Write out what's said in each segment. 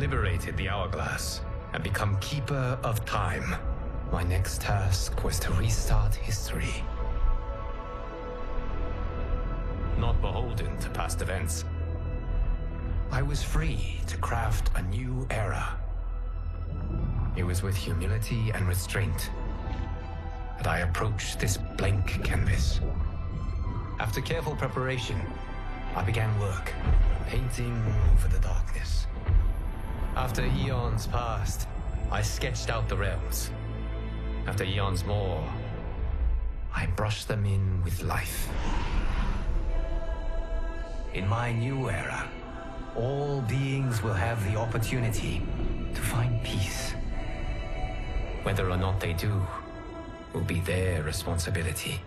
liberated the hourglass and become keeper of time, my next task was to restart history. Not beholden to past events, I was free to craft a new era. It was with humility and restraint that I approached this blank canvas. After careful preparation, I began work, painting over the darkness. After eons passed, I sketched out the realms. After eons more, I brushed them in with life. In my new era, all beings will have the opportunity to find peace. Whether or not they do will be their responsibility.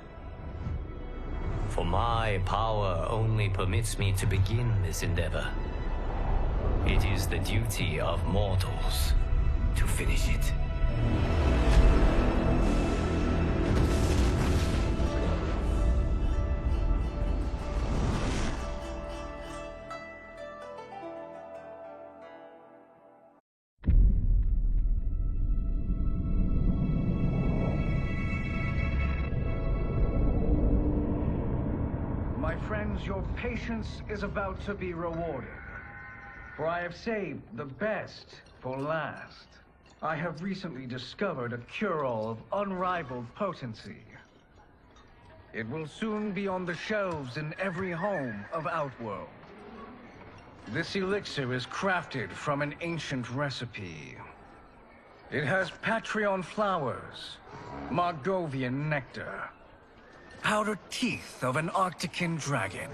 For my power only permits me to begin this endeavor. It is the duty of mortals to finish it. My friends, your patience is about to be rewarded. For I have saved the best for last. I have recently discovered a cure-all of unrivaled potency. It will soon be on the shelves in every home of Outworld. This elixir is crafted from an ancient recipe. It has Patreon flowers, Margovian nectar, powdered teeth of an Arctican dragon.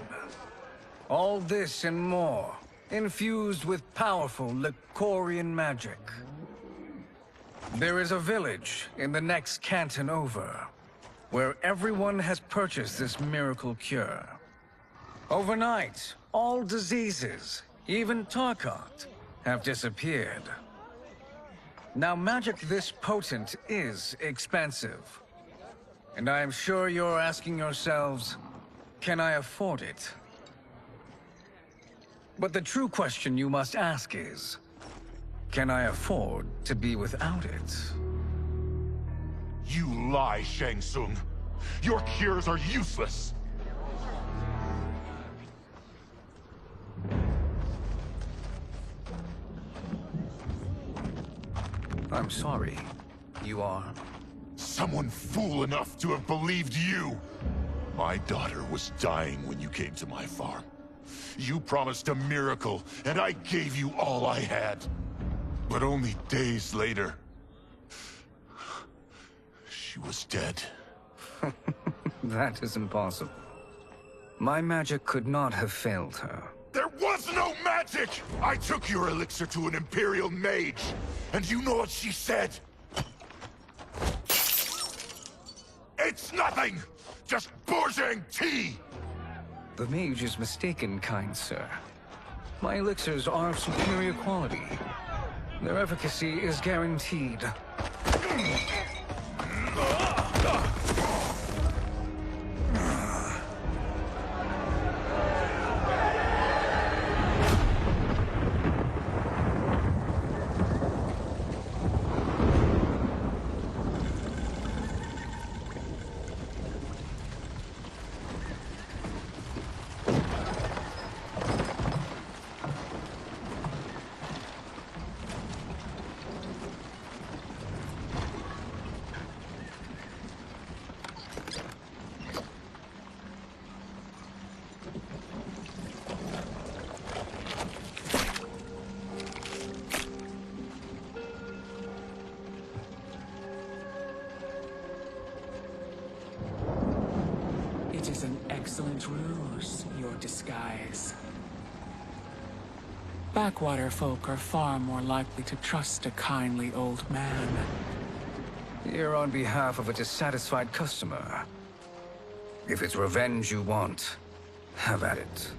All this and more, infused with powerful Lycorian magic. There is a village in the next canton over, where everyone has purchased this miracle cure. Overnight, all diseases, even Tarkat, have disappeared. Now, magic this potent is expensive. And I am sure you're asking yourselves, can I afford it? But the true question you must ask is, can I afford to be without it? You lie, Shang Tsung. Your cures are useless. I'm sorry. You are? Someone fool enough to have believed you. My daughter was dying when you came to my farm. You promised a miracle, and I gave you all I had. But only days later, she was dead. That is impossible. My magic could not have failed her. There was no magic! I took your elixir to an Imperial mage, and you know what she said? It's nothing! Just Bourgeois tea! The mage is mistaken, kind sir. My elixirs are of superior quality. Their efficacy is guaranteed. It is an excellent ruse, your disguise. Backwater folk are far more likely to trust a kindly old man. Here on behalf of a dissatisfied customer. If it's revenge you want, have at it.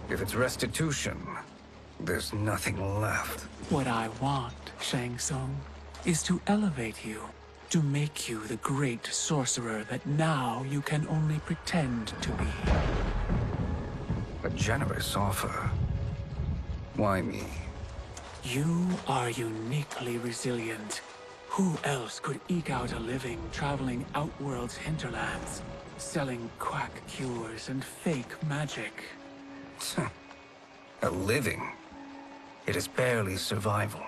If it's restitution, there's nothing left. What I want, Shang Tsung, is to elevate you. To make you the great sorcerer that now you can only pretend to be. A generous offer. Why me? You are uniquely resilient. Who else could eke out a living traveling Outworld's hinterlands, selling quack cures and fake magic? A living? It is barely survival.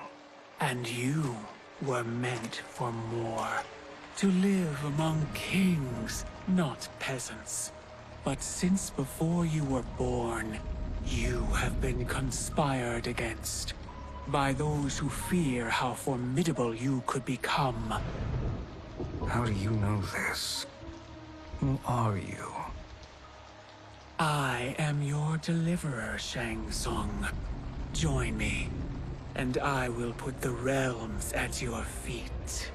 And you were meant for more. To live among kings, not peasants. But since before you were born, you have been conspired against by those who fear how formidable you could become. How do you know this? Who are you? I am your deliverer, Shang Tsung. Join me, and I will put the realms at your feet.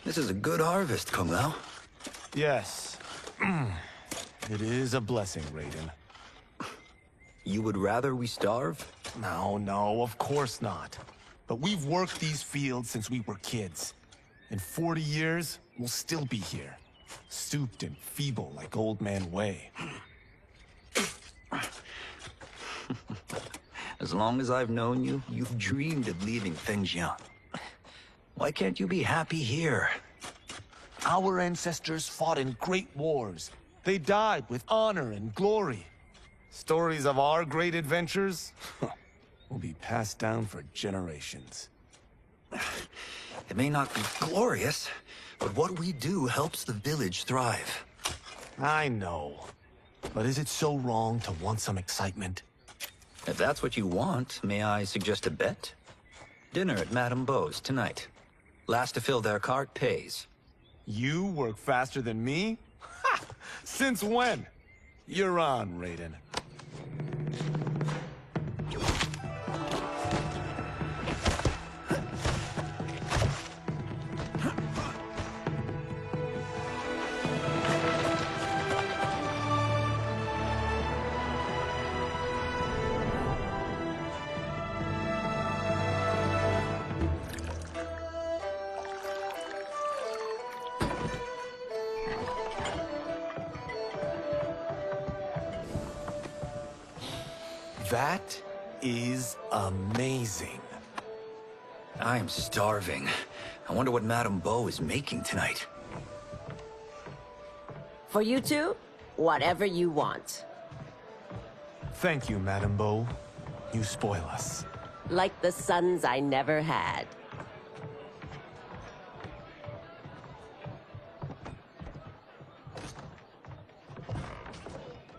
This is a good harvest, Kung Lao. Yes. It is a blessing, Raiden. You would rather we starve? No, of course not. But we've worked these fields since we were kids. In 40 years, we'll still be here. Stooped and feeble like Old Man Wei. As long as I've known you, you've dreamed of leaving Fengjian. Why can't you be happy here? Our ancestors fought in great wars. They died with honor and glory. Stories of our great adventures will be passed down for generations. It may not be glorious, but what we do helps the village thrive. I know. But is it so wrong to want some excitement? If that's what you want, may I suggest a bet? Dinner at Madame Beau's tonight. Last to fill their cart pays. You work faster than me? Ha! Since when? You're on, Raiden. That is amazing. I am starving. I wonder what Madame Beau is making tonight. For you two, whatever you want. Thank you, Madame Beau. You spoil us. Like the sons I never had.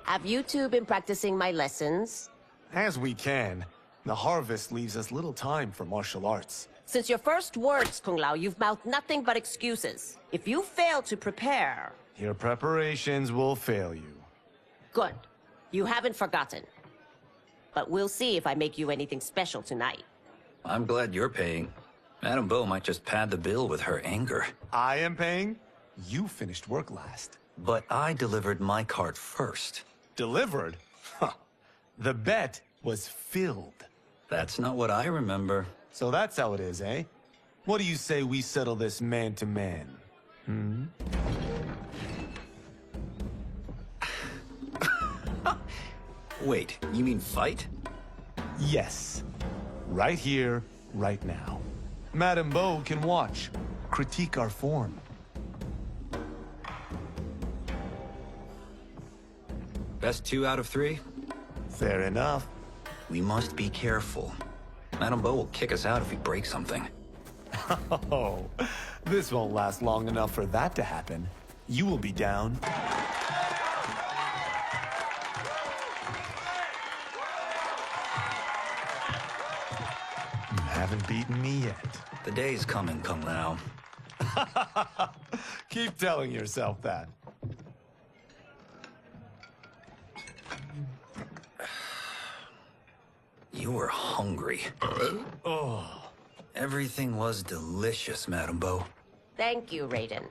Have you two been practicing my lessons? As we can. The harvest leaves us little time for martial arts. Since your first words, Kung Lao, you've mouthed nothing but excuses. If you fail to prepare... Your preparations will fail you. Good. You haven't forgotten. But we'll see if I make you anything special tonight. I'm glad you're paying. Madame Beau might just pad the bill with her anger. I am paying? You finished work last. But I delivered my cart first. Delivered? Huh. The bet was filled. That's not what I remember. So that's how it is, eh? What do you say we settle this man to man? Hmm? Wait, you mean fight? Yes. Right here, right now. Madame Beau can watch, critique our form. Best 2 out of 3? Fair enough. We must be careful. Madame Beau will kick us out if we break something. Oh, this won't last long enough for that to happen. You will be down. You haven't beaten me yet. The day's coming, Kung Lao. Keep telling yourself that. You were hungry. Oh. Everything was delicious, Madame Beau. Thank you, Raiden.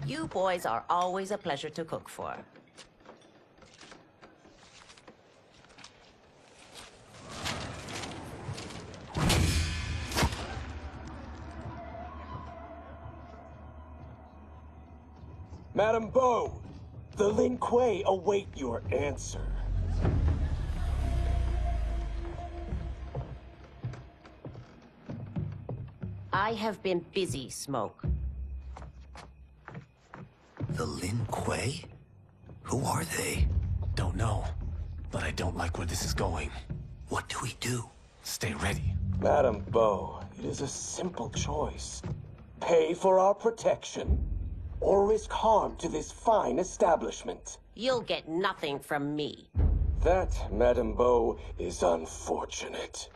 You boys are always a pleasure to cook for. Madame Beau, the Lin Kuei await your answer. I have been busy, Smoke. The Lin Kuei? Who are they? Don't know, but I don't like where this is going. What do we do? Stay ready. Madame Beau, it is a simple choice. Pay for our protection, or risk harm to this fine establishment. You'll get nothing from me. That, Madame Beau, is unfortunate.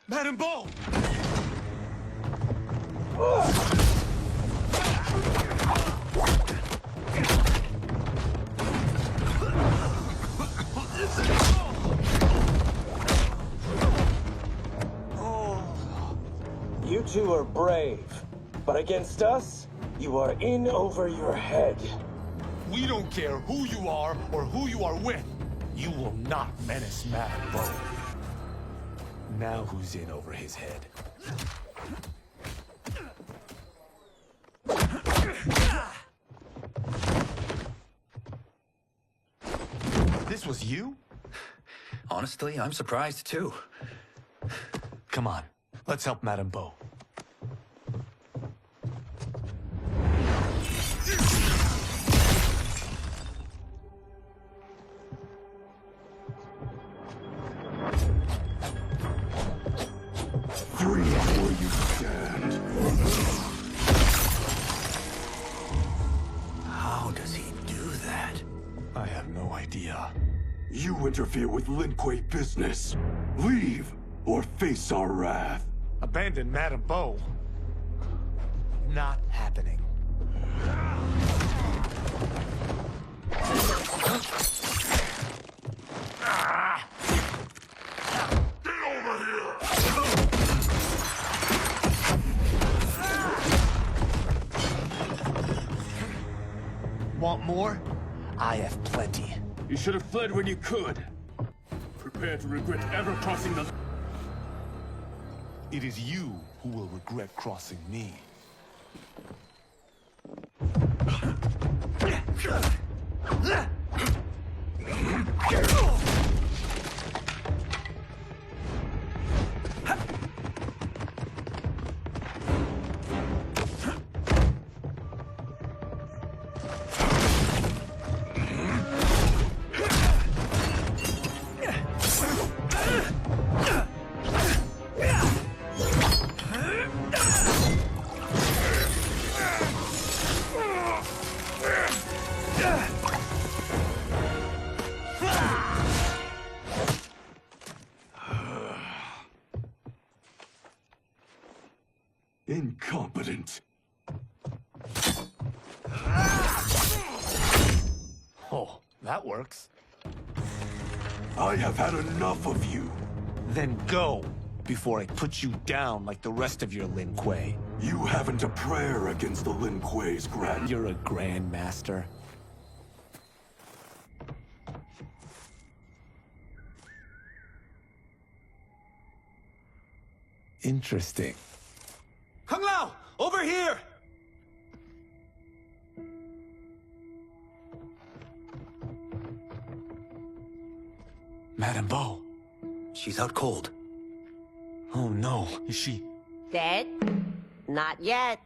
Madame Beau! You two are brave, but against us, you are in over your head. We don't care who you are or who you are with. You will not menace Madame Beau. Now who's in over his head? This was you? Honestly, I'm surprised too. Come on, let's help Madame Beau. Free where you stand. How does he do that? I have no idea. You interfere with Lin Kuei business. Leave, or face our wrath. Abandon Madame Beau? Not happening. Want more? I have plenty. You should have fled when you could. Prepare to regret ever crossing the... It is you who will regret crossing me. Incompetent. Oh, that works. I have had enough of you. Then go, before I put you down like the rest of your Lin Kuei. You haven't a prayer against the Lin Kuei's grand... You're a grandmaster. Interesting. Kung Lao! Over here! Madame Beau. She's out cold. Oh no, is she... Dead? Not yet.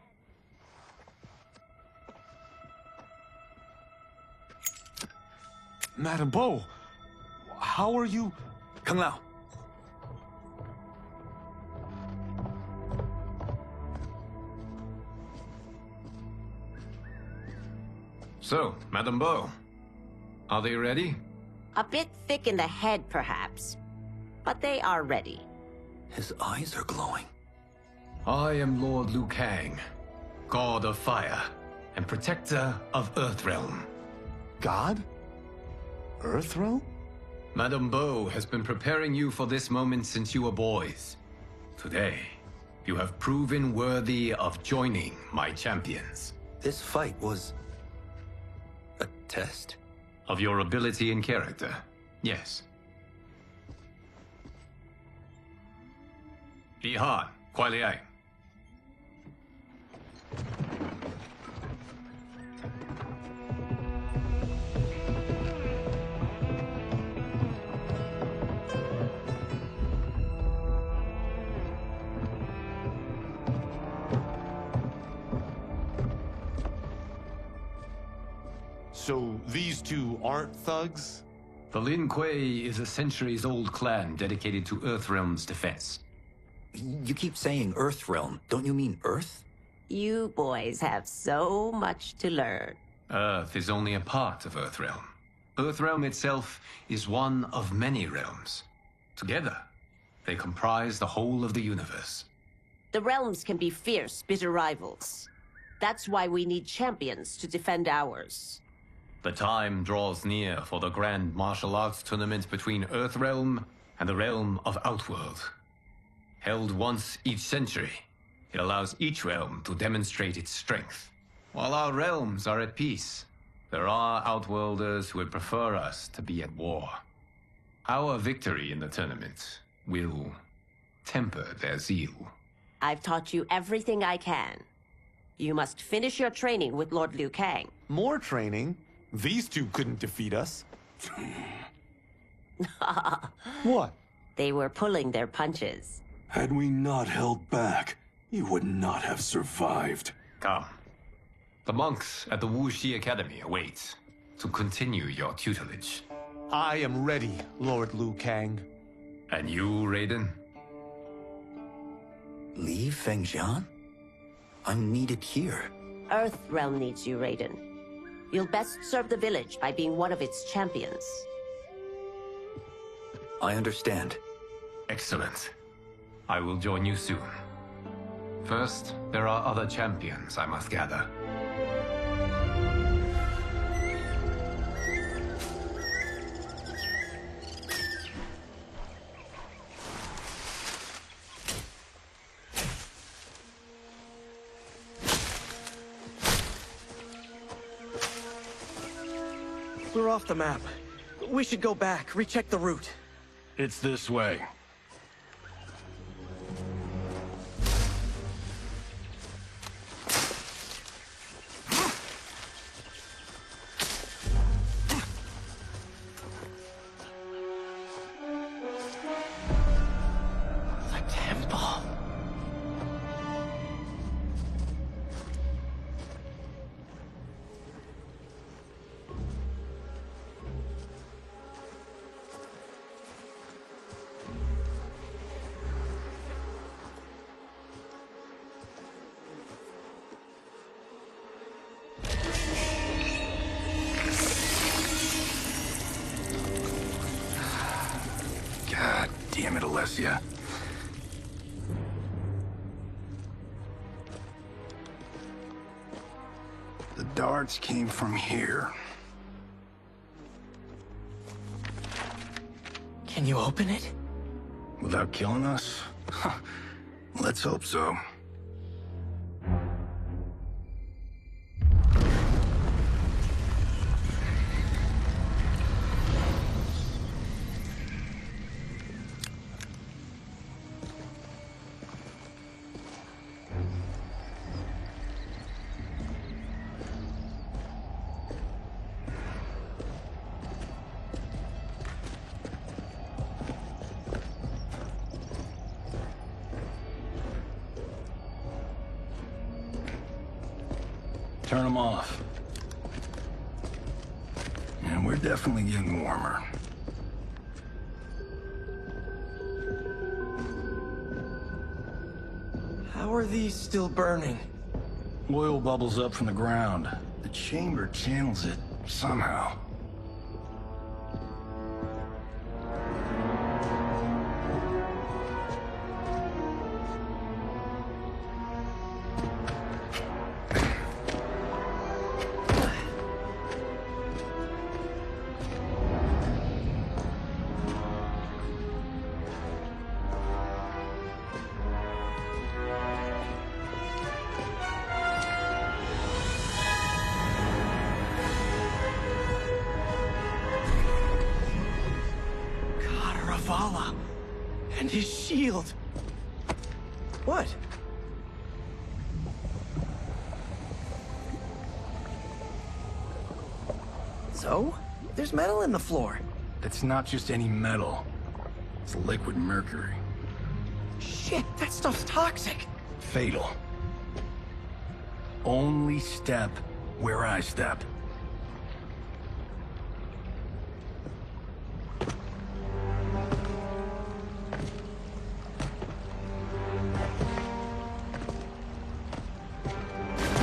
Madame Beau, how are you... Kung Lao. So, Madame Beau, are they ready? A bit thick in the head, perhaps. But they are ready. His eyes are glowing. I am Lord Liu Kang, God of Fire, and Protector of Earthrealm. God? Earthrealm? Madame Bo has been preparing you for this moment since you were boys. Today, you have proven worthy of joining my champions. This fight was a test? Of your ability and character, yes. 李翰，快来！ So these two aren't thugs? The Lin Kuei is a centuries-old clan dedicated to Earthrealm's defense. You keep saying Earthrealm. Don't you mean Earth? You boys have so much to learn. Earth is only a part of Earthrealm. Earthrealm itself is one of many realms. Together, they comprise the whole of the universe. The realms can be fierce, bitter rivals. That's why we need champions to defend ours. The time draws near for the grand martial arts tournament between Earthrealm and the realm of Outworld. Held once each century, it allows each realm to demonstrate its strength. While our realms are at peace, there are Outworlders who would prefer us to be at war. Our victory in the tournament will temper their zeal. I've taught you everything I can. You must finish your training with Lord Liu Kang. More training? These two couldn't defeat us. What? They were pulling their punches. Had we not held back, you would not have survived. Come. The monks at the Wuxi Academy await to continue your tutelage. I am ready, Lord Liu Kang. And you, Raiden? Li Fengjian? I'm needed here. Earthrealm needs you, Raiden. You'll best serve the village by being one of its champions. I understand. Excellent. I will join you soon. First, there are other champions I must gather. We're off the map. We should go back, recheck the route. It's this way. The temple. God damn it, Alessia. The darts came from here. Can you open it? Without killing us? Let's hope so. Turn them off. And we're definitely getting warmer. How are these still burning? Oil bubbles up from the ground. The chamber channels it somehow. Vala and his shield. What? So? There's metal in the floor. That's not just any metal. It's liquid mercury. Shit, that stuff's toxic. Fatal. Only step where I step.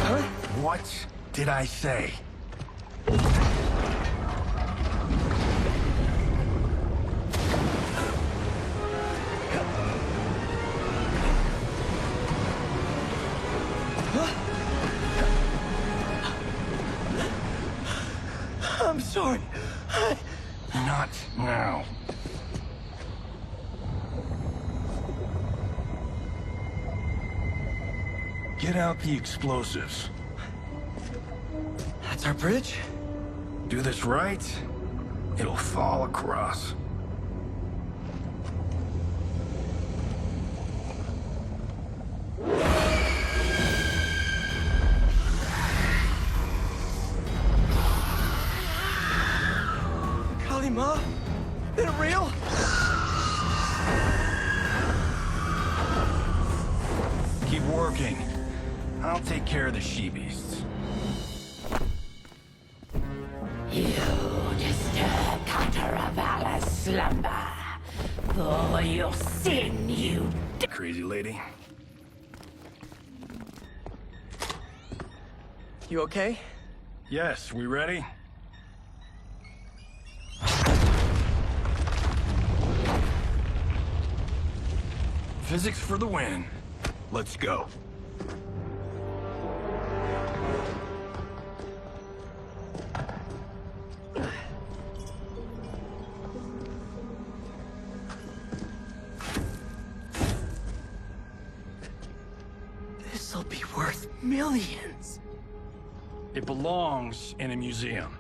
Huh? What did I say? I'm sorry. Not now. Get out the explosives. That's our bridge? Do this right, it'll fall across. Kalima? Is it real? Keep working. I'll take care of the she-beasts. You disturb Cataravalla's slumber. For your sin, you... Crazy lady. You okay? Yes, we ready? Physics for the win. Let's go. This'll be worth millions. It belongs in a museum.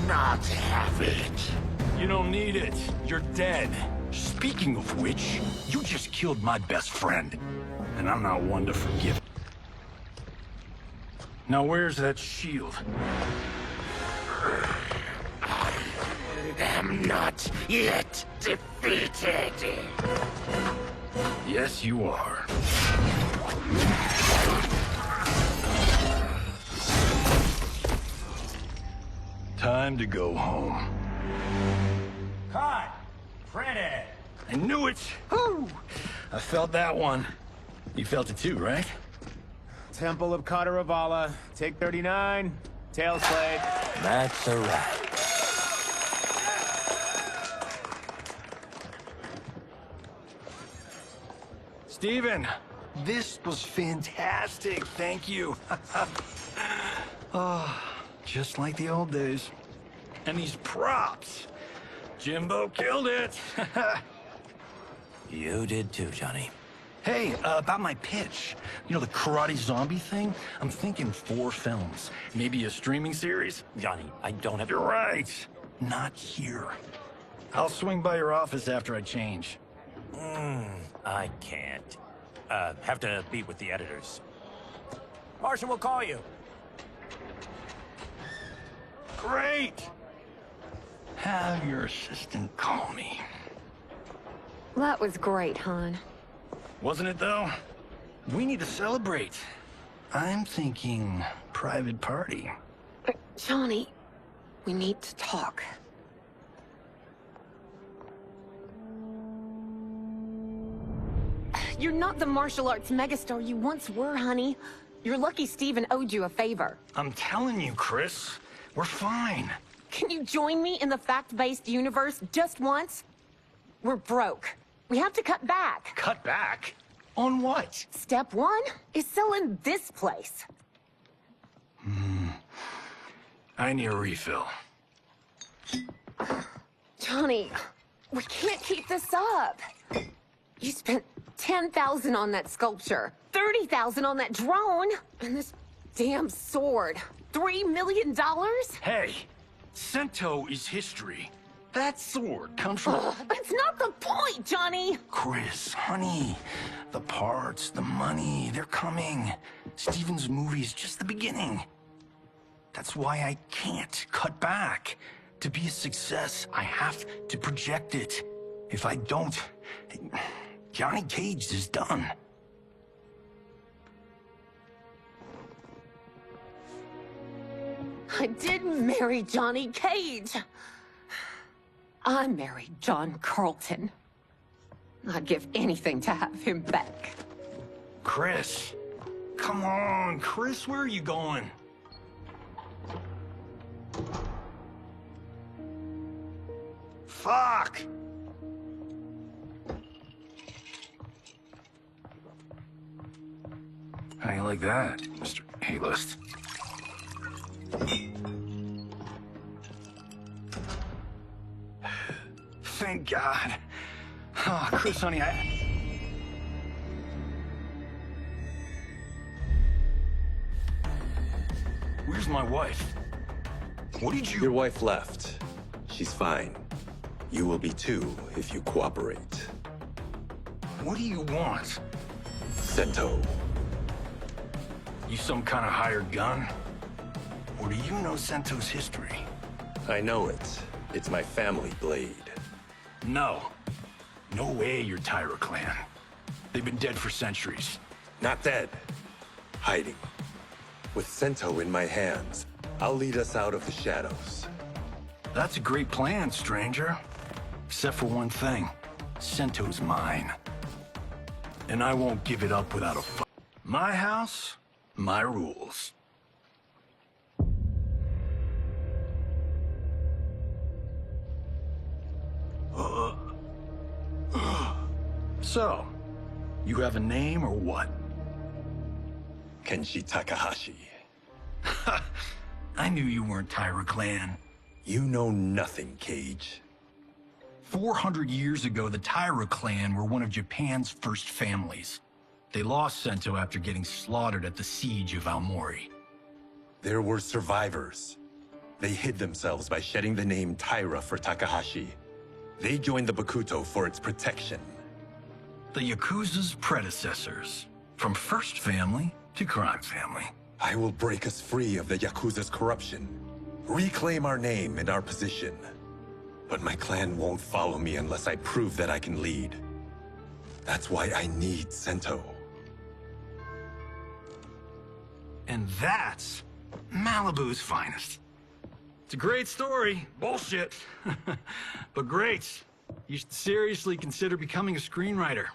Not have it. You don't need it. You're dead. Speaking of which, you just killed my best friend. And I'm not one to forgive. Now where's that shield? I am not yet defeated. Yes, you are. Time to go home. Cut! Printed! I knew it! Woo! I felt that one. You felt it too, right? Temple of Cataravalla, take 39, tail slate. That's a wrap. Steven, this was fantastic. Thank you. Oh, just like the old days. And these props. Jimbo killed it. You did too, Johnny. Hey, about my pitch. You know, the karate zombie thing? I'm thinking 4 films. Maybe a streaming series? Johnny, I don't have... You're right. Not here. I'll swing by your office after I change. I can't. Have to meet with the editors. Marshall will call you. Great! Have your assistant call me. That was great, hon. Wasn't it, though? We need to celebrate. I'm thinking private party. Johnny, we need to talk. You're not the martial arts megastar you once were, honey. You're lucky Steven owed you a favor. I'm telling you, Chris. We're fine. Can you join me in the fact-based universe just once? We're broke. We have to cut back. Cut back? On what? Step one is selling this place. I need a refill. Johnny, we can't keep this up. You spent $10,000 on that sculpture, $30,000 on that drone, and this damn sword. $3 million? Hey, Sento is history. That sword comes from... That's not the point, Johnny! Chris, honey, the parts, the money, they're coming. Steven's movie is just the beginning. That's why I can't cut back. To be a success, I have to project it. If I don't, Johnny Cage is done. I didn't marry Johnny Cage. I married John Carlton. I'd give anything to have him back. Chris, come on, Chris, where are you going? Fuck! How you like that, Mr. A-list? Thank God. Oh, Chris, honey, Where's my wife? What did you... Your wife left. She's fine. You will be too, if you cooperate. What do you want? Sento. You some kind of hired gun? Or do you know Sento's history? I know it. It's my family blade. No. No way you're Tyra clan. They've been dead for centuries. Not dead. Hiding. With Sento in my hands, I'll lead us out of the shadows. That's a great plan, stranger. Except for one thing. Sento's mine. And I won't give it up without a fight. My house, my rules. So, you have a name or what? Kenshi Takahashi. I knew you weren't Tyra clan. You know nothing, Cage. 400 years ago, the Tyra clan were one of Japan's first families. They lost Sento after getting slaughtered at the siege of Aomori. There were survivors. They hid themselves by shedding the name Tyra for Takahashi. They joined the Bakuto for its protection. The Yakuza's predecessors. From first family to crime family. I will break us free of the Yakuza's corruption. Reclaim our name and our position. But my clan won't follow me unless I prove that I can lead. That's why I need Sento. And that's Malibu's finest. It's a great story. Bullshit. But great. You should seriously consider becoming a screenwriter.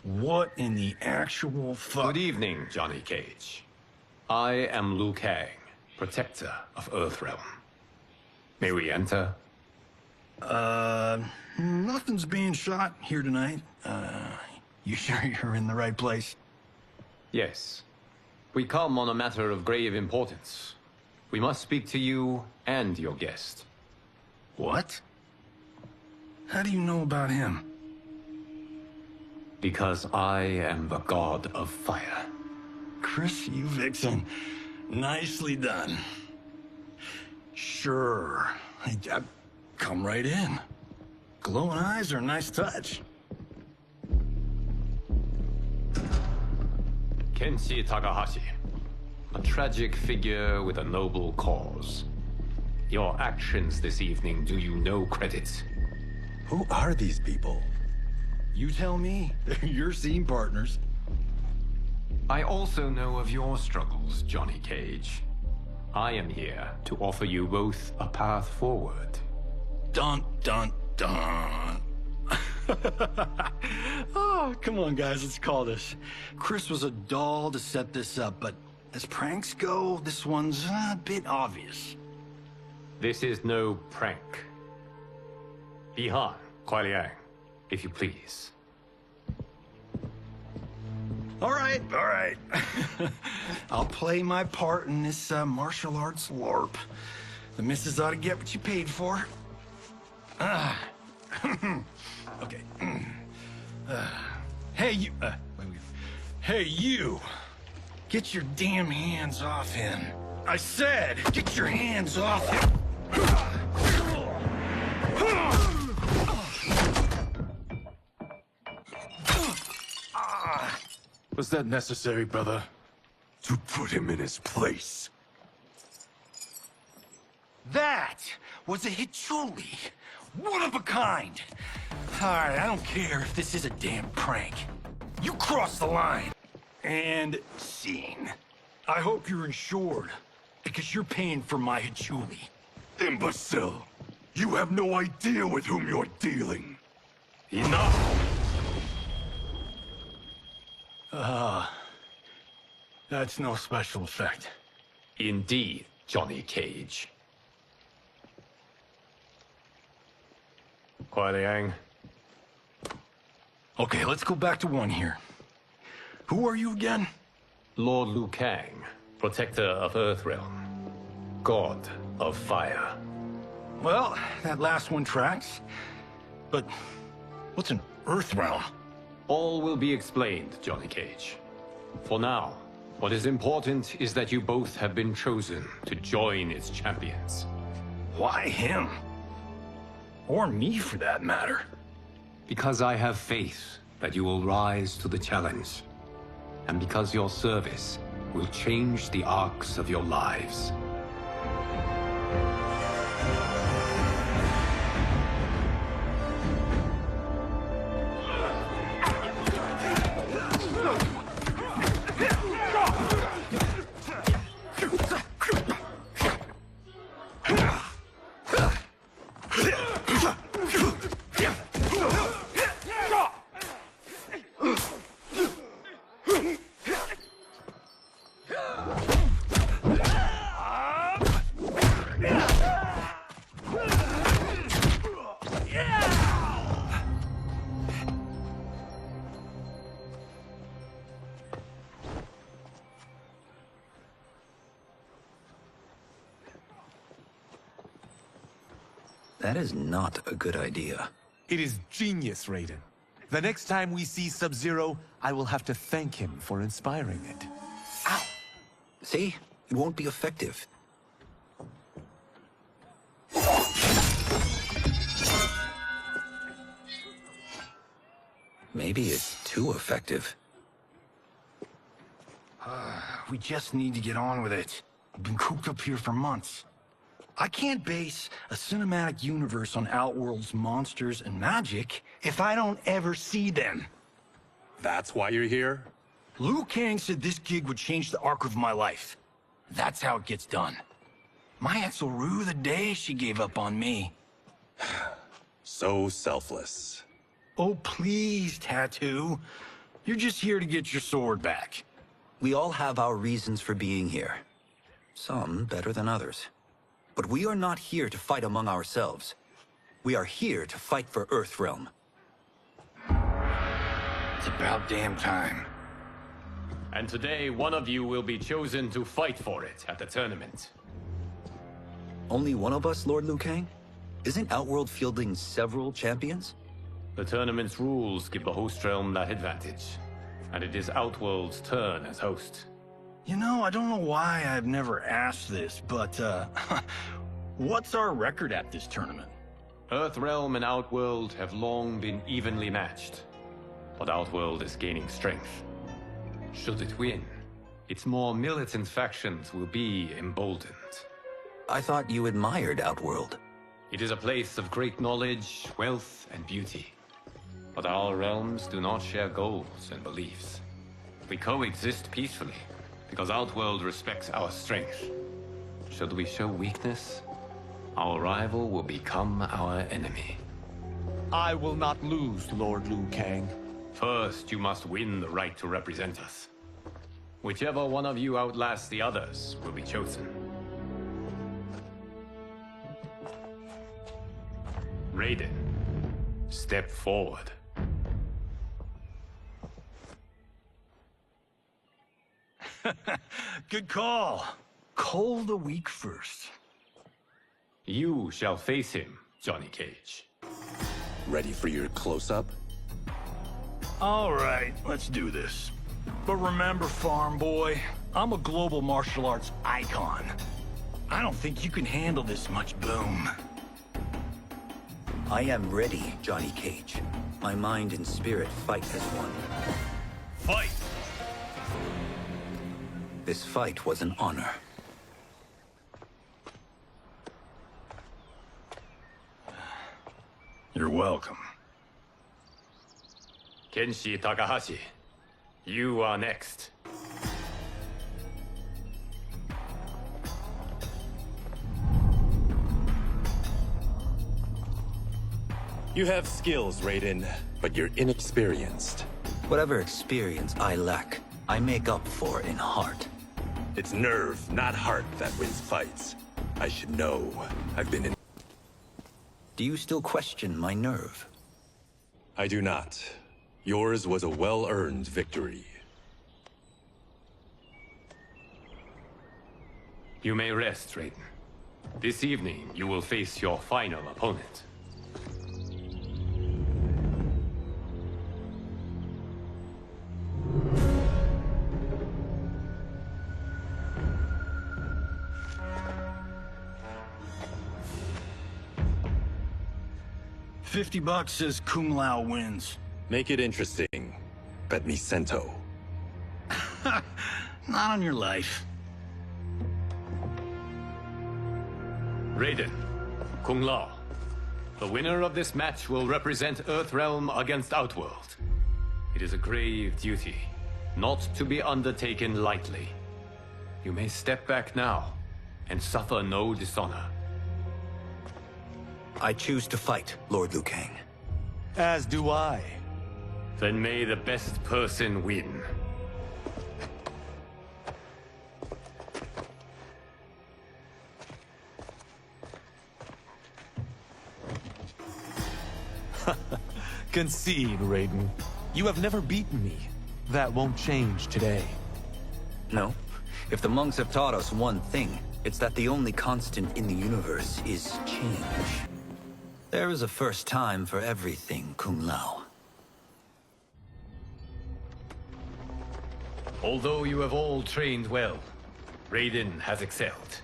What in the actual fuck? Good evening, Johnny Cage. I am Liu Kang, protector of Earthrealm. May we enter? Nothing's being shot here tonight. You sure you're in the right place? Yes. We come on a matter of grave importance. We must speak to you and your guest. What? How do you know about him? Because I am the god of fire. Chris, you vixen. Nicely done. Sure. Come right in. Glowing eyes are a nice touch. Kenshi Takahashi. A tragic figure with a noble cause. Your actions this evening do you no credit. Who are these people? You tell me. They're your scene partners. I also know of your struggles, Johnny Cage. I am here to offer you both a path forward. Dun, dun, dun. Oh, come on, guys, let's call this. Chris was a doll to set this up, but as pranks go, this one's a bit obvious. This is no prank. Ihan, Kuai Liang. if you please. All right. I'll play my part in this martial arts LARP. The missus ought to get what you paid for. Okay. Hey, you... wait. Hey, you! Get your damn hands off him. I said, get your hands off him! Was that necessary, brother? To put him in his place. That was a Hichuli. One of a kind. All right, I don't care if this is a damn prank. You crossed the line. And scene. I hope you're insured, because you're paying for my Hichuli. Imbecile! You have no idea with whom you're dealing. Enough! That's no special effect. Indeed, Johnny Cage. Kuai Liang. Okay, let's go back to one here. Who are you again? Lord Liu Kang, protector of Earthrealm, god of fire. Well, that last one tracks. But what's an Earthrealm? All will be explained, Johnny Cage. For now, what is important is that you both have been chosen to join its champions. Why him? Or me, for that matter. Because I have faith that you will rise to the challenge. And because your service will change the arcs of your lives. That is not a good idea. It is genius, Raiden. The next time we see Sub-Zero, I will have to thank him for inspiring it. Ow! See? It won't be effective. Maybe it's too effective. We just need to get on with it. We've been cooped up here for months. I can't base a cinematic universe on Outworld's monsters and magic if I don't ever see them. That's why you're here? Liu Kang said this gig would change the arc of my life. That's how it gets done. My ex will rue the day she gave up on me. So selfless. Oh, please, Tattoo. You're just here to get your sword back. We all have our reasons for being here. Some better than others. But we are not here to fight among ourselves. We are here to fight for Earthrealm. It's about damn time. And today, one of you will be chosen to fight for it at the tournament. Only one of us, Lord Liu Kang? Isn't Outworld fielding several champions? The tournament's rules give the host realm that advantage. And it is Outworld's turn as host. You know, I don't know why I've never asked this, but, what's our record at this tournament? Earthrealm and Outworld have long been evenly matched. But Outworld is gaining strength. Should it win, its more militant factions will be emboldened. I thought you admired Outworld. It is a place of great knowledge, wealth, and beauty. But our realms do not share goals and beliefs. We coexist peacefully, because Outworld respects our strength. Should we show weakness, our rival will become our enemy. I will not lose, Lord Liu Kang. First, you must win the right to represent us. Whichever one of you outlasts the others will be chosen. Raiden, step forward. Good call. Cole the week first. You shall face him, Johnny Cage. Ready for your close-up? All right, let's do this. But remember, farm boy, I'm a global martial arts icon. I don't think you can handle this much boom. I am ready, Johnny Cage. My mind and spirit fight as one. Fight! This fight was an honor. You're welcome. Kenshi Takahashi, you are next. You have skills, Raiden, but you're inexperienced. Whatever experience I lack, I make up for in heart. It's nerve, not heart, that wins fights. I should know. I've been in... Do you still question my nerve? I do not. Yours was a well-earned victory. You may rest, Raiden. This evening, you will face your final opponent. $50 says Kung Lao wins. Make it interesting. Bet me Sento. Not on your life. Raiden, Kung Lao. The winner of this match will represent Earthrealm against Outworld. It is a grave duty, not to be undertaken lightly. You may step back now, and suffer no dishonor. I choose to fight, Lord Liu Kang. As do I. Then may the best person win. Concede, Raiden. You have never beaten me. That won't change today. No. If the monks have taught us one thing, it's that the only constant in the universe is change. There is a first time for everything, Kung Lao. Although you have all trained well, Raiden has excelled.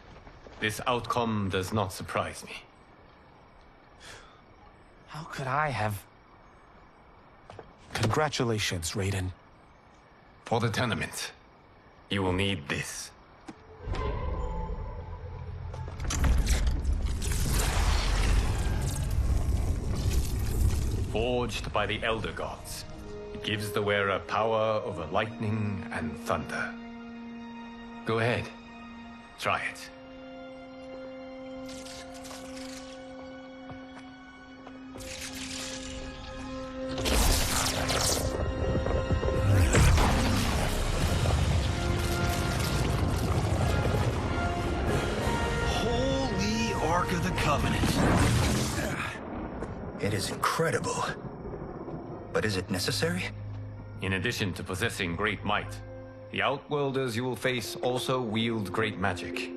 This outcome does not surprise me. How could I have... Congratulations, Raiden. For the tournament, you will need this. Forged by the Elder Gods, it gives the wearer power over lightning and thunder. Go ahead, try it. Holy Ark of the Covenant. It is incredible. But is it necessary? In addition to possessing great might, the Outworlders you will face also wield great magic.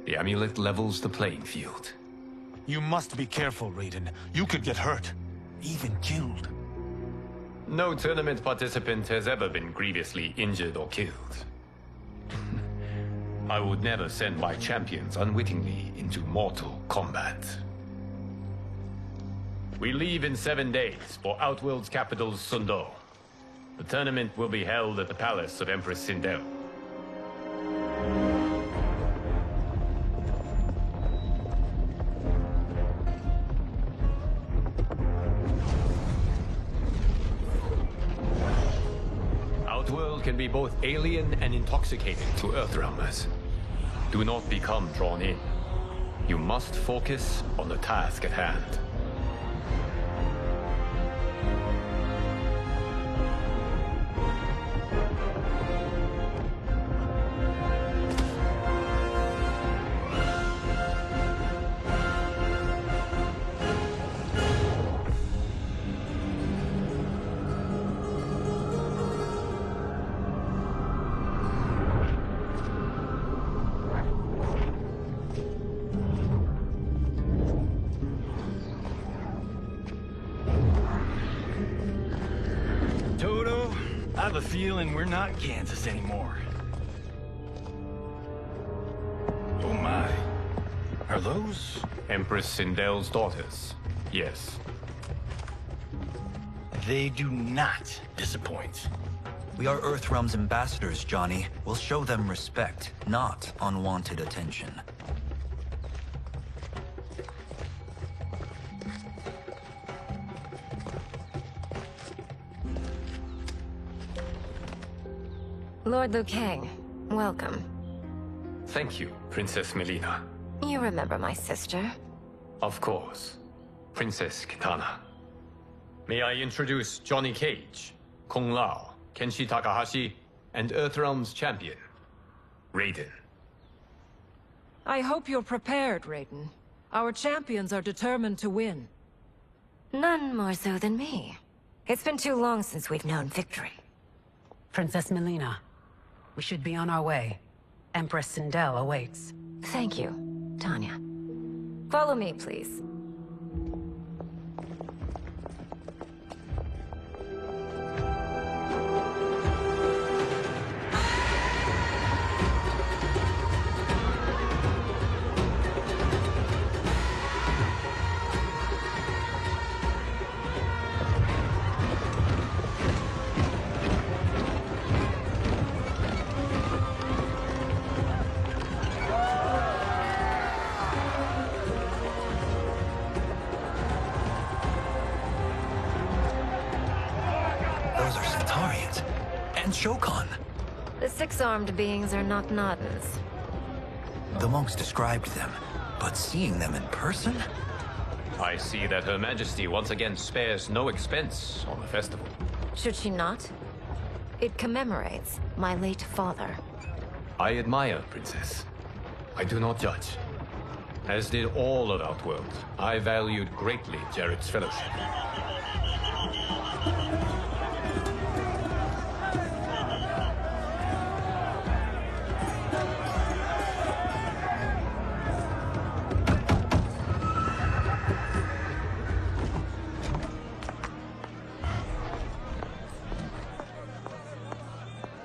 The amulet levels the playing field. You must be careful, Raiden. You could get hurt. Even killed. No tournament participant has ever been grievously injured or killed. I would never send my champions unwittingly into mortal combat. We leave in 7 days for Outworld's capital, Sundo. The tournament will be held at the palace of Empress Sindel. Outworld can be both alien and intoxicating to Earthrealmers. Do not become drawn in. You must focus on the task at hand. have a feeling we're not Kansas anymore. Oh my. Are those Empress Sindel's daughters? Yes. They do not disappoint. We are Earthrealm's ambassadors, Johnny. We'll show them respect, not unwanted attention. Lord Liu Kang, welcome. Thank you, Princess Melina. You remember my sister? Of course. Princess Kitana. May I introduce Johnny Cage, Kung Lao, Kenshi Takahashi, and Earthrealm's champion, Raiden. I hope you're prepared, Raiden. Our champions are determined to win. None more so than me. It's been too long since we've known victory. Princess Melina, we should be on our way. Empress Sindel awaits. Thank you, Tanya. Follow me, please. Shokan. The six-armed beings are not Nodens. The monks described them, but seeing them in person? I see that Her Majesty once again spares no expense on the festival. Should she not? It commemorates my late father. I admire, Princess. I do not judge. As did all of Outworld, I valued greatly Jarrett's fellowship.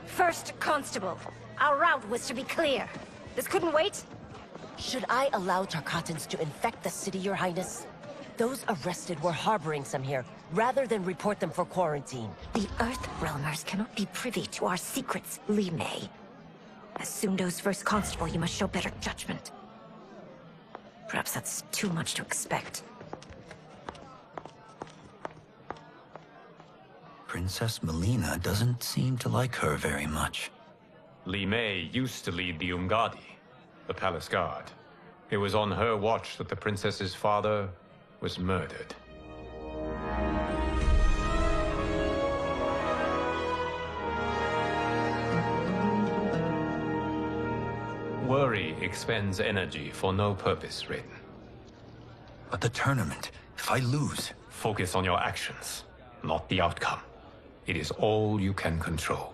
First Constable, our route was to be clear. This couldn't wait? Should I allow Tarkatans to infect the city, Your Highness? Those arrested were harboring some here, rather than report them for quarantine. The Earthrealmers cannot be privy to our secrets, Li Mei. As Sundo's first constable, you must show better judgment. Perhaps that's too much to expect. Princess Melina doesn't seem to like her very much. Li Mei used to lead the Umgadi, the palace guard. It was on her watch that the princess's father was murdered. Worry expends energy for no purpose, Raiden. But the tournament, if I lose... Focus on your actions, not the outcome. It is all you can control.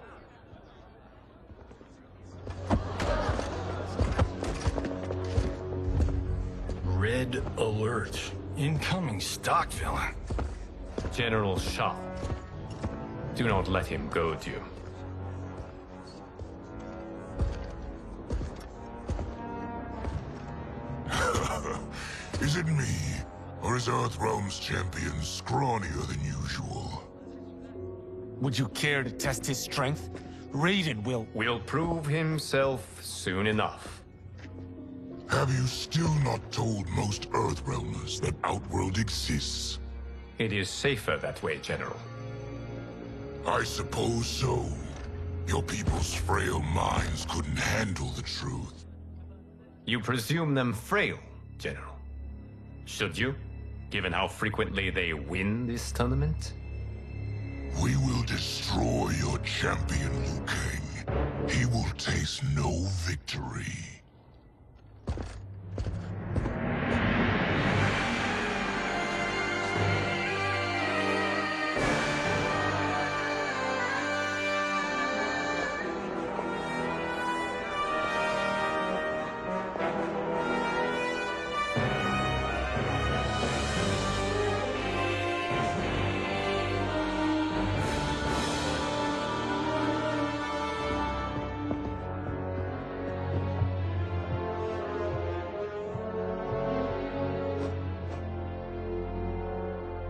Red alert. Incoming stock villain. General Shao. Do not let him goad you. Is it me? Or is Earthrealm's champion scrawnier than usual? Would you care to test his strength? Raiden will prove himself soon enough. Have you still not told most Earthrealmers that Outworld exists? It is safer that way, General. I suppose so. Your people's frail minds couldn't handle the truth. You presume them frail, General. Should you, given how frequently they win this tournament? We will destroy your champion, Liu Kang. He will taste no victory.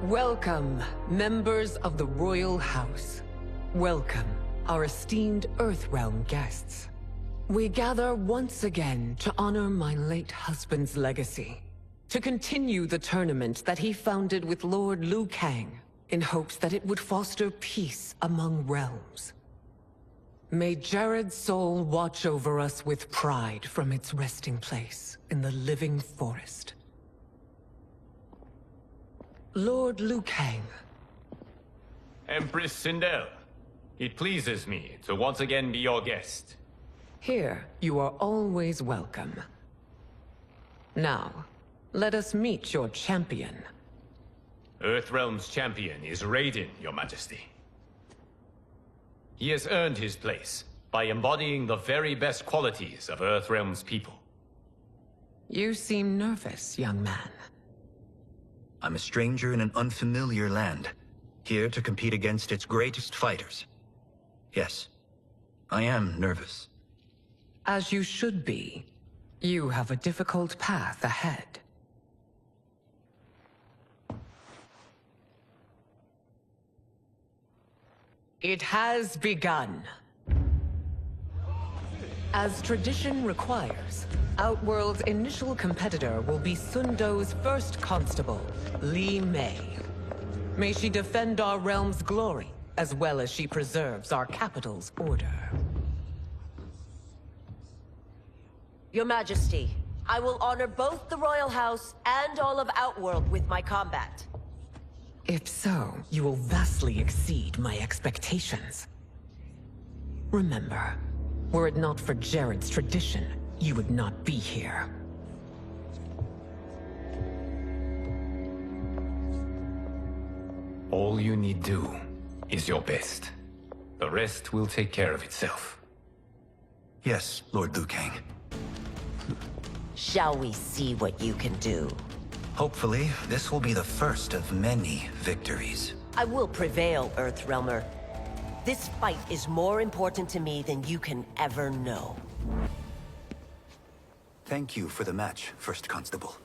Welcome, members of the Royal House. Welcome, our esteemed Earthrealm guests. We gather once again to honor my late husband's legacy, to continue the tournament that he founded with Lord Liu Kang, in hopes that it would foster peace among realms. May Jared's soul watch over us with pride from its resting place in the living forest. Lord Liu Kang. Empress Sindel, it pleases me to once again be your guest. Here, you are always welcome. Now, let us meet your champion. Earthrealm's champion is Raiden, Your Majesty. He has earned his place by embodying the very best qualities of Earthrealm's people. You seem nervous, young man. I'm a stranger in an unfamiliar land, here to compete against its greatest fighters. Yes, I am nervous. As you should be. You have a difficult path ahead. It has begun. As tradition requires, Outworld's initial competitor will be Sundo's first constable, Li Mei. May she defend our realm's glory, as well as she preserves our capital's order. Your Majesty, I will honor both the Royal House and all of Outworld with my combat. If so, you will vastly exceed my expectations. Remember, were it not for Jared's tradition, you would not be here. All you need do is your best. The rest will take care of itself. Yes, Lord Liu Kang. Shall we see what you can do? Hopefully, this will be the first of many victories. I will prevail, Earthrealmer. This fight is more important to me than you can ever know. Thank you for the match, First Constable.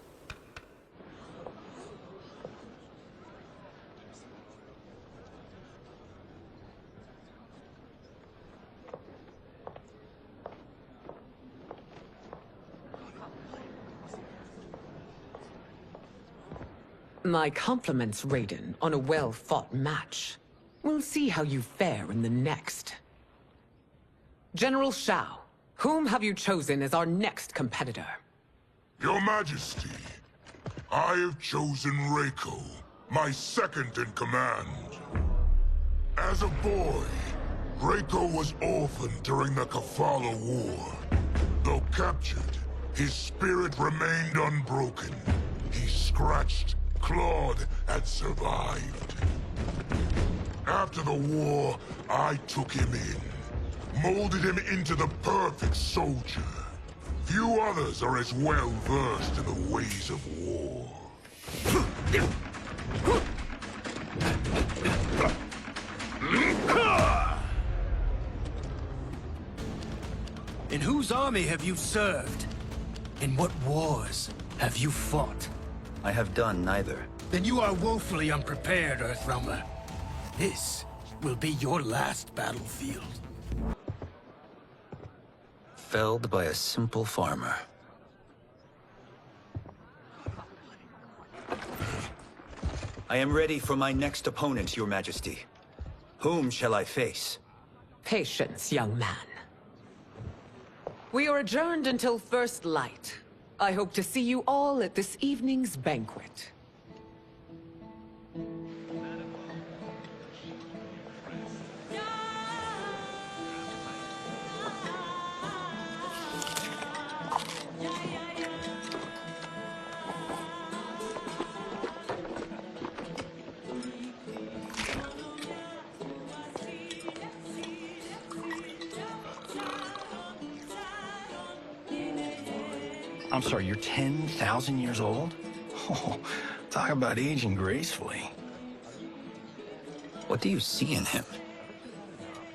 My compliments, Raiden, on a well-fought match. We'll see how you fare in the next. General Shao, whom have you chosen as our next competitor? Your Majesty, I have chosen Reiko, my second in command. As a boy, Reiko was orphaned during the Kafala War. Though captured, his spirit remained unbroken. He scratched, clawed, and survived. After the war, I took him in, molded him into the perfect soldier. Few others are as well versed in the ways of war. In whose army have you served? In what wars have you fought? I have done neither. Then you are woefully unprepared, Earthrealmer. This will be your last battlefield. Felled by a simple farmer. I am ready for my next opponent, Your Majesty. Whom shall I face? Patience, young man. We are adjourned until first light. I hope to see you all at this evening's banquet. I'm sorry, you're 10,000 years old? Oh, talk about aging gracefully. What do you see in him?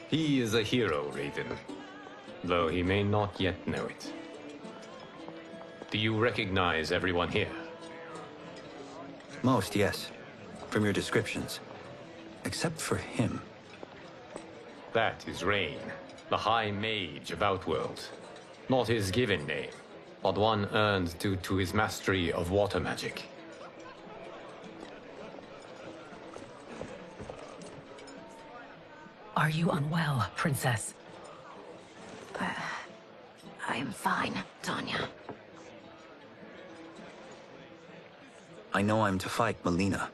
He is a hero, Raiden, though he may not yet know it. Do you recognize everyone here? Most, yes. from your descriptions. Except for him. That is Rain, the High Mage of Outworld. Not his given name, but one earned due to his mastery of water magic. Are you unwell, Princess? I am fine, Tanya. I know I'm to fight Melina,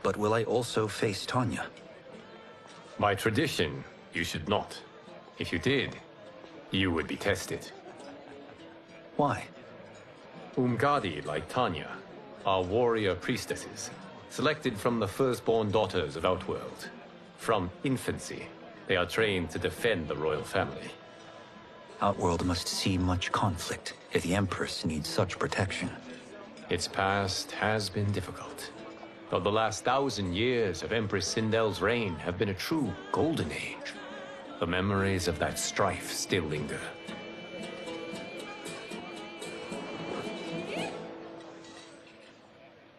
but will I also face Tanya? By tradition, you should not. If you did, you would be tested. Why? Umgadi, like Tanya, are warrior priestesses, selected from the firstborn daughters of Outworld. From infancy, they are trained to defend the royal family. Outworld must see much conflict if the Empress needs such protection. Its past has been difficult, but the last 1,000 years of Empress Sindel's reign have been a true golden age. The memories of that strife still linger.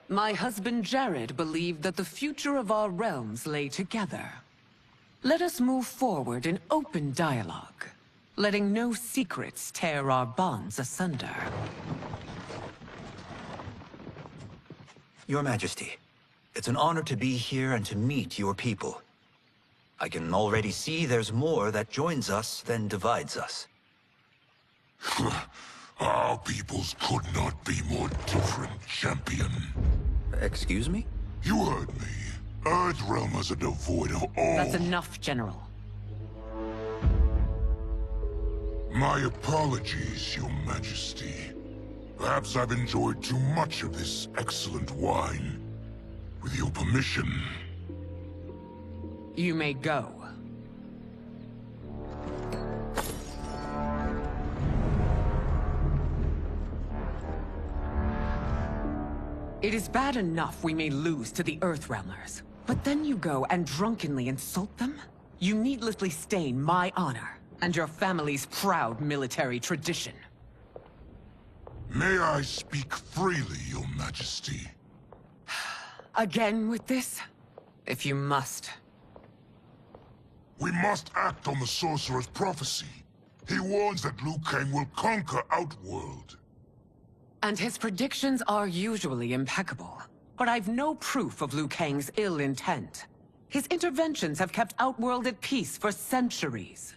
My husband Jared believed that the future of our realms lay together. Let us move forward in open dialogue, letting no secrets tear our bonds asunder. Your Majesty, it's an honor to be here and to meet your people. I can already see there's more that joins us than divides us. Our peoples could not be more different, champion. Excuse me? You heard me. Earthrealmers are devoid of all... That's enough, General. My apologies, Your Majesty. Perhaps I've enjoyed too much of this excellent wine. With your permission... You may go. It is bad enough we may lose to the Earthrealmers, but then you go and drunkenly insult them? You needlessly stain my honor and your family's proud military tradition. May I speak freely, Your Majesty? Again with this? If you must. We must act on the Sorcerer's prophecy. He warns that Liu Kang will conquer Outworld. And his predictions are usually impeccable. But I've no proof of Liu Kang's ill intent. His interventions have kept Outworld at peace for centuries.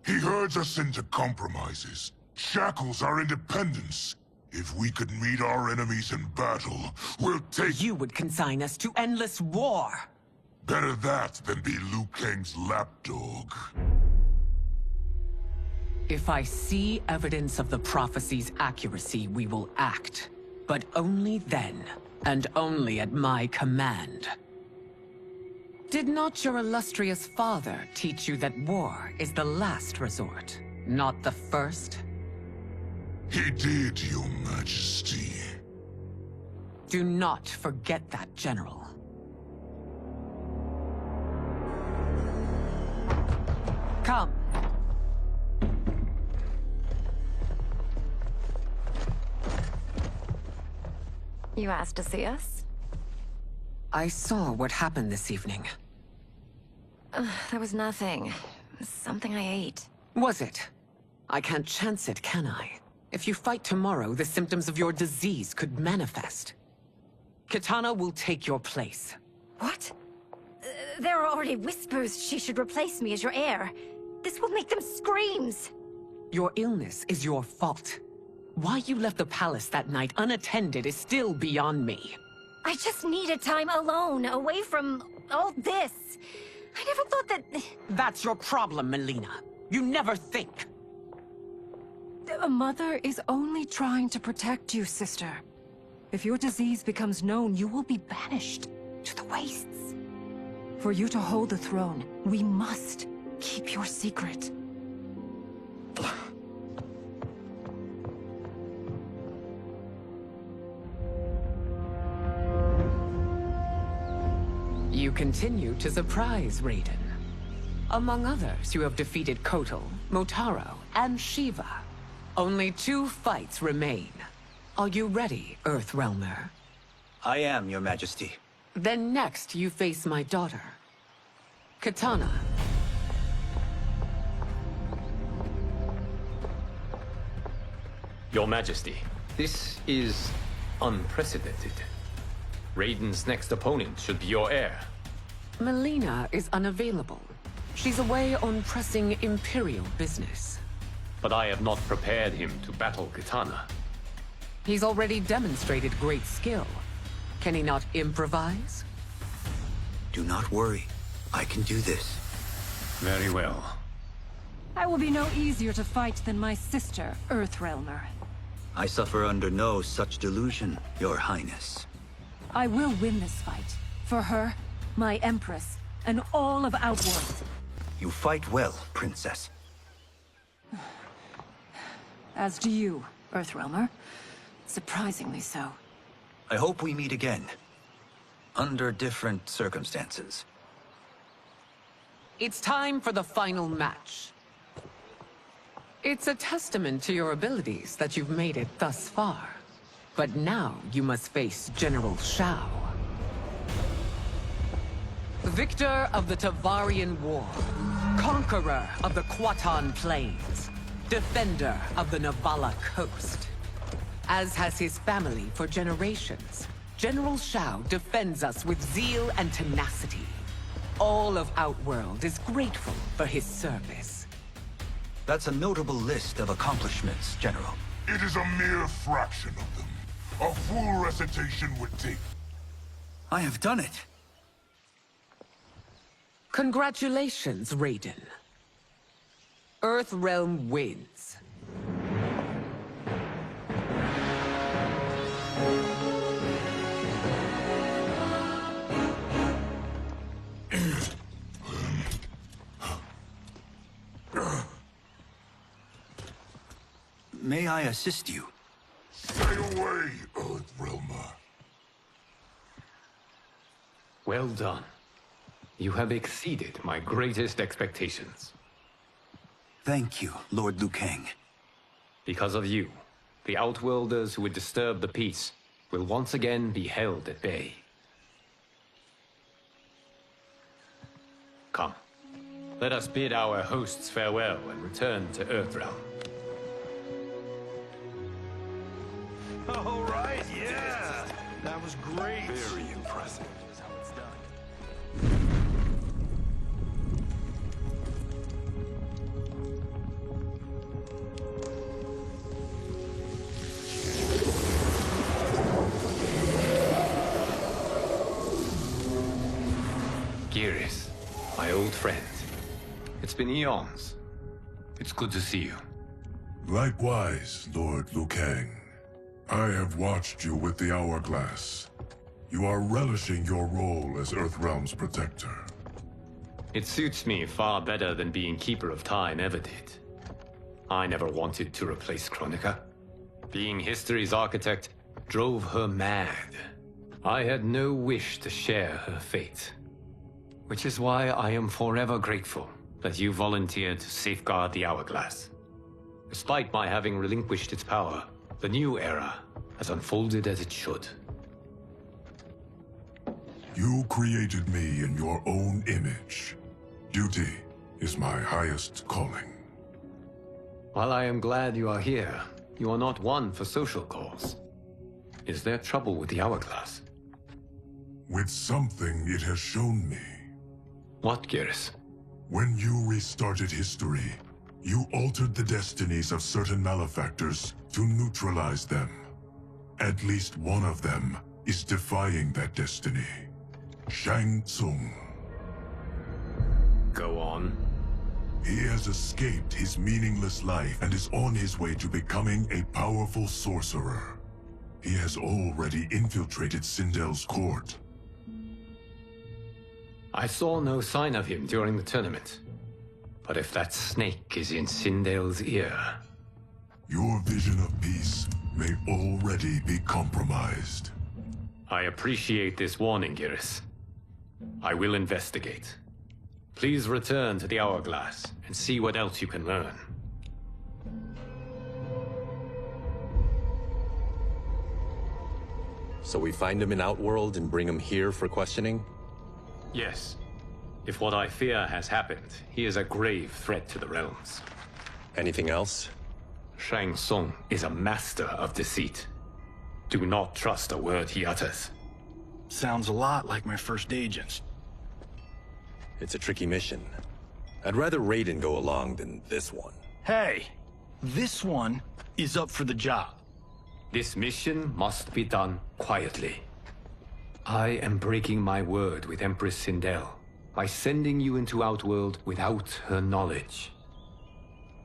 He herds us into compromises, shackles our independence. If we could meet our enemies in battle, we'll take... You would consign us to endless war! Better that than be Liu Kang's lapdog. If I see evidence of the prophecy's accuracy, we will act. But only then, and only at my command. Did not your illustrious father teach you that war is the last resort, not the first? He did, Your Majesty. Do not forget that, General. Come. You asked to see us? I saw what happened this evening. There was nothing. Something I ate. Was it? I can't chance it, can I? If you fight tomorrow, the symptoms of your disease could manifest. Kitana will take your place. What? There are already whispers she should replace me as your heir. This will make them screams! Your illness is your fault. Why you left the palace that night unattended is still beyond me. I just needed time alone, away from all this. I never thought that... That's your problem, Melina. You never think. A mother is only trying to protect you, sister. If your disease becomes known, you will be banished to the wastes. For you to hold the throne, we must keep your secret. You continue to surprise Raiden. Among others, you have defeated Kotal, Motaro, and Shiva. Only 2 fights remain. Are you ready, Earthrealmer? I am, Your Majesty. Then next, you face my daughter, Katana. Your Majesty, this is unprecedented. Raiden's next opponent should be your heir. Melina is unavailable. She's away on pressing Imperial business. But I have not prepared him to battle Katana. He's already demonstrated great skill. Can he not improvise? Do not worry. I can do this. Very well. I will be no easier to fight than my sister, Earthrealmer. I suffer under no such delusion, Your Highness. I will win this fight. For her, my Empress, and all of Outworld. You fight well, Princess. As do you, Earthrealmer. Surprisingly so. I hope we meet again. Under different circumstances. It's time for the final match. It's a testament to your abilities that you've made it thus far. But now you must face General Shao. Victor of the Tavarian War. Conqueror of the Kwatan Plains. Defender of the Navala Coast. As has his family for generations, General Shao defends us with zeal and tenacity. All of Outworld is grateful for his service. That's a notable list of accomplishments, General. It is a mere fraction of them. A full recitation would take... I have done it. Congratulations, Raiden. Earthrealm wins. May I assist you? Stay away, Earthrealmer. Well done. You have exceeded my greatest expectations. Thank you, Lord Liu Kang. Because of you, the Outworlders who would disturb the peace will once again be held at bay. Come, let us bid our hosts farewell and return to Earthrealm. All right, yeah! That was great! Very impressive. Here's how it's done. Geras, my old friend. It's been eons. It's good to see you. Likewise, Lord Liu Kang. I have watched you with the Hourglass. You are relishing your role as Earthrealm's protector. It suits me far better than being Keeper of Time ever did. I never wanted to replace Chronica. Being history's architect drove her mad. I had no wish to share her fate. Which is why I am forever grateful that you volunteered to safeguard the Hourglass. Despite my having relinquished its power, the new era has unfolded as it should. You created me in your own image. Duty is my highest calling. While I am glad you are here, you are not one for social calls. Is there trouble with the Hourglass? With something it has shown me. What, Geras? When you restarted history, you altered the destinies of certain malefactors to neutralize them. At least one of them is defying that destiny. Shang Tsung. Go on. He has escaped his meaningless life and is on his way to becoming a powerful sorcerer. He has already infiltrated Sindel's court. I saw no sign of him during the tournament. But if that snake is in Sindel's ear... Your vision of peace may already be compromised. I appreciate this warning, Geras. I will investigate. Please return to the Hourglass and see what else you can learn. So we find him in Outworld and bring him here for questioning? Yes. If what I fear has happened, he is a grave threat to the realms. Anything else? Shang Tsung is a master of deceit. Do not trust a word he utters. Sounds a lot like my first agents. It's a tricky mission. I'd rather Raiden go along than this one. Hey, this one is up for the job. This mission must be done quietly. I am breaking my word with Empress Sindel by sending you into Outworld without her knowledge.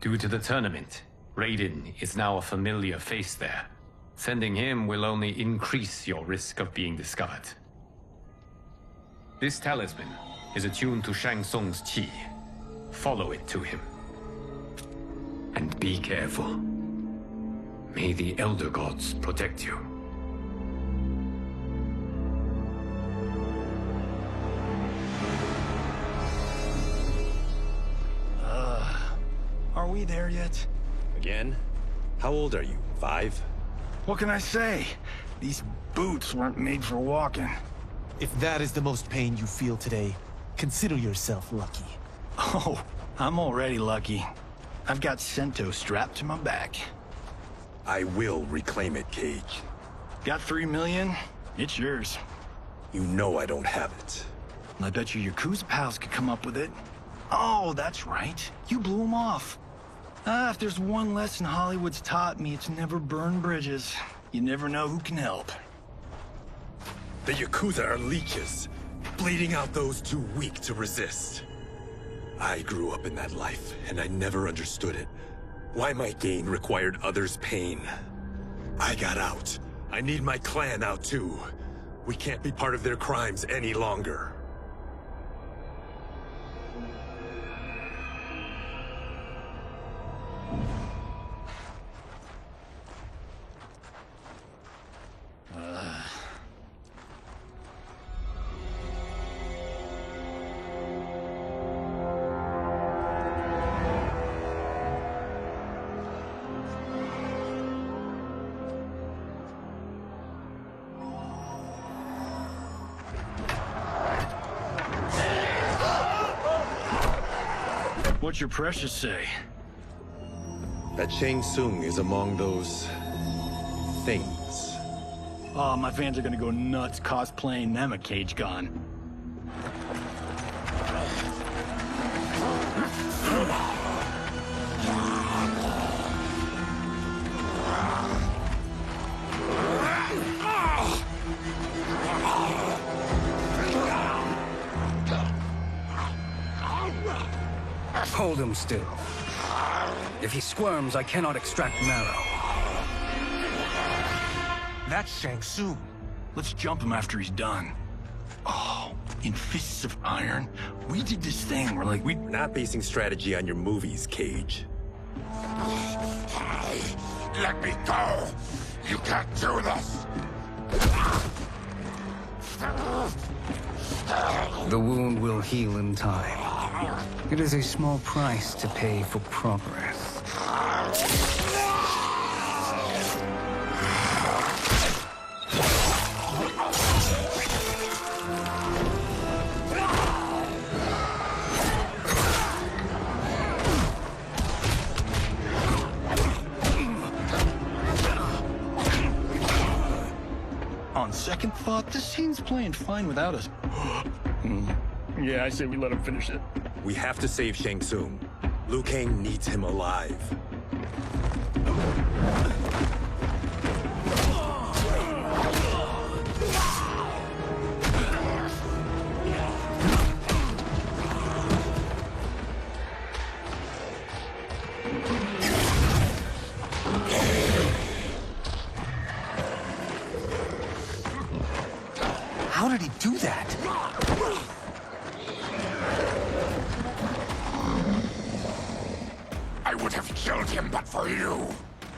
Due to the tournament, Raiden is now a familiar face there. Sending him will only increase your risk of being discovered. This talisman is attuned to Shang Tsung's chi. Follow it to him. And be careful. May the Elder Gods protect you. Are we there yet? Again? How old are you? 5? What can I say? These boots weren't made for walking. If that is the most pain you feel today, consider yourself lucky. Oh, I'm already lucky. I've got Sento strapped to my back. I will reclaim it, Cage. Got 3 million? It's yours. You know I don't have it. I bet your Yakuza pals could come up with it. Oh, that's right. You blew them off. If there's one lesson Hollywood's taught me, it's never burn bridges. You never know who can help. The Yakuza are leeches, bleeding out those too weak to resist. I grew up in that life, and I never understood it. Why my gain required others' pain. I got out. I need my clan out too. We can't be part of their crimes any longer. What's your precious say? That Shang Tsung is among those... things. Oh, my fans are gonna go nuts cosplaying them a Cage Gun. Hold him still. If he squirms, I cannot extract marrow. That's Shang Tsung. Let's jump him after he's done. Oh, in Fists of Iron, we did this thing where like We're not basing strategy on your movies, Cage. Let me go! You can't do this! The wound will heal in time. It is a small price to pay for progress. On second thought, this scene's playing fine without us. Yeah, I say we let him finish it. We have to save Shang Tsung. Liu Kang needs him alive. How did he do that? I would have killed him but for you.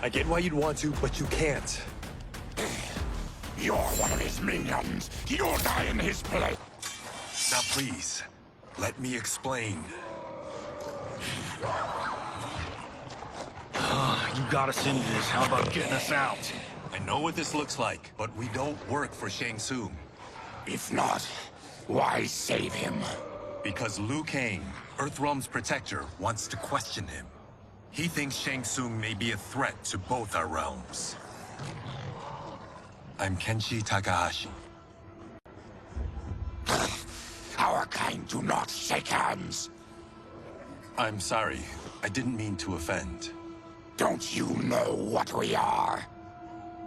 I get why you'd want to, but you can't. You're one of his minions. You'll die in his place. Now please, let me explain. You got us into this. How about getting us out? I know what this looks like, but we don't work for Shang Tsung. If not, why save him? Because Liu Kang, Earthrealm's protector, wants to question him. He thinks Shang Tsung may be a threat to both our realms. I'm Kenshi Takahashi. Our kind do not shake hands. I'm sorry. I didn't mean to offend. Don't you know what we are?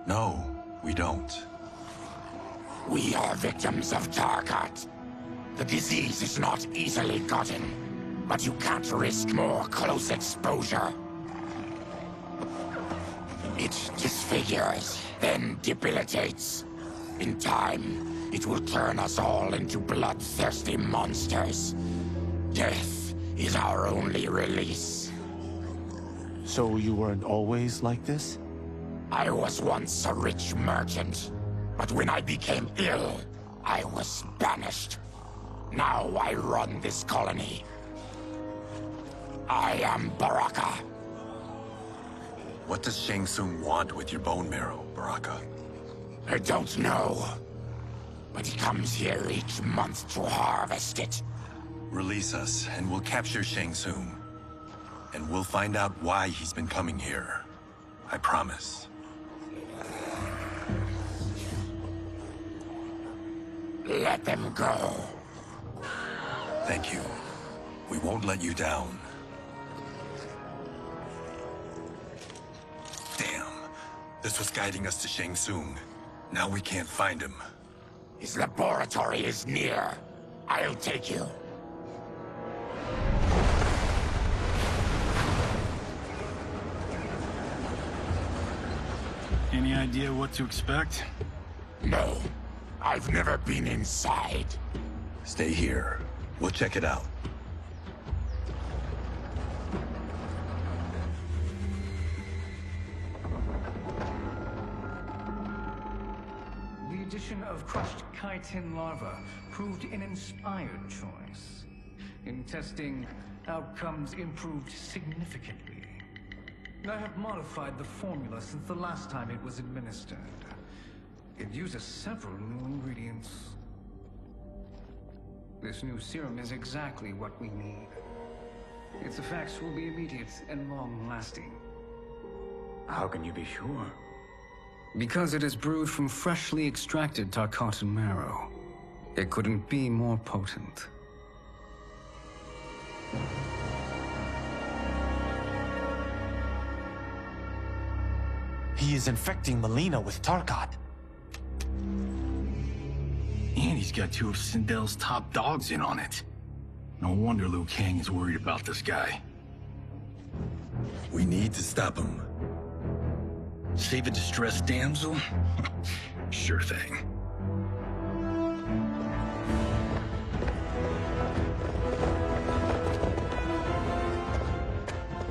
No, we don't. We are victims of Tarkat. The disease is not easily gotten, but you can't risk more close exposure. It disfigures, then debilitates. In time, it will turn us all into bloodthirsty monsters. Death is our only release. So you weren't always like this? I was once a rich merchant, but when I became ill, I was banished. Now I run this colony. I am Baraka. What does Shang Tsung want with your bone marrow, Baraka? I don't know, but he comes here each month to harvest it. Release us, and we'll capture Shang Tsung. And we'll find out why he's been coming here. I promise. Let them go. Thank you. We won't let you down. Damn. This was guiding us to Shang Tsung. Now we can't find him. His laboratory is near. I'll take you. Any idea what to expect? No. I've never been inside. Stay here. We'll check it out. The addition of crushed chitin larva proved an inspired choice. In testing, outcomes improved significantly. I have modified the formula since the last time it was administered. It uses several new ingredients. This new serum is exactly what we need. Its effects will be immediate and long-lasting. How can you be sure? Because it is brewed from freshly extracted Tarkatan marrow. It couldn't be more potent. He is infecting Melina with Tarkat. And he's got two of Sindel's top dogs in on it. No wonder Liu Kang is worried about this guy. We need to stop him. Save a distressed damsel? Sure thing.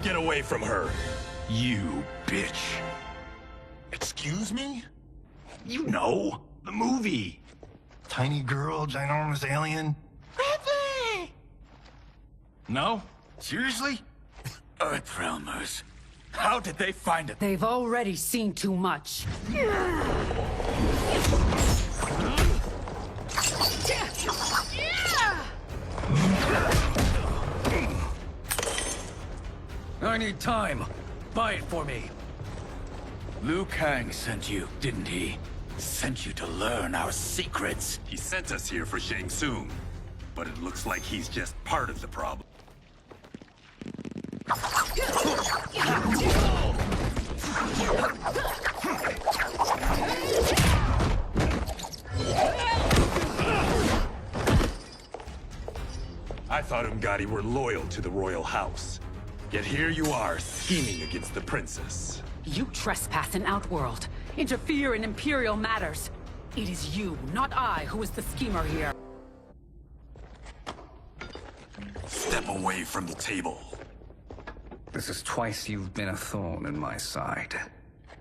Get away from her! You bitch. Excuse me? You know, the movie. Tiny girl, ginormous alien. Ripley! No? Seriously? Earthrealmers. How did they find it? They've already seen too much. I need time. Buy it for me. Liu Kang sent you, didn't he? Sent you to learn our secrets. He sent us here for Shang Tsung, but it looks like he's just part of the problem. I thought Umgadi were loyal to the royal house. Yet here you are, scheming against the princess. You trespass in Outworld, interfere in Imperial matters. It is you, not I, who is the schemer here. Step away from the table. This is twice you've been a thorn in my side.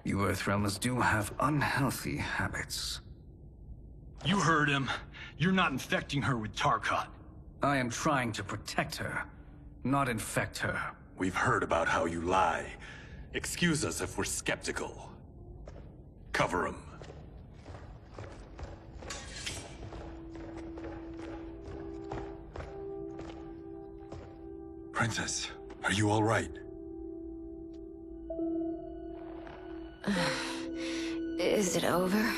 You Earthrealmers do have unhealthy habits. You heard him. You're not infecting her with Tarkat. I am trying to protect her, not infect her. We've heard about how you lie. Excuse us if we're skeptical. Cover him. Princess, are you all right? Is it over?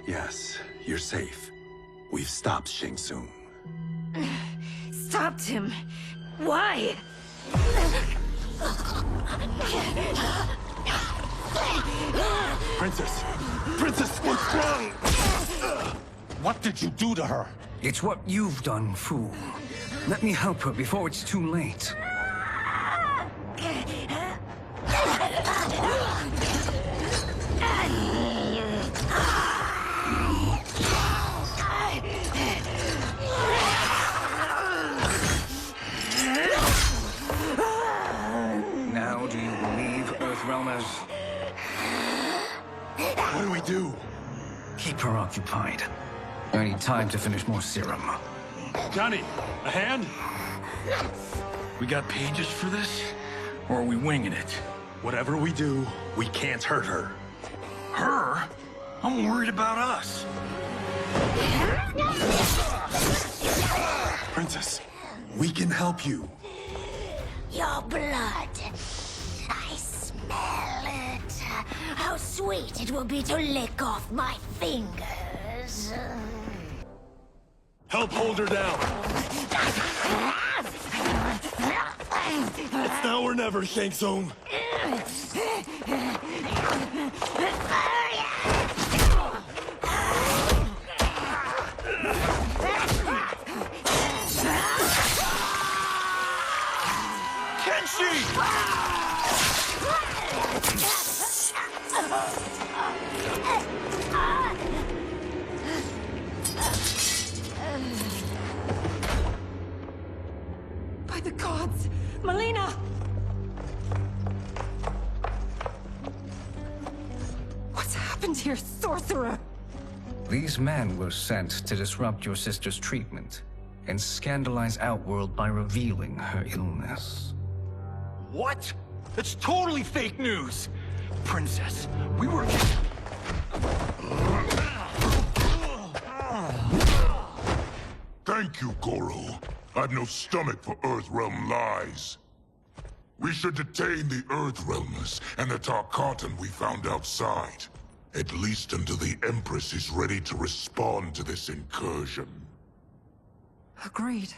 Yes, you're safe. We've stopped Shang Tsung. Stopped him? Why? Princess! Princess, what's wrong? What did you do to her? It's what you've done, fool. Let me help her before it's too late. Now do you believe, Earthrealmers? What do we do? Keep her occupied. I need time to finish more serum. Johnny, a hand? We got pages for this? Or are we winging it? Whatever we do, we can't hurt her. Her? I'm worried about us. Princess, we can help you. Your blood. I smell it. How sweet it will be to lick off my fingers. Help hold her down. It's now or never, Shang Tsung. By the gods! Melina! What's happened here, sorcerer? These men were sent to disrupt your sister's treatment and scandalize Outworld by revealing her illness. What? That's totally fake news! Princess, we were... Thank you, Goro. I've no stomach for Earthrealm lies. We should detain the Earthrealmers and the Tarkatan we found outside. At least until the Empress is ready to respond to this incursion. Agreed.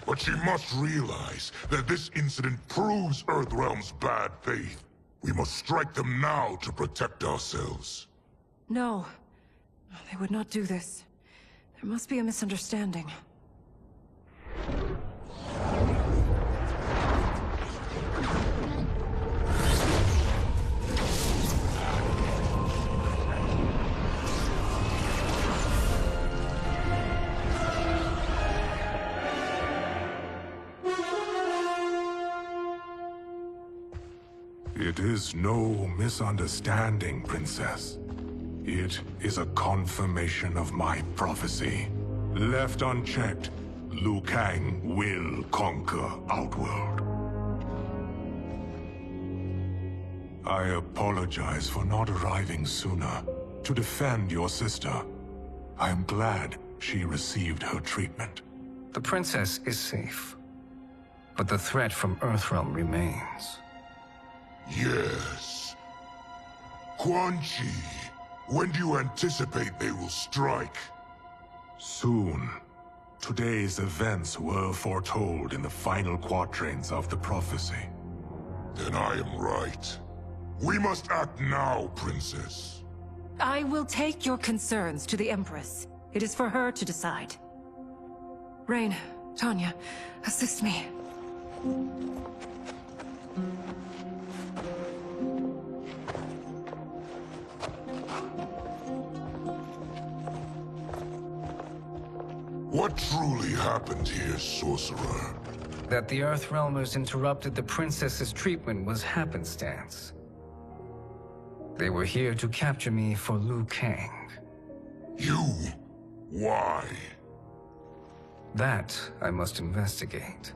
But she must realize that this incident proves Earthrealm's bad faith. We must strike them now to protect ourselves. No. They would not do this. There must be a misunderstanding. It is no misunderstanding, Princess. It is a confirmation of my prophecy. Left unchecked, Liu Kang will conquer Outworld. I apologize for not arriving sooner to defend your sister. I am glad she received her treatment. The princess is safe, but the threat from Earthrealm remains. Yes. Quan Chi, when do you anticipate they will strike? Soon. Today's events were foretold in the final quatrains of the prophecy. Then I am right. We must act now, Princess. I will take your concerns to the Empress. It is for her to decide. Rain, Tanya, assist me. What truly happened here, Sorcerer? That the Earthrealmers interrupted the princess's treatment was happenstance. They were here to capture me for Liu Kang. You? Why? That I must investigate.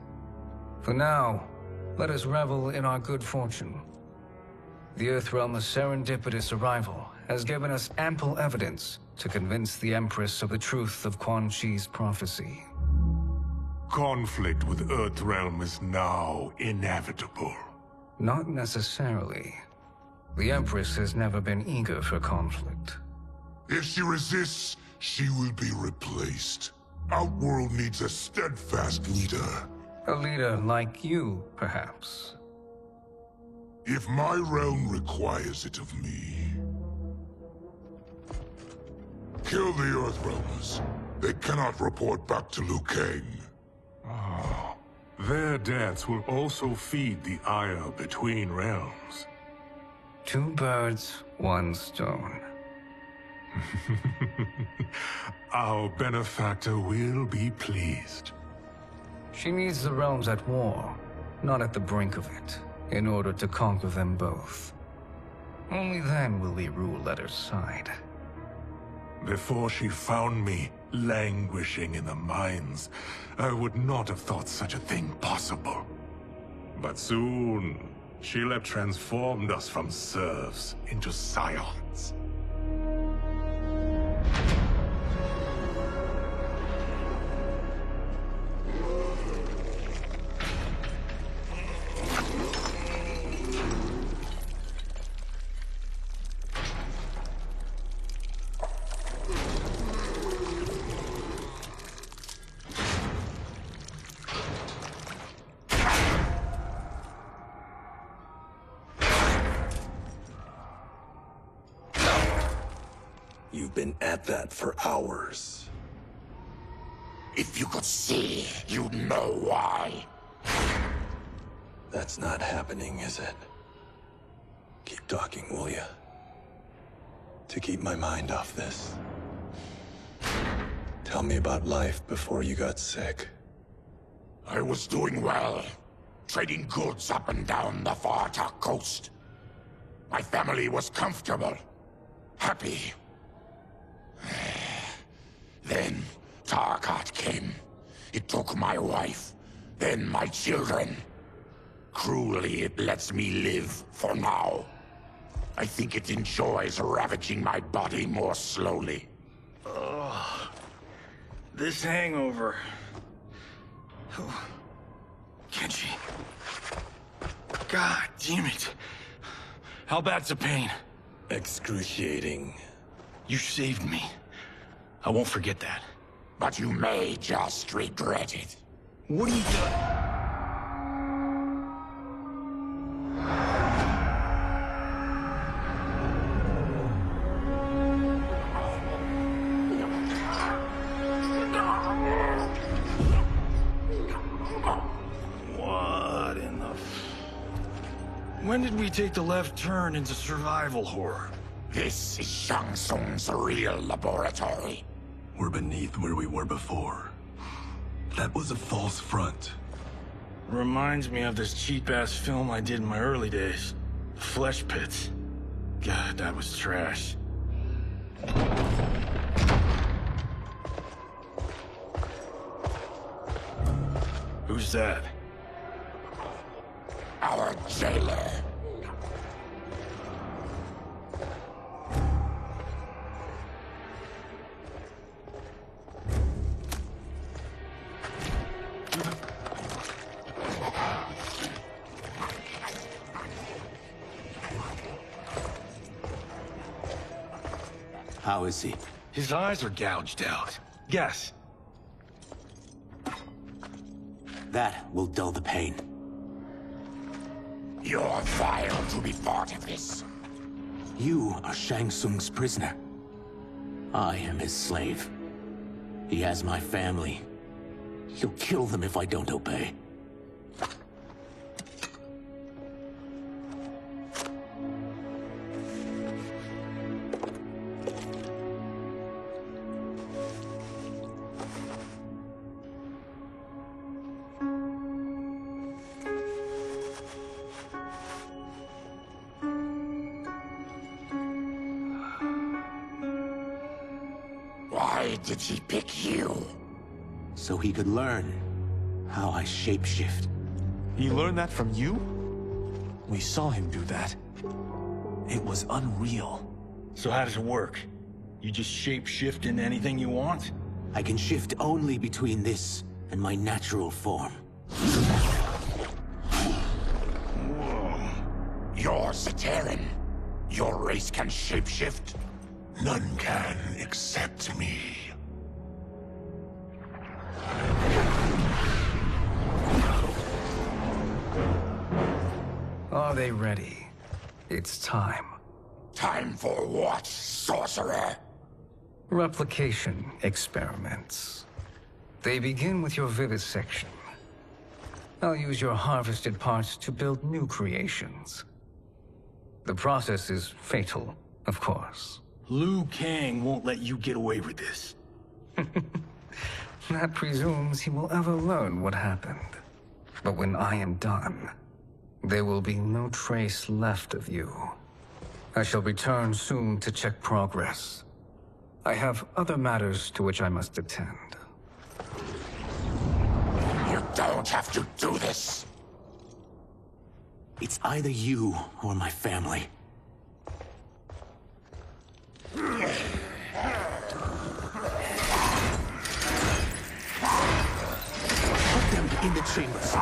For now, let us revel in our good fortune. The Earthrealm's serendipitous arrival has given us ample evidence to convince the Empress of the truth of Quan Chi's prophecy. Conflict with Earthrealm is now inevitable. Not necessarily. The Empress has never been eager for conflict. If she resists, she will be replaced. Outworld needs a steadfast leader. A leader like you, perhaps. If my realm requires it of me. Kill the Earthrealmers. They cannot report back to Liu Kang. Their deaths will also feed the ire between realms. 2 birds, 1 stone. Our benefactor will be pleased. She needs the realms at war, not at the brink of it, in order to conquer them both. Only then will we rule at her side. Before she found me languishing in the mines, I would not have thought such a thing possible. But soon, she'll have transformed us from serfs into scions. You've been at that for hours. If you could see, you'd know why. That's not happening, is it? Keep talking, will ya? To keep my mind off this. Tell me about life before you got sick. I was doing well, trading goods up and down the Varta coast. My family was comfortable, happy. Then Tarkat came. It took my wife, then my children. Cruelly, it lets me live for now. I think it enjoys ravaging my body more slowly. Ugh. This hangover. Kenji. God damn it. How bad's the pain? Excruciating. You saved me. I won't forget that. But you may just regret it. What are you doing? What in the... When did we take the left turn into survival horror? This is Shang Tsung's real laboratory. We're beneath where we were before. That was a false front. Reminds me of this cheap-ass film I did in my early days. Flesh Pits. God, that was trash. Who's that? Our jailer. How is he? His eyes are gouged out. Guess. That will dull the pain. You're vile to be part of this. You are Shang Tsung's prisoner. I am his slave. He has my family. He'll kill them if I don't obey. Why did he pick you? so he could learn how I shapeshift. He learned that from you? We saw him do that. It was unreal. So how does it work? You just shapeshift into anything you want? I can shift only between this and my natural form. You're Zaterran. Your race can shapeshift. None can except me. Are they ready? It's time. Time for what, sorcerer? Replication experiments. They begin with your vivisection. I'll use your harvested parts to build new creations. The process is fatal, of course. Liu Kang won't let you get away with this. That presumes he will ever learn what happened. But when I am done, there will be no trace left of you. I shall return soon to check progress. I have other matters to which I must attend. You don't have to do this. It's either you or my family. Put them in the chambers.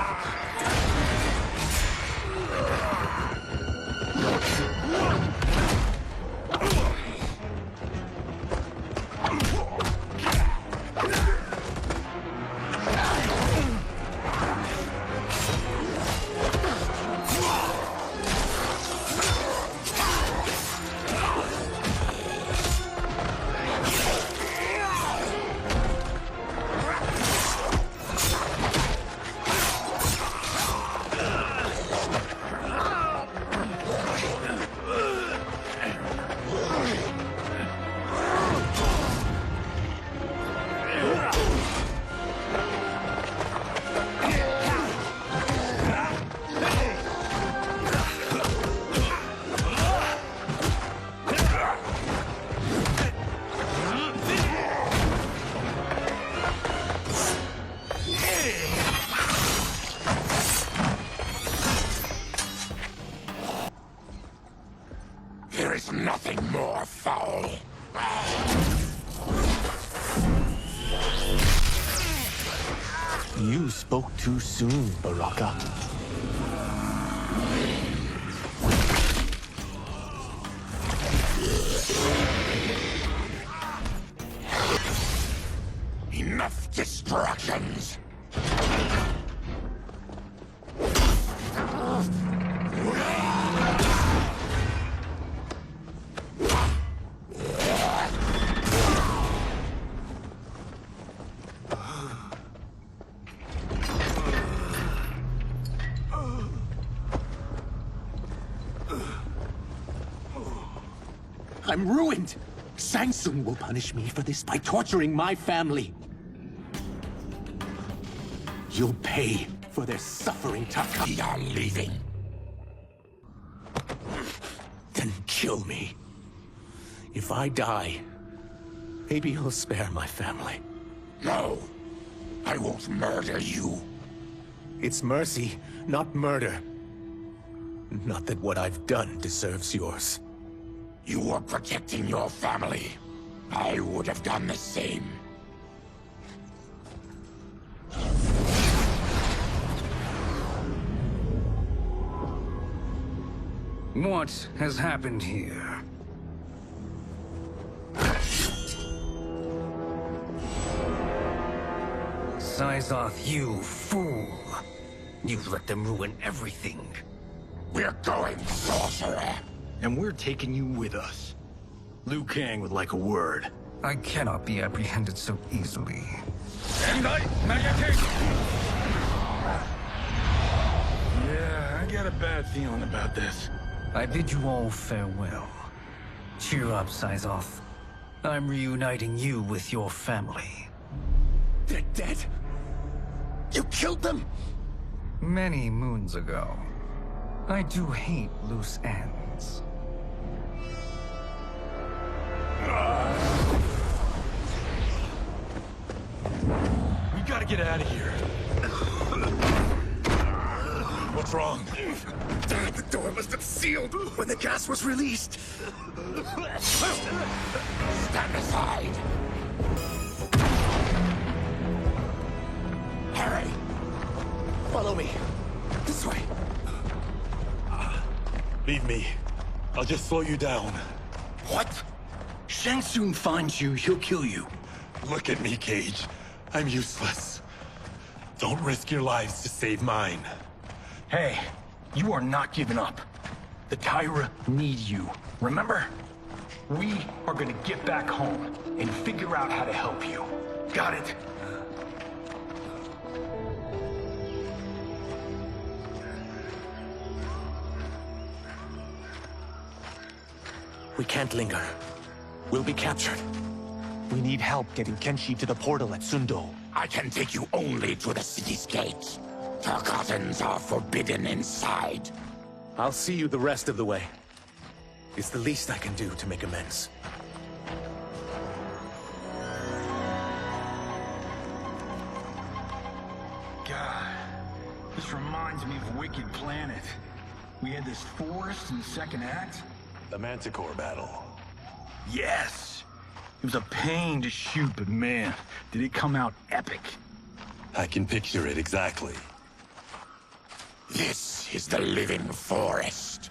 There is nothing more foul. You spoke too soon, Baraka. Enough distractions. I'm ruined! Shang Tsung will punish me for this by torturing my family. You'll pay for their suffering, Taka. We are leaving. Then kill me. If I die, maybe you'll spare my family. No, I won't murder you. It's mercy, not murder. Not that what I've done deserves yours. You were protecting your family. I would have done the same. What has happened here? Syzoth, you fool! You've let them ruin everything. We're going, sorcerer. And we're taking you with us. Liu Kang would like a word. I cannot be apprehended so easily. Yeah, I got a bad feeling about this. I bid you all farewell. Cheer up, Syzoth. I'm reuniting you with your family. They're dead? You killed them? Many moons ago. I do hate loose ends. We gotta get out of here. What's wrong? The door must have sealed when the gas was released. Stand aside. Harry! Follow me. This way. Leave me. I'll just slow you down. What? Shang Tsung finds you, he'll kill you. Look at me, Cage. I'm useless. Don't risk your lives to save mine. Hey, you are not giving up. The Tyra need you, remember? We are gonna get back home and figure out how to help you. Got it? We can't linger. We'll be captured. We need help getting Kenshi to the portal at Sundo. I can take you only to the city's gate. Tarkatans are forbidden inside. I'll see you the rest of the way. It's the least I can do to make amends. God, this reminds me of Wicked Planet. We had this forest in the second act. The Manticore battle. Yes! It was a pain to shoot, but man, did it come out epic. I can picture it exactly. This is the living forest.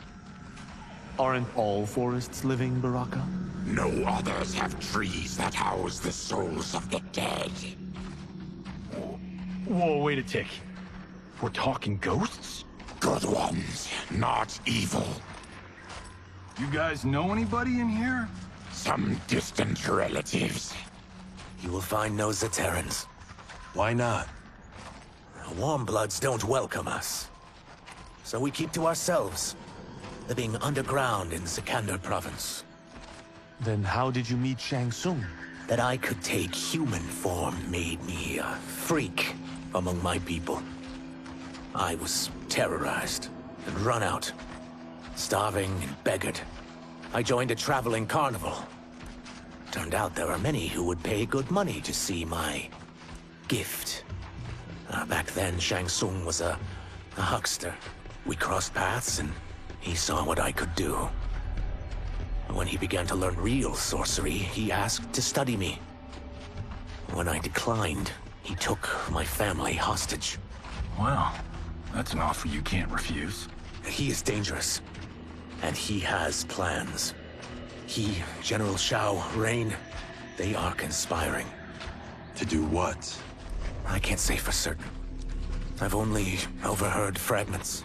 Aren't all forests living, Baraka? No others have trees that house the souls of the dead. Whoa, wait a tick. We're talking ghosts? Good ones, not evil. You guys know anybody in here? Some distant relatives. You will find no Zaterrans. Why not? The Warmbloods don't welcome us. So we keep to ourselves, living underground in Sikander province. Then how did you meet Shang Tsung? That I could take human form made me a freak among my people. I was terrorized and run out, starving and beggared. I joined a traveling carnival. Turned out there are many who would pay good money to see my gift. Back then, Shang Tsung was a huckster. We crossed paths and he saw what I could do. When he began to learn real sorcery, he asked to study me. When I declined, he took my family hostage. Well, that's an offer you can't refuse. He is dangerous, and he has plans. He, General Shao, Rain, they are conspiring. To do what? I can't say for certain. I've only overheard fragments.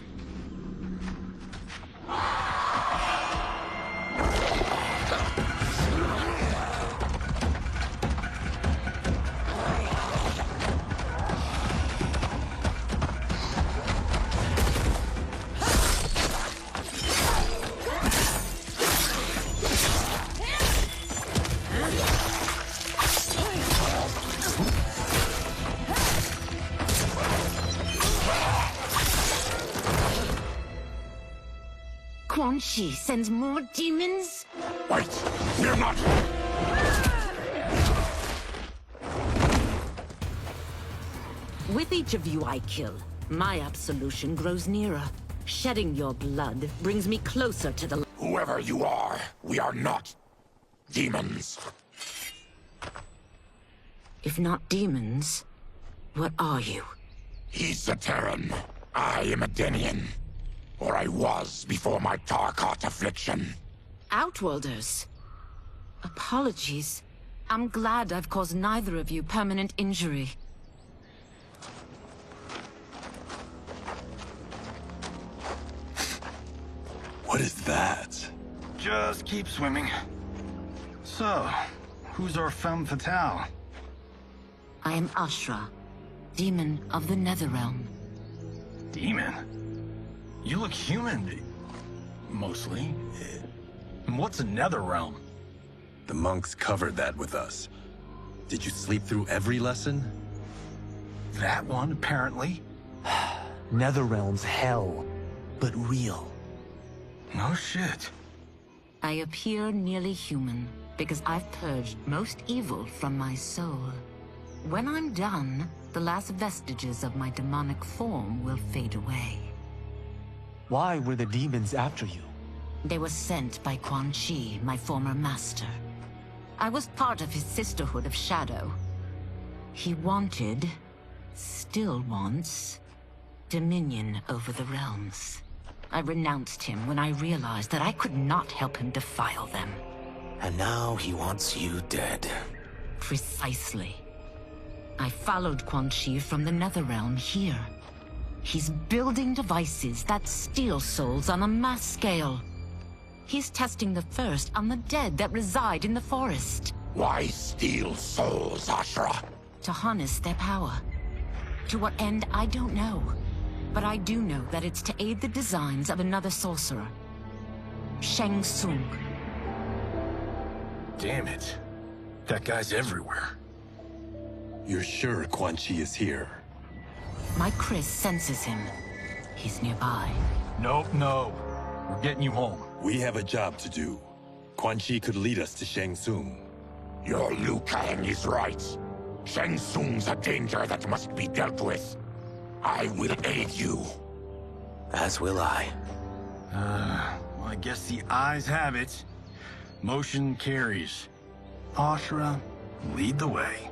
Quan Chi sends more demons? Wait, we're not... With each of you I kill, my absolution grows nearer. Shedding your blood brings me closer to the... Whoever you are, we are not demons. If not demons, what are you? He's a Terran. I am a Denian. Or I was before my Tarkat affliction. Outworlders. Apologies. I'm glad I've caused neither of you permanent injury. What is that? Just keep swimming. So, who's our femme fatale? I am Ashra, demon of the Netherrealm. Demon? You look human, mostly. What's a Netherrealm? The monks covered that with us. Did you sleep through every lesson? That one, apparently. Netherrealm's hell, but real. No shit. I appear nearly human because I've purged most evil from my soul. When I'm done, the last vestiges of my demonic form will fade away. Why were the demons after you? They were sent by Quan Chi, my former master. I was part of his Sisterhood of Shadow. He wanted, still wants, dominion over the realms. I renounced him when I realized that I could not help him defile them. And now he wants you dead. Precisely. I followed Quan Chi from the Netherrealm here. He's building devices that steal souls on a mass scale. He's testing the first on the dead that reside in the forest. Why steal souls, Ashura? To harness their power. To what end, I don't know. But I do know that it's to aid the designs of another sorcerer. Shang Tsung. Damn it. That guy's everywhere. You're sure Quan Chi is here? My Chris senses him. He's nearby. Nope, no. We're getting you home. We have a job to do. Quan Chi could lead us to Shang Tsung. Your Liu Kang is right. Shang Tsung's a danger that must be dealt with. I will aid you. As will I. Well, I guess the eyes have it. Motion carries. Ashura, lead the way.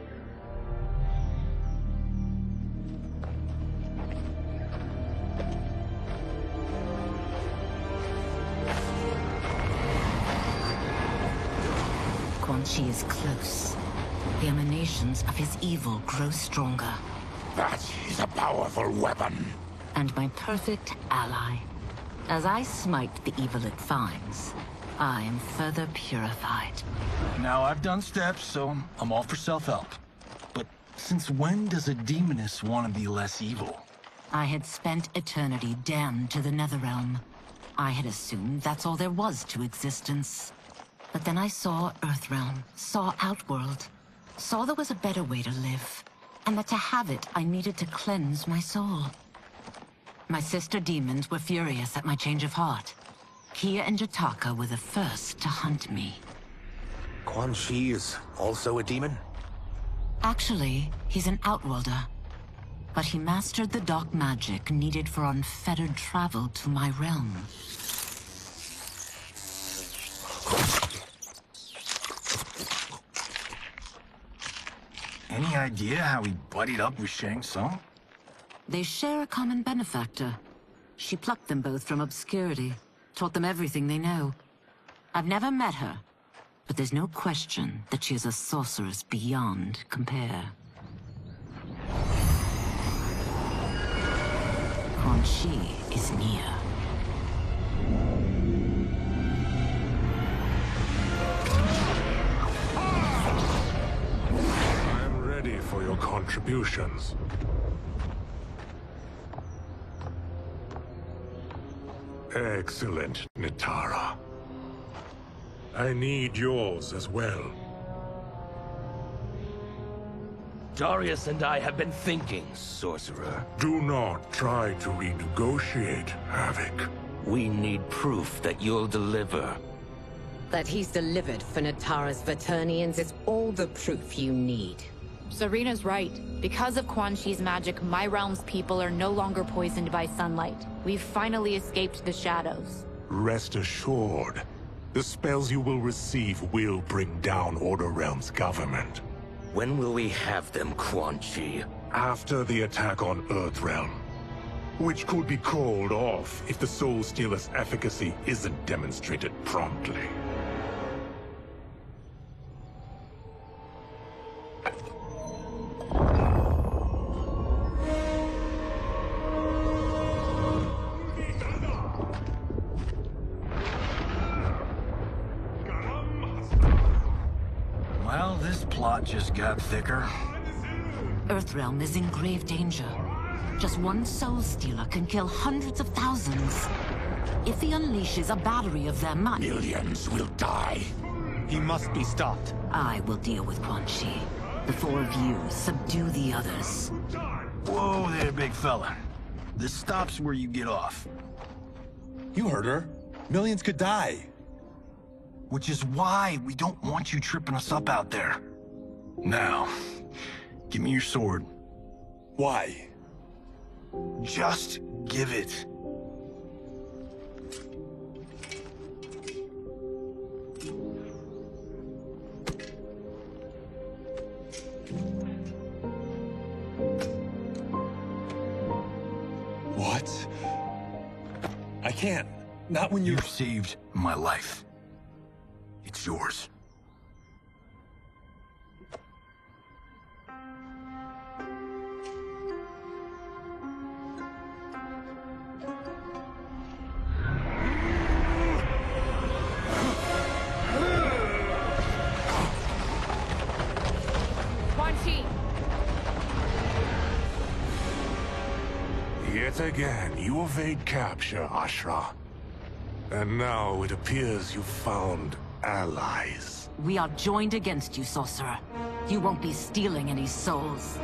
Quan Chi is close. The emanations of his evil grow stronger. That is a powerful weapon. And my perfect ally. As I smite the evil it finds, I am further purified. Now, I've done steps, so I'm all for self-help. But since when does a demoness want to be less evil? I had spent eternity damned to the Netherrealm. I had assumed that's all there was to existence. But then I saw Earthrealm, saw Outworld, saw there was a better way to live, and that to have it, I needed to cleanse my soul. My sister demons were furious at my change of heart. Kia and Jataka were the first to hunt me. Quan Chi is also a demon? Actually, he's an Outworlder. But he mastered the dark magic needed for unfettered travel to my realm. Any idea how he buddied up with Shang Tsung? They share a common benefactor. She plucked them both from obscurity, taught them everything they know. I've never met her, but there's no question that she is a sorceress beyond compare. Quan Chi is near. I'm ready for your contributions. Excellent, Nitara. I need yours as well. Darius and I have been thinking, Sorcerer. Do not try to renegotiate, Havoc. We need proof that you'll deliver. That he's delivered for Natara's Vaternians is all the proof you need. Serena's right. Because of Quan Chi's magic, my realm's people are no longer poisoned by sunlight. We've finally escaped the shadows. Rest assured, the spells you will receive will bring down Order Realm's government. When will we have them, Quan Chi? After the attack on Earthrealm, which could be called off if the Soul Stealer's efficacy isn't demonstrated promptly. Well, this plot just got thicker. Earthrealm is in grave danger. Just one Soul Stealer can kill hundreds of thousands. If he unleashes a battery of them, millions will die. He must be stopped. I will deal with Quan Chi. The four of you subdue the others. Whoa there, big fella. This stops where you get off. You heard her. Millions could die. Which is why we don't want you tripping us up out there. Now, give me your sword. Why? Just give it. What? I can't. Not when You've saved my life. It's yours. Yet again, you evade capture, Ashra. And now it appears you've found allies. We are joined against you, sorcerer. You won't be stealing any souls.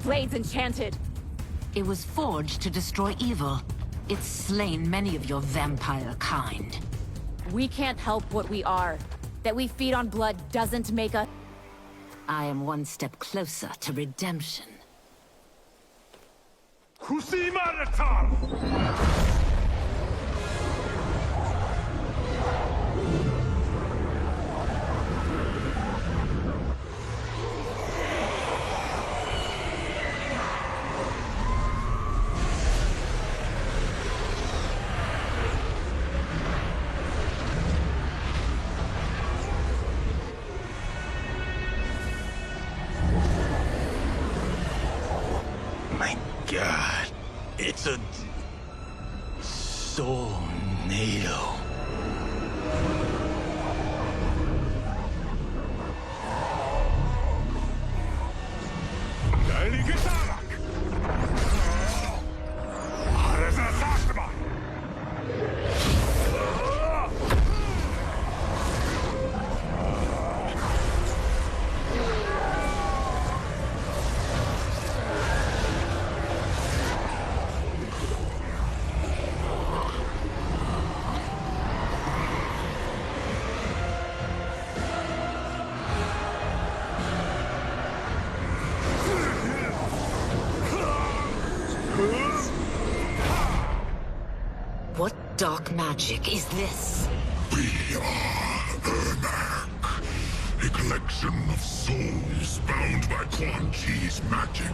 Blade's enchanted. It was forged to destroy evil. It's slain many of your vampire kind. We can't help what we are. That we feed on blood doesn't make us... I am one step closer to redemption. God, it's a tornado. What dark magic is this? We are Ermac, a collection of souls bound by Quan Chi's magic.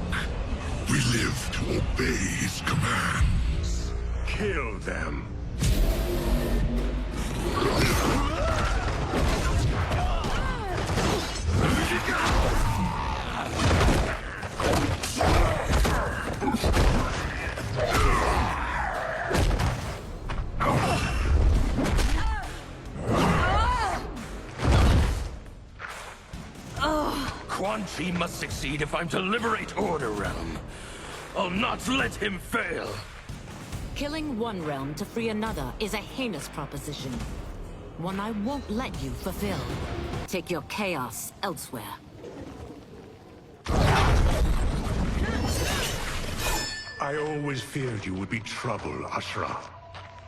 We live to obey his commands. Kill them. Quan Chi must succeed if I'm to liberate Order Realm. I'll not let him fail. Killing one realm to free another is a heinous proposition. One I won't let you fulfill. Take your chaos elsewhere. I always feared you would be trouble, Ashra.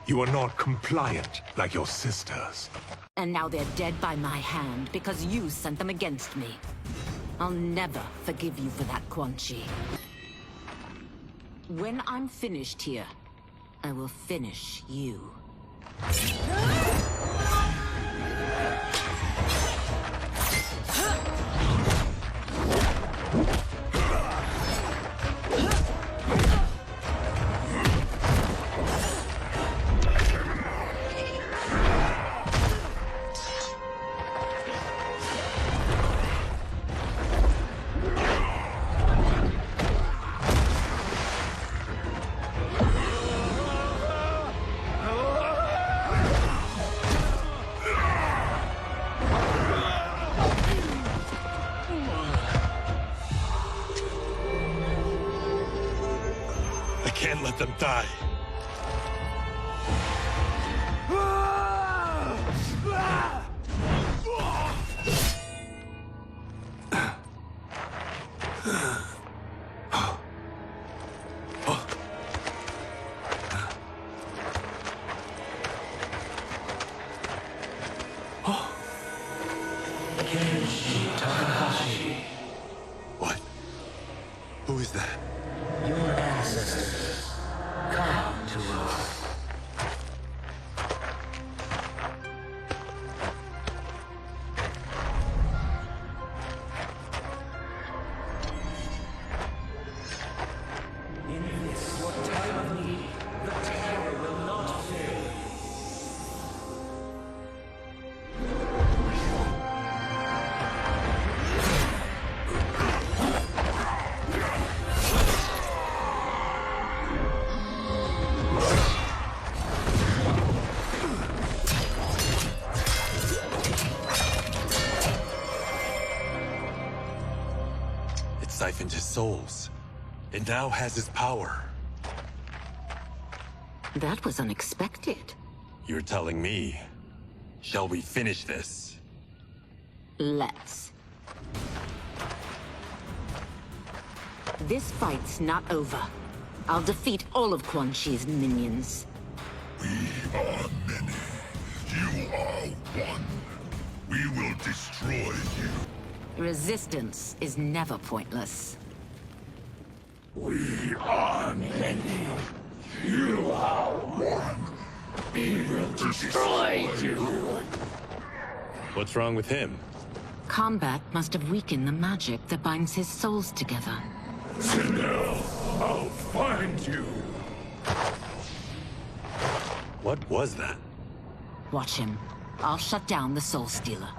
You are not compliant like your sisters. And now they're dead by my hand because you sent them against me. I'll never forgive you for that, Quan Chi. When I'm finished here, I will finish you. let them die. What? Who is that? Your ancestors, come to us. In this, your time of need, the terror will not fail. It siphoned his souls. It now has his power. That was unexpected. You're telling me. Shall we finish this? Let's. This fight's not over. I'll defeat all of Quan Chi's minions. We are many. You are one. We will destroy you. Resistance is never pointless. We are many. You are one. We will destroy you. What's wrong with him? Combat must have weakened the magic that binds his souls together. Now, I'll find you. What was that? Watch him. I'll shut down the Soul Stealer.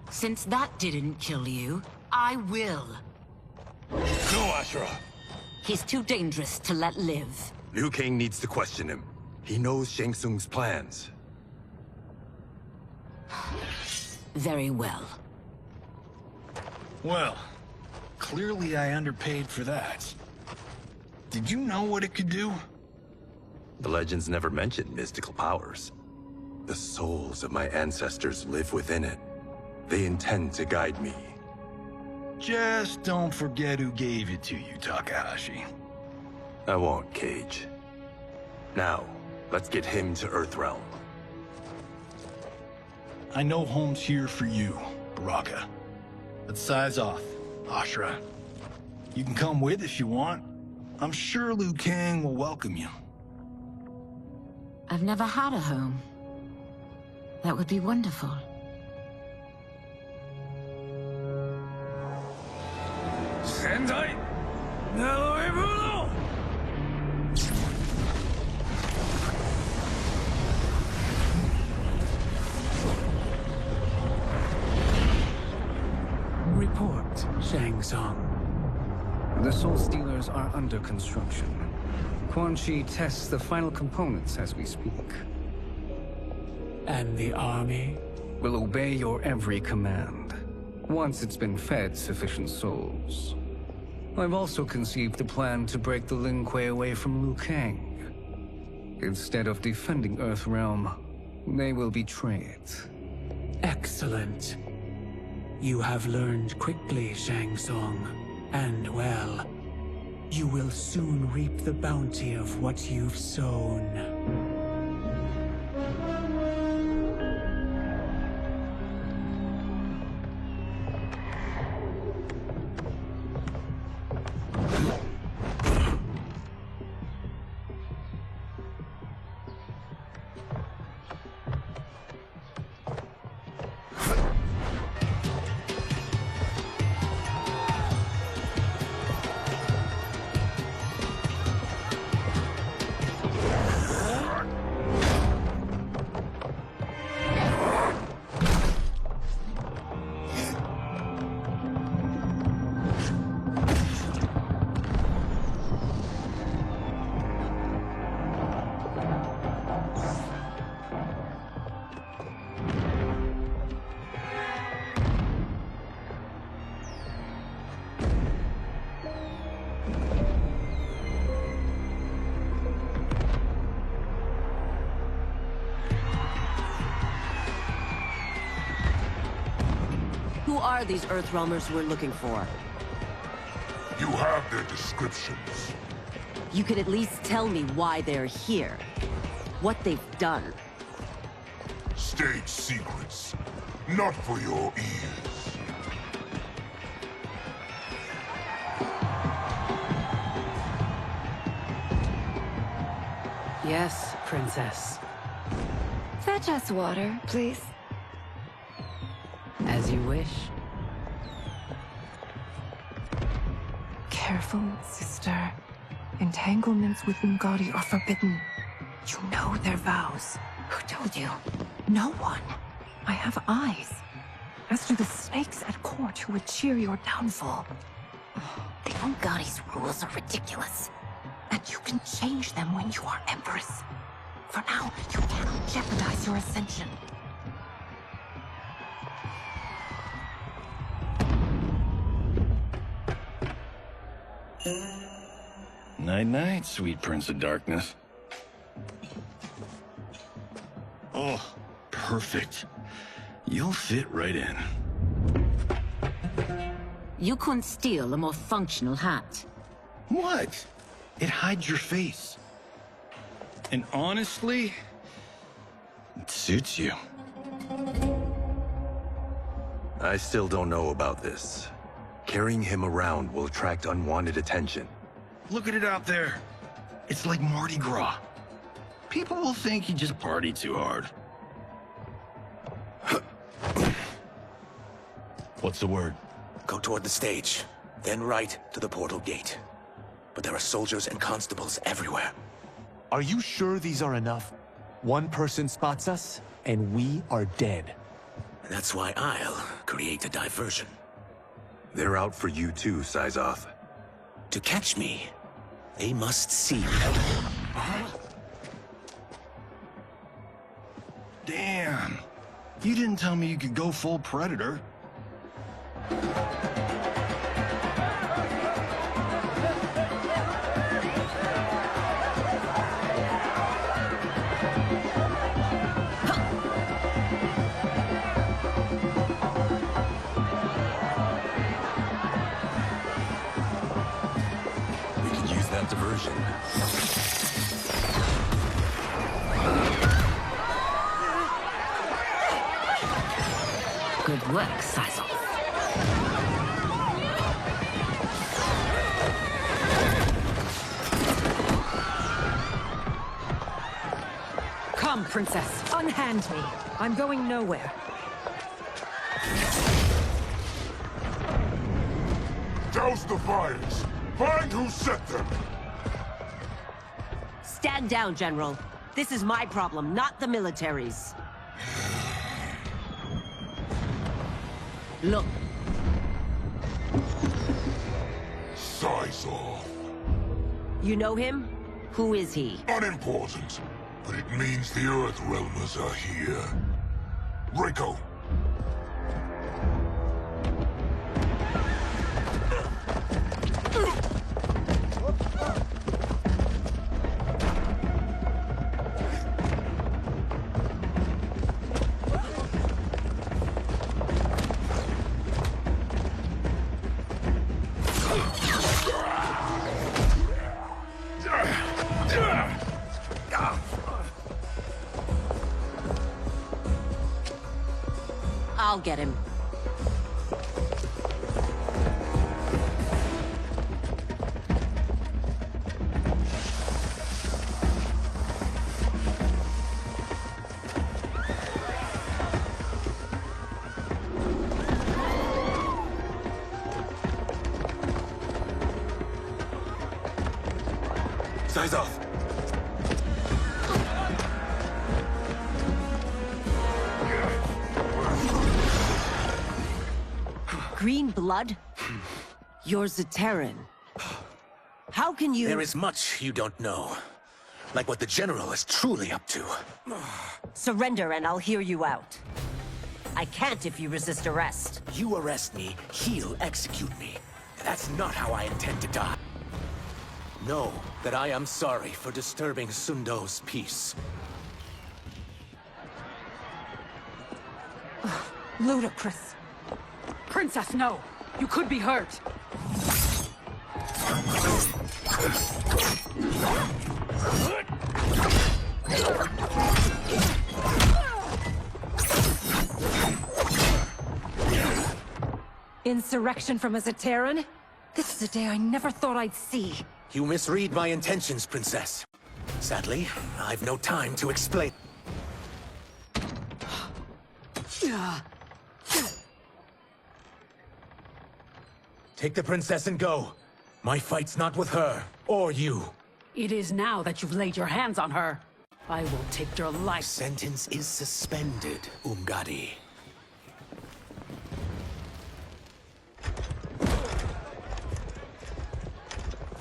Since that didn't kill you, I will. Go, Ashura! He's too dangerous to let live. Liu Kang needs to question him. He knows Shang Tsung's plans. Very well. Well, clearly I underpaid for that. Did you know what it could do? The legends never mentioned mystical powers. The souls of my ancestors live within it. They intend to guide me. Just don't forget who gave it to you, Takahashi. I won't, Cage. Now, let's get him to Earthrealm. I know home's here for you, Baraka. Let's size off, Ashura. You can come with if you want. I'm sure Liu Kang will welcome you. I've never had a home. That would be wonderful. Sendai! Naoibuno! Report, Shang Tsung. The Soul Stealers are under construction. Quan Chi tests the final components as we speak. And the army? Will obey your every command, once it's been fed sufficient souls. I've also conceived a plan to break the Lin Kuei away from Liu Kang. Instead of defending Earthrealm, they will betray it. Excellent. You have learned quickly, Shang Tsung, and well. You will soon reap the bounty of what you've sown. are these Earthrealmers we're looking for? You have their descriptions. You could at least tell me why they're here. What they've done. State secrets. Not for your ears. Yes, Princess. Fetch us water, please. As you wish. Careful, sister. Entanglements with Umgadi are forbidden. You know their vows. Who told you? No one. I have eyes. As to the snakes at court who would cheer your downfall. The Umgadi's rules are ridiculous. And you can change them when you are Empress. For now, you cannot jeopardize your ascension. Night-night, sweet Prince of Darkness. Oh, perfect. You'll fit right in. You couldn't steal a more functional hat. What? It hides your face. And honestly, it suits you. I still don't know about this. Carrying him around will attract unwanted attention. Look at it out there. It's like Mardi Gras. People will think you just party too hard. What's the word? Go toward the stage, then right to the portal gate. But there are soldiers and constables everywhere. Are you sure these are enough? One person spots us, and we are dead. That's why I'll create a diversion. They're out for you too, Syzoth. To catch me, they must see me. Damn. You didn't tell me you could go full Predator. We can use that diversion. Good work, Syzoth. Come, Princess. Unhand me. I'm going nowhere. Douse the fires! Find who set them! Stand down, General. This is my problem, not the military's. Look. Syzoth. You know him? Who is he? Unimportant, but it means the Earthrealmers are here. Rico. I'll get him. Syzoth! Green blood? You're Zaterran. How can you— There is much you don't know. Like what the General is truly up to. Surrender and I'll hear you out. I can't if you resist arrest. You arrest me, he'll execute me. That's not how I intend to die. Know that I am sorry for disturbing Sundo's peace. Ludicrous. Princess, no! You could be hurt! Insurrection from a Zaterran? This is a day I never thought I'd see. You misread my intentions, Princess. Sadly, I've no time to explain. Take the princess and go. My fight's not with her, or you. It is now that you've laid your hands on her. I will take your life. Sentence is suspended, Umgadi.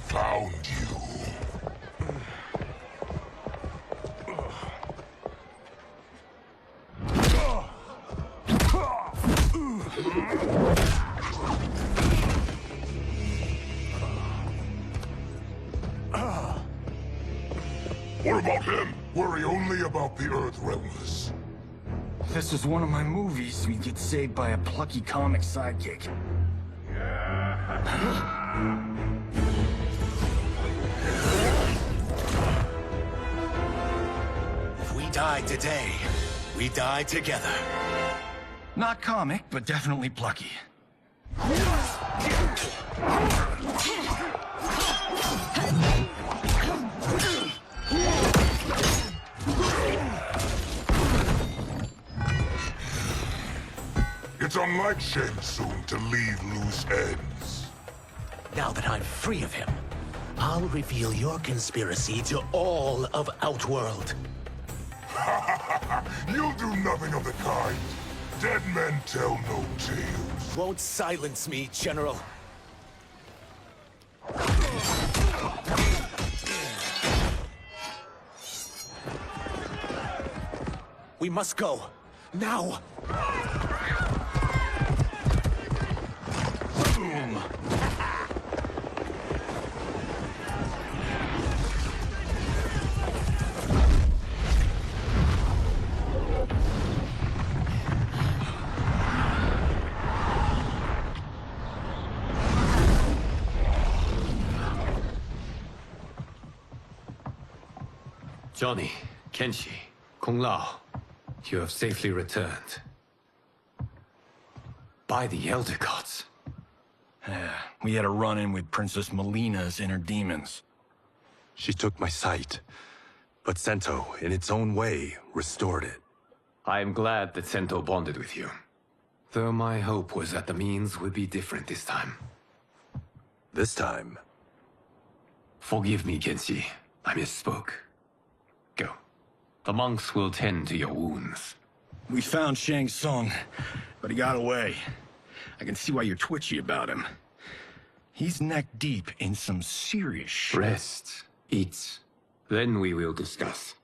Found you. What about him? Worry only about the Earth Realmers. If this was one of my movies, we'd get saved by a plucky comic sidekick. If we die today, we die together. Not comic, but definitely plucky. It's unlike Shang Tsung to leave loose ends. Now that I'm free of him, I'll reveal your conspiracy to all of Outworld. You'll do nothing of the kind. Dead men tell no tales. Won't silence me, General. We must go. Now! Boom! Johnny, Kenshi, Kung Lao, you have safely returned. By the Elder Gods. We had a run-in with Princess Melina's inner demons. She took my sight, but Sento, in its own way, restored it. I am glad that Sento bonded with you. Though my hope was that the means would be different this time. This time? Forgive me, Kenshi. I misspoke. Go. The monks will tend to your wounds. We found Shang Tsung, but he got away. I can see why you're twitchy about him. He's neck deep in some serious shit. Rest. Eat. Then we will discuss.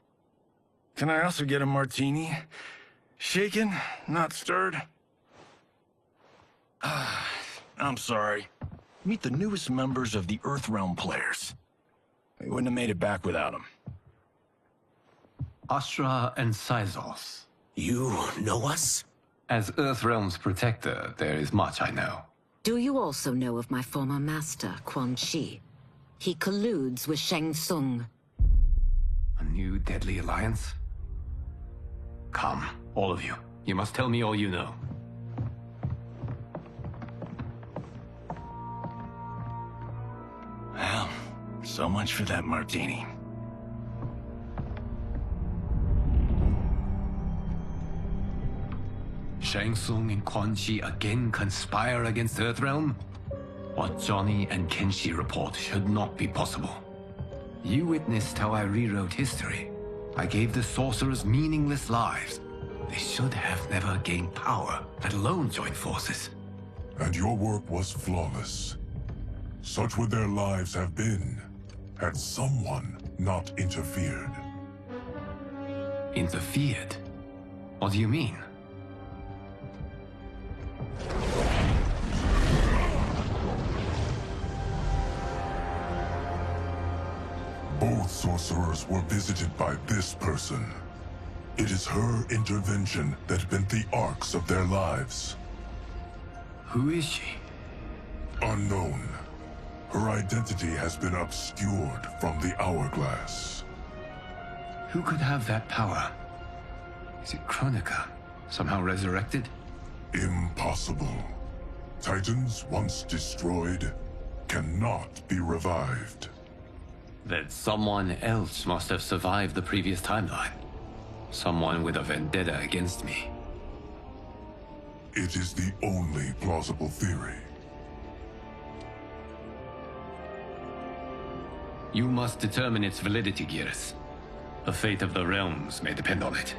Can I also get a martini? Shaken, not stirred? I'm sorry. Meet the newest members of the Earthrealm players. We wouldn't have made it back without them. Astra and Sizos. You know us? As Earthrealm's protector, there is much I know. Do you also know of my former master, Quan Chi? He colludes with Shang Tsung. A new deadly alliance? Come, all of you. You must tell me all you know. Well, so much for that martini. Shang Tsung and Quan Chi again conspire against Earthrealm? What Johnny and Kenshi report should not be possible. You witnessed how I rewrote history. I gave the sorcerers meaningless lives. They should have never gained power, let alone joined forces. And your work was flawless. Such would their lives have been, had someone not interfered. Interfered? What do you mean? Both sorcerers were visited by this person. It is her intervention that bent the arcs of their lives. Who is she? Unknown. Her identity has been obscured from the hourglass. Who could have that power? Is it Kronika? Somehow resurrected? Impossible. Titans, once destroyed, cannot be revived. Then someone else must have survived the previous timeline. Someone with a vendetta against me. It is the only plausible theory. You must determine its validity, Geras. The fate of the realms may depend on it.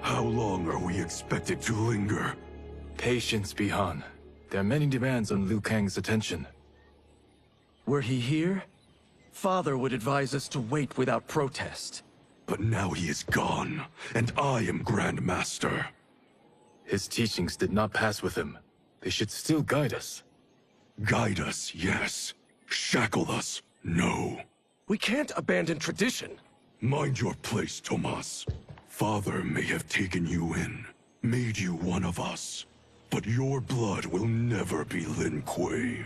How long are we expected to linger? Patience, Bihan. There are many demands on Liu Kang's attention. Were he here, Father would advise us to wait without protest. But now he is gone, and I am Grand Master. His teachings did not pass with him. They should still guide us. Guide us, yes. Shackle us, no. We can't abandon tradition. Mind your place, Tomas. Father may have taken you in, made you one of us. But your blood will never be Lin Kuei.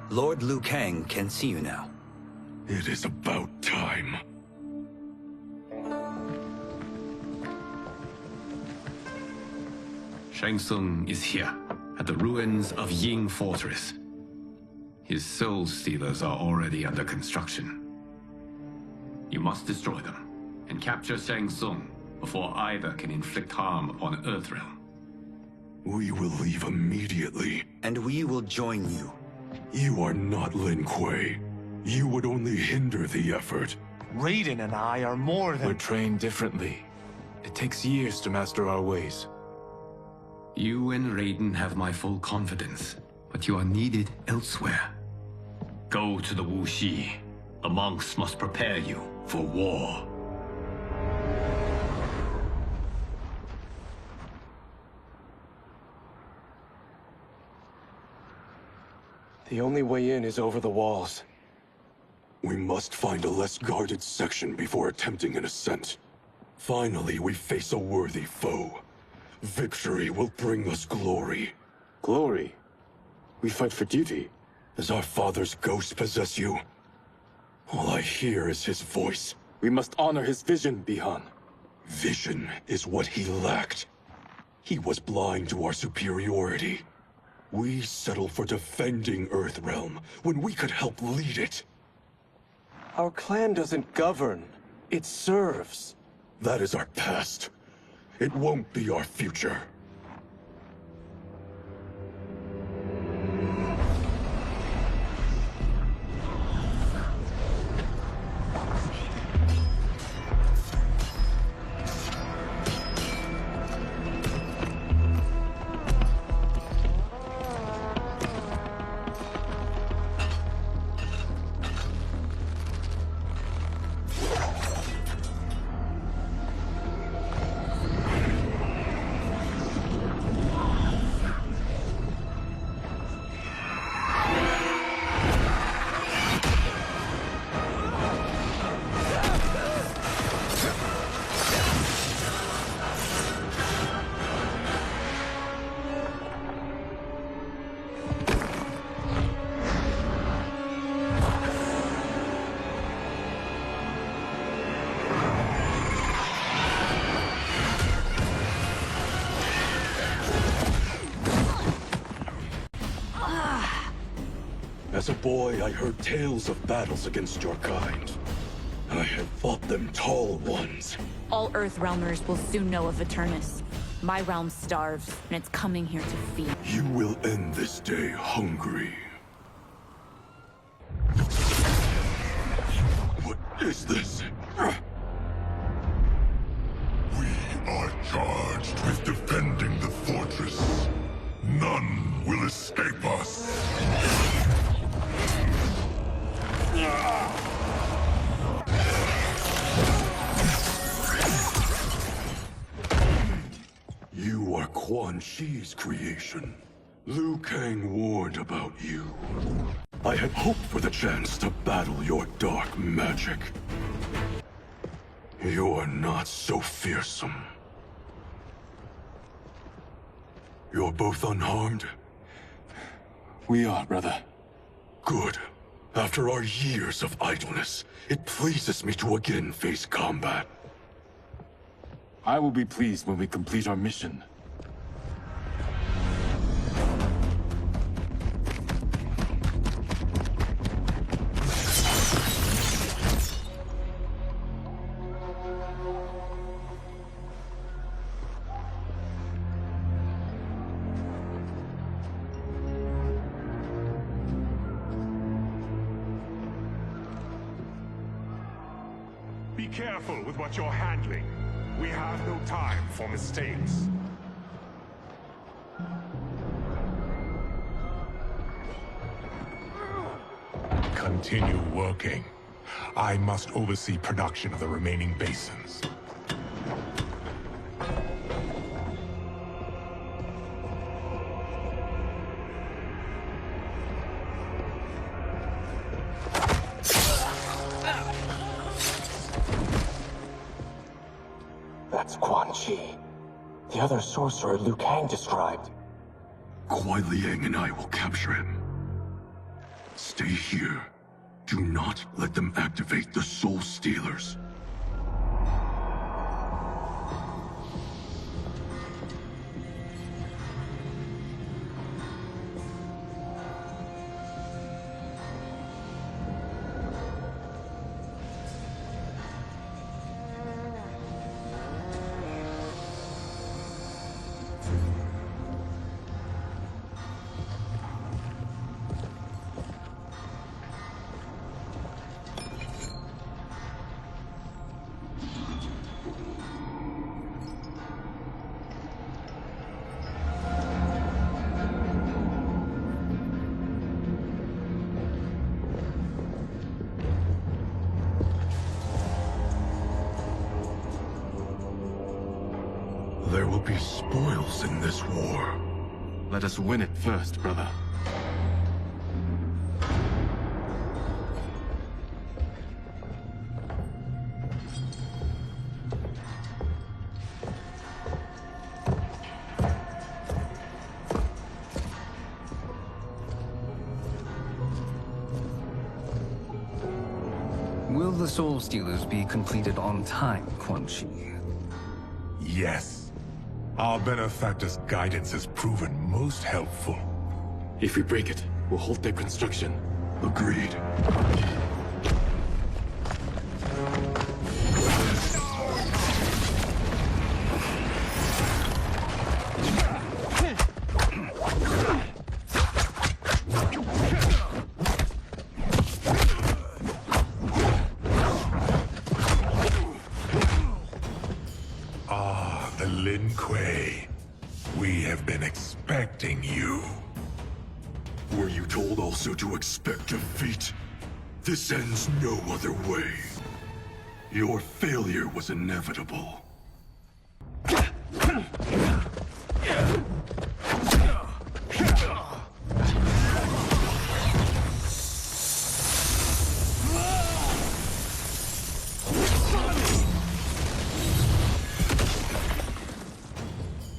Lord Liu Kang can see you now. It is about time. Shang Tsung is here, at the ruins of Ying Fortress. His Soul Stealers are already under construction. You must destroy them, and capture Shang Tsung before either can inflict harm upon Earthrealm. We will leave immediately. And we will join you. You are not Lin Kuei. You would only hinder the effort. Raiden and I are more than— We're trained differently. It takes years to master our ways. You and Raiden have my full confidence, but you are needed elsewhere. Go to the Wuxi. The monks must prepare you for war. The only way in is over the walls. We must find a less guarded section before attempting an ascent. Finally, we face a worthy foe. Victory will bring us glory. Glory? We fight for duty. Does our father's ghost possess you? All I hear is his voice. We must honor his vision, Bihan. Vision is what he lacked. He was blind to our superiority. We settle for defending Earthrealm when we could help lead it. Our clan doesn't govern. It serves. That is our past. It won't be our future. As a boy, I heard tales of battles against your kind. I have fought them tall ones. All Earthrealmers will soon know of Eternus. My realm starves, and it's coming here to feed. You will end this day hungry. What is this? We are charged with defending the fortress. None will escape us. You are Quan Chi's creation. Liu Kang warned about you. I had hoped for the chance to battle your dark magic. You're not so fearsome. You're both unharmed? We are, brother. Good. After our years of idleness, it pleases me to again face combat. I will be pleased when we complete our mission. Be careful with what you're handling. We have no time for mistakes. Continue working. I must oversee production of the remaining basins. That's Quan Chi. The other sorcerer Liu Kang described. Kuai Liang and I will capture him. Stay here. Do not let them activate the Soul Stealers. There will be spoils in this war. Let us win it first, brother. Will the Soul Stealers be completed on time, Quan Chi? Yes. Our benefactor's guidance has proven most helpful. If we break it, we'll halt their construction. Agreed. Lin Kuei, we have been expecting you. Were you told also to expect defeat? This ends no other way. Your failure was inevitable.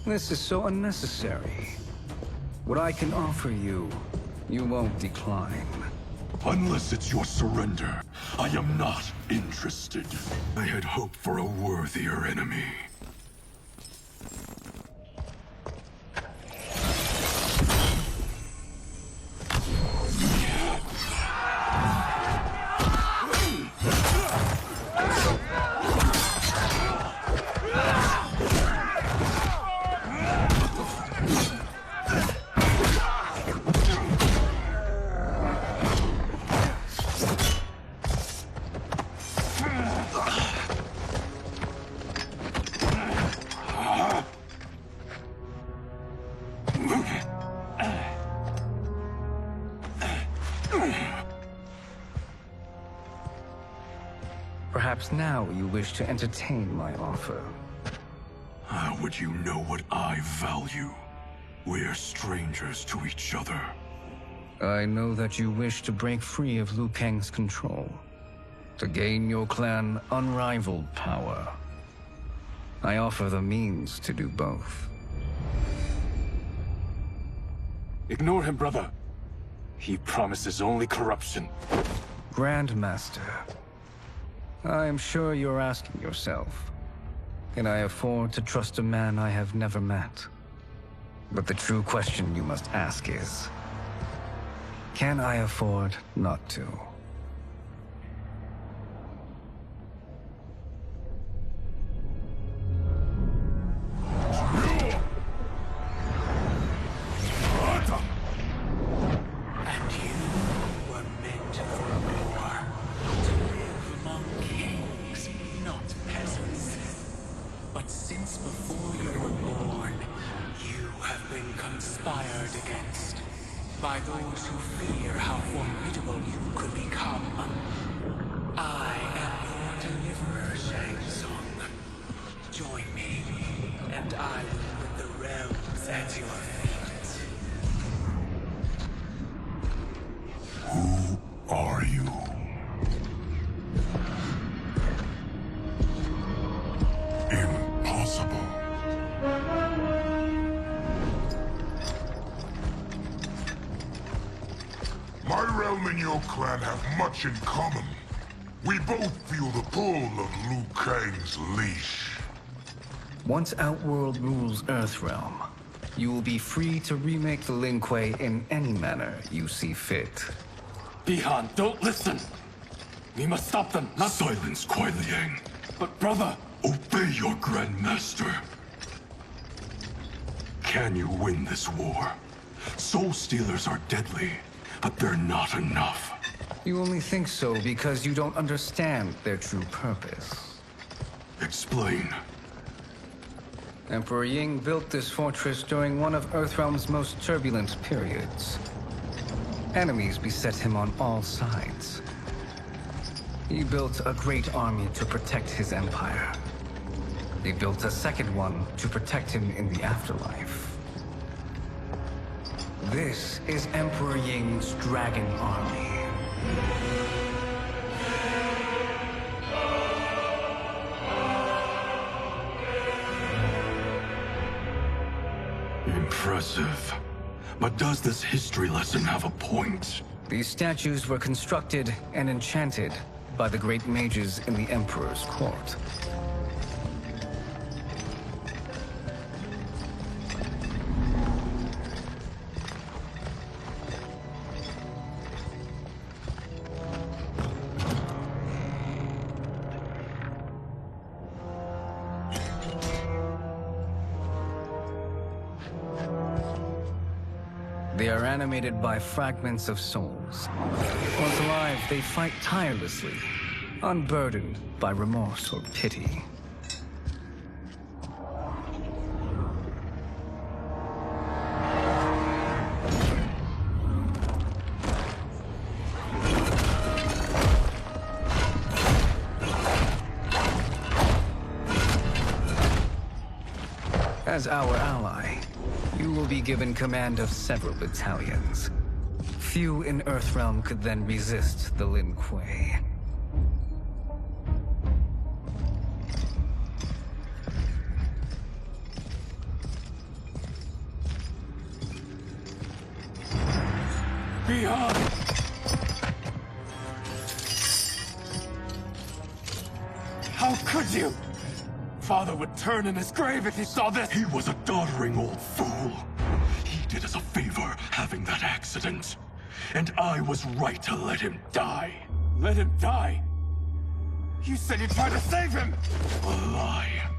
This is so unnecessary. What I can offer you, you won't decline. Unless it's your surrender, I am not interested. I had hoped for a worthier enemy. Perhaps now you wish to entertain my offer. How would you know what I value? We're strangers to each other. I know that you wish to break free of Liu Kang's control, to gain your clan unrivaled power. I offer the means to do both. Ignore him, brother. He promises only corruption. Grandmaster, I am sure you're asking yourself, can I afford to trust a man I have never met? But the true question you must ask is, can I afford not to? And you were meant for more, to live among kings, not peasants. But since before you were born, you have been conspired against by those who fear how formidable you could become. I am your deliverer, Shang Tsung. Join me, and I will put the realms at your feet. Who are you? Impossible. My realm and your clan have much in common. We both feel the pull of Liu Kang's leash. Once Outworld rules Earthrealm, you will be free to remake the Lin Kuei in any manner you see fit. Bihan, don't listen! We must stop them, not— Silence, Kuai Liang. But brother— Obey your Grandmaster. Can you win this war? Soul Stealers are deadly, but they're not enough. You only think so because you don't understand their true purpose. Explain. Emperor Ying built this fortress during one of Earthrealm's most turbulent periods. Enemies beset him on all sides. He built a great army to protect his empire. He built a second one to protect him in the afterlife. This is Emperor Ying's Dragon Army. Impressive. But does this history lesson have a point? These statues were constructed and enchanted by the great mages in the Emperor's court. They are animated by fragments of souls. Once alive, they fight tirelessly, unburdened by remorse or pity. As our ally, you will be given command of several battalions. Few in Earthrealm could then resist the Lin Kuei. Beyond! How could you? Father would turn in his grave if he saw this! He was a doddering old fool. He did us a favor having that accident. And I was right to let him die. Let him die? You said you tried to save him! A lie.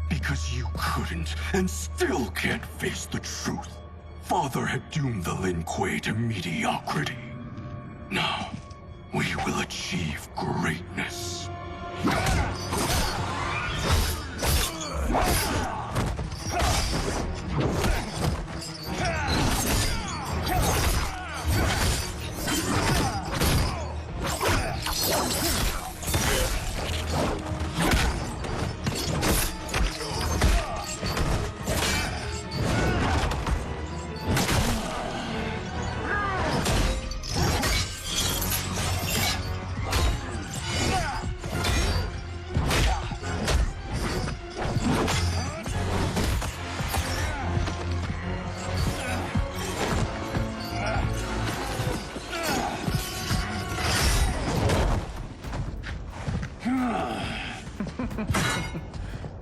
Because you couldn't, and still can't face the truth. Father had doomed the Lin Kuei to mediocrity. Now, we will achieve greatness.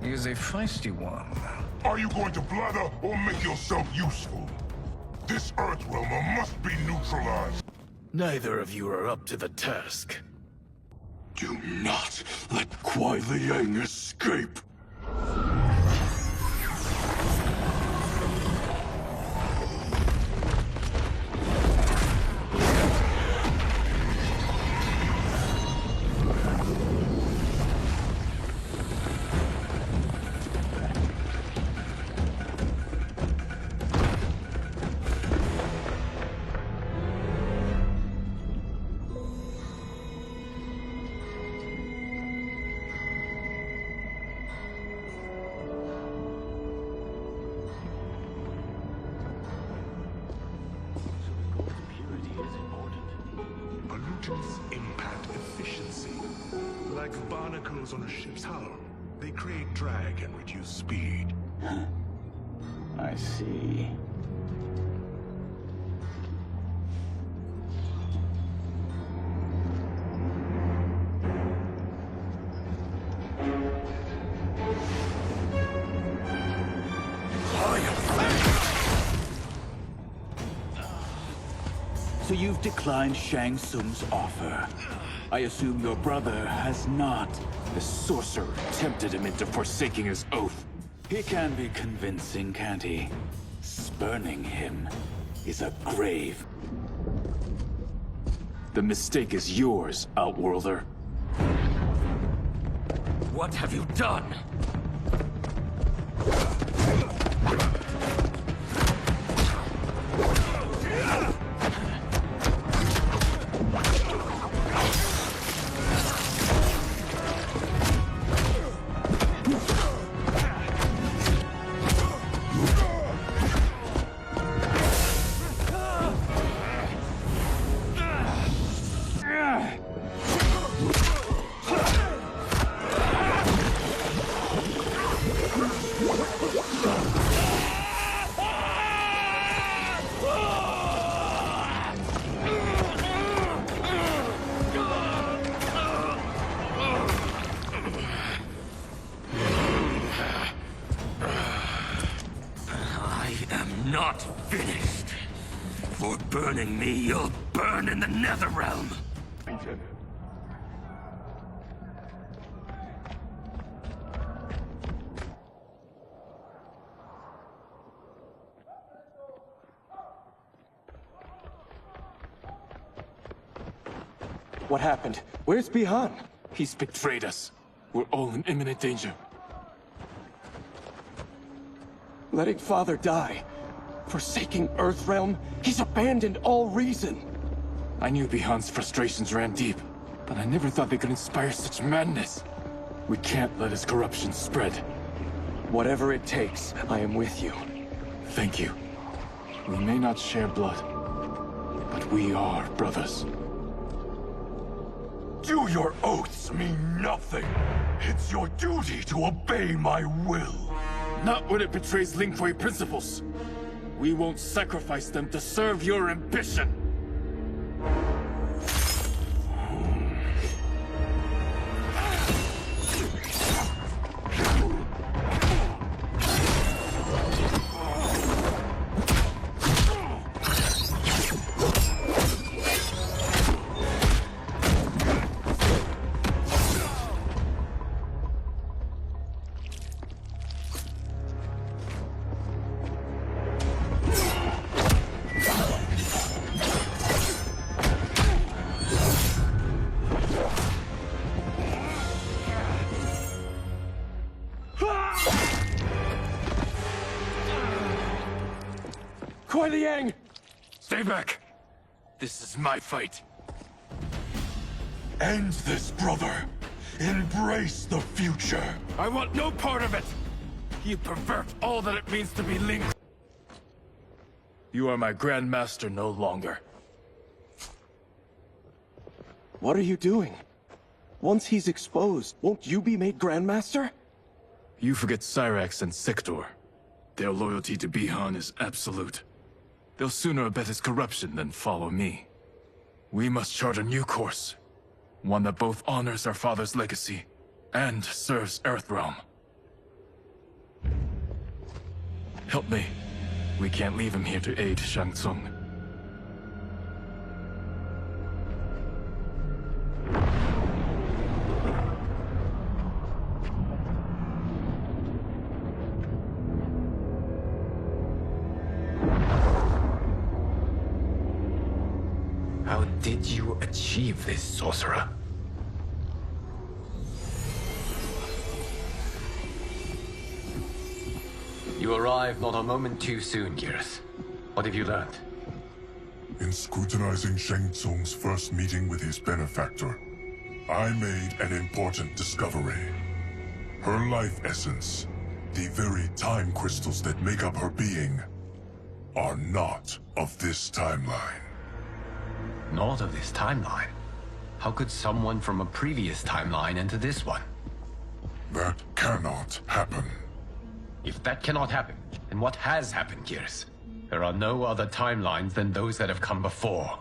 He is a feisty one. Are you going to blather or make yourself useful? This Earthrealmer must be neutralized. Neither of you are up to the task. Do not let Kuai Liang escape. Pollutants impact efficiency. Like barnacles on a ship's hull. They create drag and reduce speed. I see. So you've declined Shang Tsung's offer. I assume your brother has not. The sorcerer tempted him into forsaking his oath. He can be convincing, can't he? Spurning him is a grave. The mistake is yours, Outworlder. What have you done? Not finished. For burning me, you'll burn in the Netherrealm. What happened? Where's Bihan? He's betrayed us. We're all in imminent danger. Letting Father die. Forsaking Earthrealm, he's abandoned all reason. I knew Bihan's frustrations ran deep, but I never thought they could inspire such madness. We can't let his corruption spread. Whatever it takes, I am with you. Thank you. We may not share blood, but we are brothers. Do your oaths mean nothing? It's your duty to obey my will. Not when it betrays Lin Kuei principles. We won't sacrifice them to serve your ambition. Kuai Liang! Stay back. This is my fight. End this, brother. Embrace the future. I want no part of it! You pervert all that it means to be Lin. You are my Grand Master no longer. What are you doing? Once he's exposed, won't you be made Grandmaster? You forget Cyrax and Sector. Their loyalty to Bihan is absolute. They'll sooner abet his corruption than follow me. We must chart a new course. One that both honors our father's legacy and serves Earthrealm. Help me. We can't leave him here to aid Shang Tsung. How did you achieve this, sorcerer? You arrived not a moment too soon, Geras. What have you learned? In scrutinizing Shang Tsung's first meeting with his benefactor, I made an important discovery. Her life essence, the very time crystals that make up her being, are not of this timeline. Not of this timeline? How could someone from a previous timeline enter this one? That cannot happen. If that cannot happen, then what has happened, Geras? There are no other timelines than those that have come before.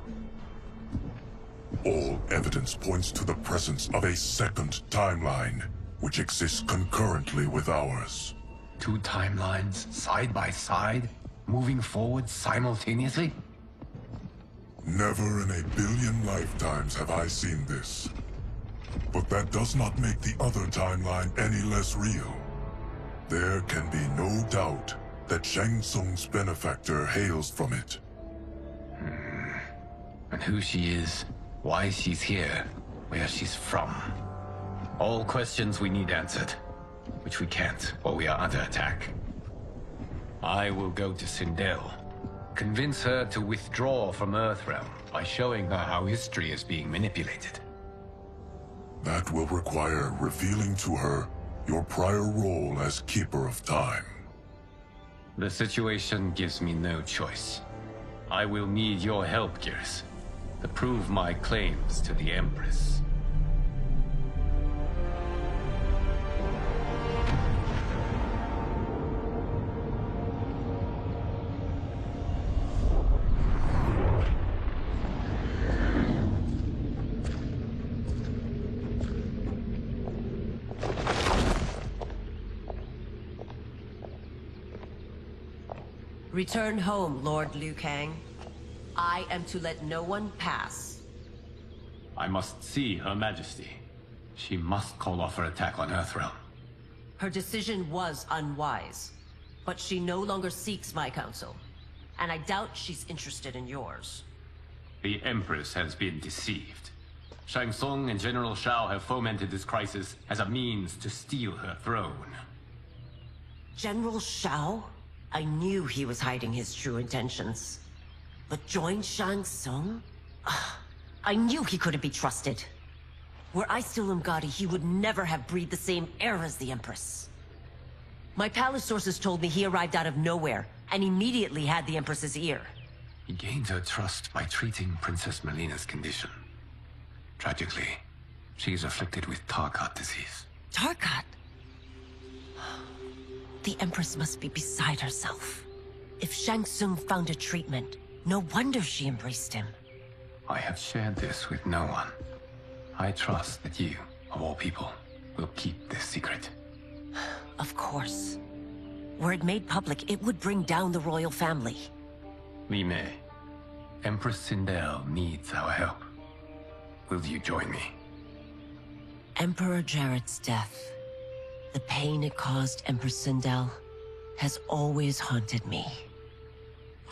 All evidence points to the presence of a second timeline, which exists concurrently with ours. Two timelines, side by side, moving forward simultaneously? Never in a billion lifetimes have I seen this. But that does not make the other timeline any less real. There can be no doubt that Shang Tsung's benefactor hails from it. And who she is, why she's here, where she's from. All questions we need answered, which we can't while we are under attack. I will go to Sindel. Convince her to withdraw from Earthrealm by showing her how history is being manipulated. That will require revealing to her your prior role as Keeper of Time. The situation gives me no choice. I will need your help, Geras, to prove my claims to the Empress. Return home, Lord Liu Kang. I am to let no one pass. I must see Her Majesty. She must call off her attack on Earthrealm. Her decision was unwise, but she no longer seeks my counsel, and I doubt she's interested in yours. The Empress has been deceived. Shang Tsung and General Shao have fomented this crisis as a means to steal her throne. General Shao? I knew he was hiding his true intentions. But join Shang Tsung? I knew he couldn't be trusted. Were I still Umgadi, he would never have breathed the same air as the Empress. My palace sources told me he arrived out of nowhere, and immediately had the Empress's ear. He gained her trust by treating Princess Melina's condition. Tragically, she is afflicted with Tarkat disease. Tarkat? The Empress must be beside herself. If Shang Tsung found a treatment, no wonder she embraced him. I have shared this with no one. I trust that you, of all people, will keep this secret. Of course. Were it made public, it would bring down the royal family. Li Mei, Empress Sindel needs our help. Will you join me? Emperor Jarrett's death, the pain it caused Empress Sindel, has always haunted me.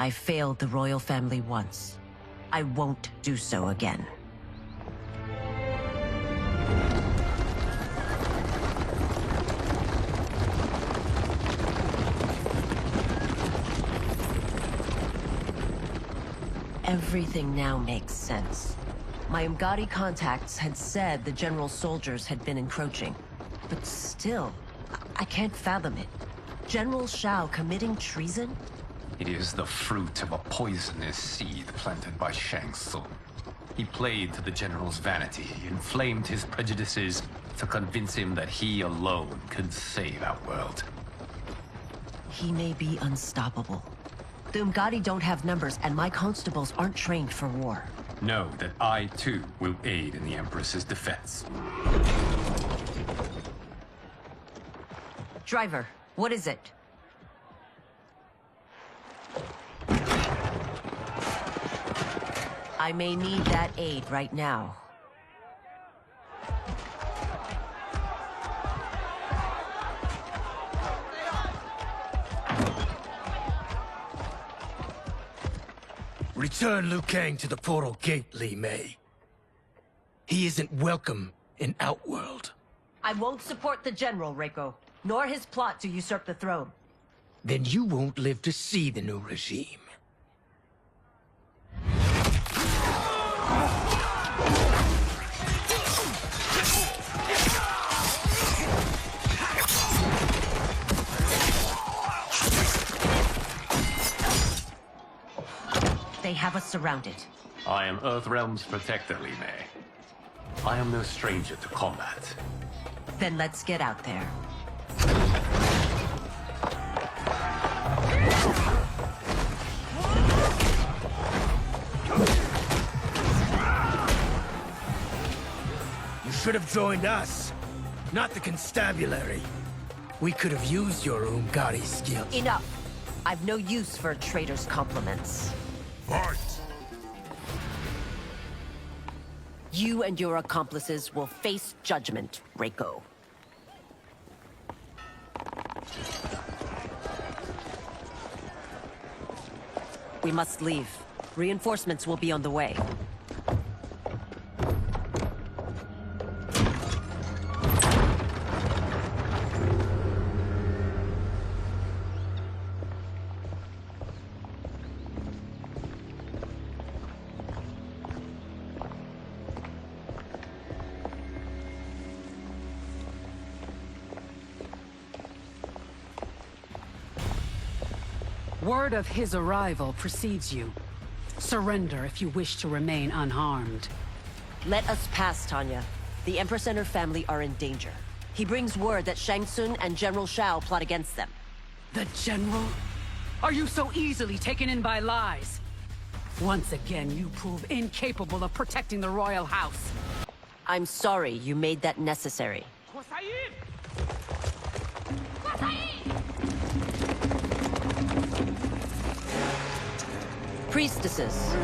I failed the royal family once. I won't do so again. Everything now makes sense. My Umgadi contacts had said the general soldiers had been encroaching. But still, I can't fathom it. General Shao committing treason? It is the fruit of a poisonous seed planted by Shang Tsung. He played to the general's vanity, inflamed his prejudices to convince him that he alone could save our world. He may be unstoppable. The Umgadi don't have numbers, and my constables aren't trained for war. Know that I, too, will aid in the Empress's defense. Driver, what is it? I may need that aid right now. Return Liu Kang to the portal gate, Li Mei. He isn't welcome in Outworld. I won't support the General, Reiko, nor his plot to usurp the throne. Then you won't live to see the new regime. They have us surrounded. I am Earthrealm's protector, Li Mei. I am no stranger to combat. Then let's get out there. You should have joined us, not the constabulary. We could have used your Umgadi skills. Enough. I've no use for a traitor's compliments. Fight! You and your accomplices will face judgment, Reiko. We must leave. Reinforcements will be on the way. Word of his arrival precedes you. Surrender if you wish to remain unharmed. Let us pass, Tanya. The Empress and her family are in danger. He brings word that Shang Tsung and General Shao plot against them. The General? Are you so easily taken in by lies? Once again, you prove incapable of protecting the royal house. I'm sorry you made that necessary. Priestesses.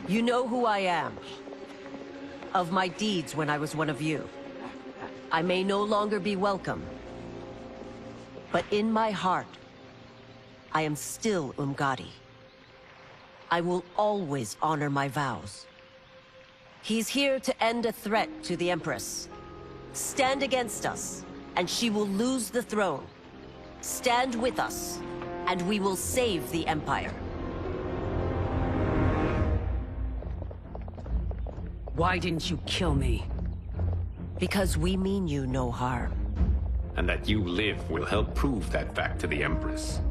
You know who I am. Of my deeds when I was one of you. I may no longer be welcome. But in my heart, I am still Umgadi. I will always honor my vows. He's here to end a threat to the Empress. Stand against us, and she will lose the throne. Stand with us, and we will save the Empire. Why didn't you kill me? Because we mean you no harm. And that you live will help prove that fact to the Empress.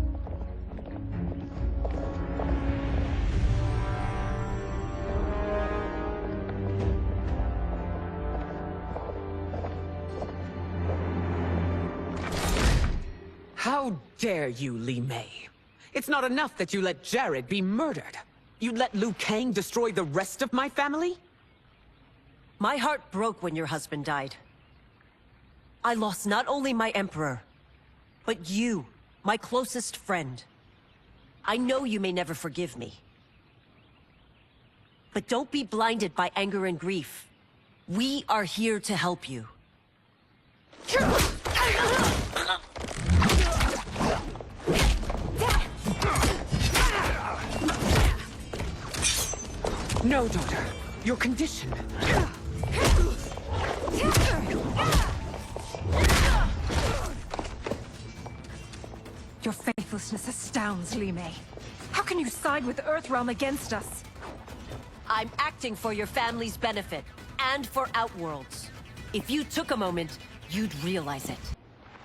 How dare you, Li Mei? It's not enough that you let Jared be murdered. You'd let Liu Kang destroy the rest of my family? My heart broke when your husband died. I lost not only my emperor, but you, my closest friend. I know you may never forgive me. But don't be blinded by anger and grief. We are here to help you. No, daughter. Your condition. Your faithlessness astounds, Li Mei. How can you side with Earthrealm against us? I'm acting for your family's benefit, and for Outworld's. If you took a moment, you'd realize it.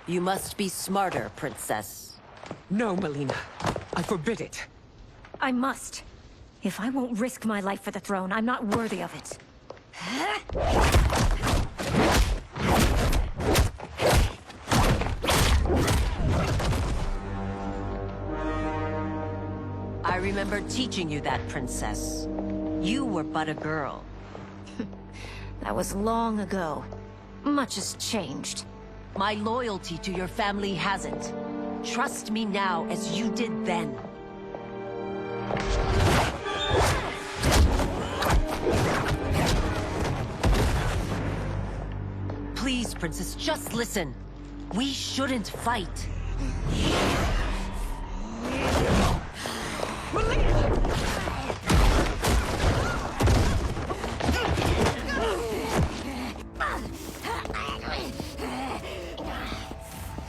You must be smarter, Princess. No, Melina. I forbid it. I must. If I won't risk my life for the throne, I'm not worthy of it. I remember teaching you that, Princess. You were but a girl. That was long ago. Much has changed. My loyalty to your family hasn't. Trust me now as you did then. Please, Princess, just listen. We shouldn't fight.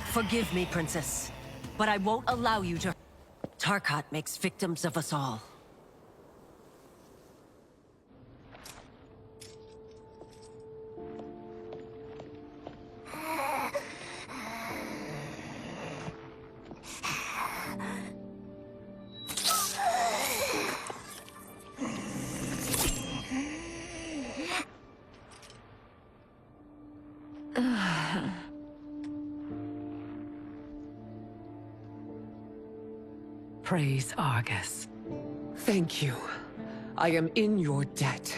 Forgive me, Princess, but I won't allow you to... Tarkat makes victims of us all. Praise Argus. Thank you. I am in your debt.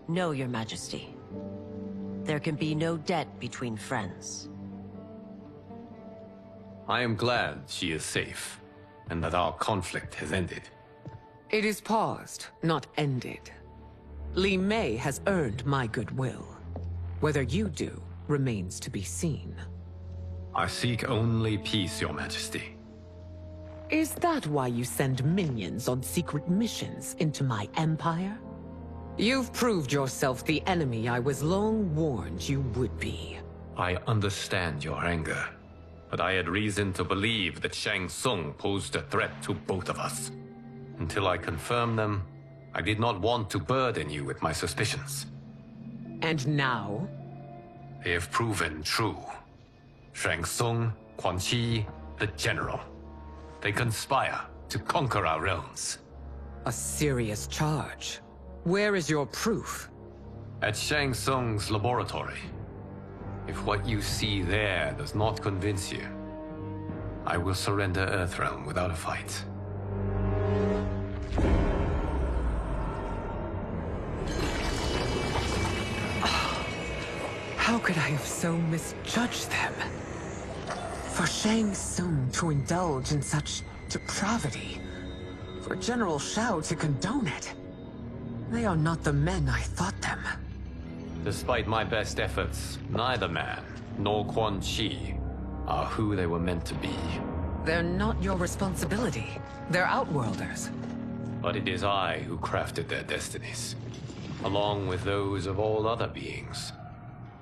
No, Your Majesty. There can be no debt between friends. I am glad she is safe, and that our conflict has ended. It is paused, not ended. Li Mei has earned my goodwill. Whether you do remains to be seen. I seek only peace, Your Majesty. Is that why you send minions on secret missions into my empire? You've proved yourself the enemy I was long warned you would be. I understand your anger, but I had reason to believe that Shang Tsung posed a threat to both of us. Until I confirmed them, I did not want to burden you with my suspicions. And now? They have proven true. Shang Tsung, Quan Chi, the General. They conspire to conquer our realms. A serious charge. Where is your proof? At Shang Tsung's laboratory. If what you see there does not convince you, I will surrender Earthrealm without a fight. How could I have so misjudged them? For Shang Tsung to indulge in such depravity, for General Shao to condone it, they are not the men I thought them. Despite my best efforts, neither man nor Quan Chi are who they were meant to be. They're not your responsibility. They're Outworlders. But it is I who crafted their destinies, along with those of all other beings,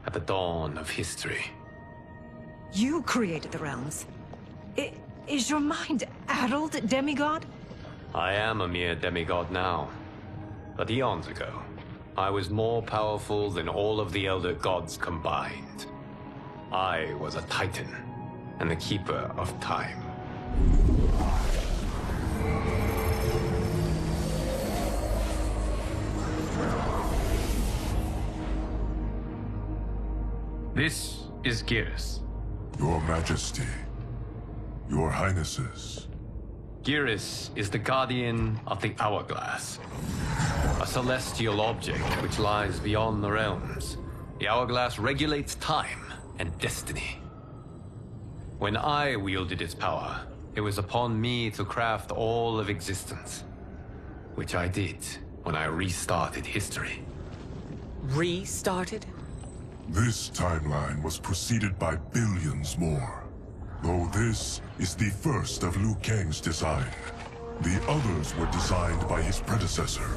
at the dawn of history. You created the realms. Is your mind addled, demigod? I am a mere demigod now. But eons ago, I was more powerful than all of the Elder Gods combined. I was a Titan, and the Keeper of Time. This is Geras. Your Majesty, Your Highnesses. Geras is the guardian of the Hourglass, a celestial object which lies beyond the realms. The Hourglass regulates time and destiny. When I wielded its power, it was upon me to craft all of existence, which I did when I restarted history. Restarted? This timeline was preceded by billions more. Though this is the first of Liu Kang's design. The others were designed by his predecessor.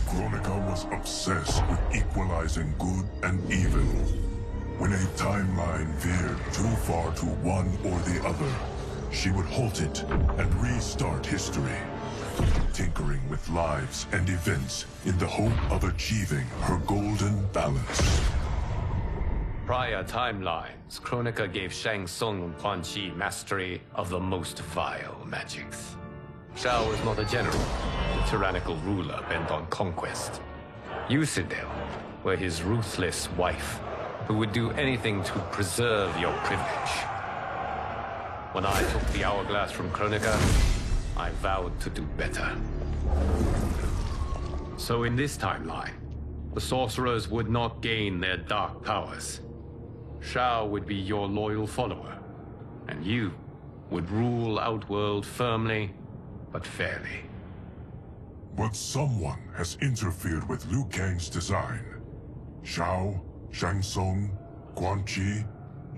Kronika was obsessed with equalizing good and evil. When a timeline veered too far to one or the other, she would halt it and restart history, tinkering with lives and events in the hope of achieving her golden balance. Prior timelines, Kronika gave Shang Tsung and Quan Chi mastery of the most vile magics. Shao was not a general, a tyrannical ruler bent on conquest. Yusidel were his ruthless wife, who would do anything to preserve your privilege. When I took the Hourglass from Kronika, I vowed to do better. So in this timeline, the sorcerers would not gain their dark powers. Shao would be your loyal follower, and you would rule Outworld firmly, but fairly. But someone has interfered with Liu Kang's design. Shao, Shang Tsung, Quan Chi,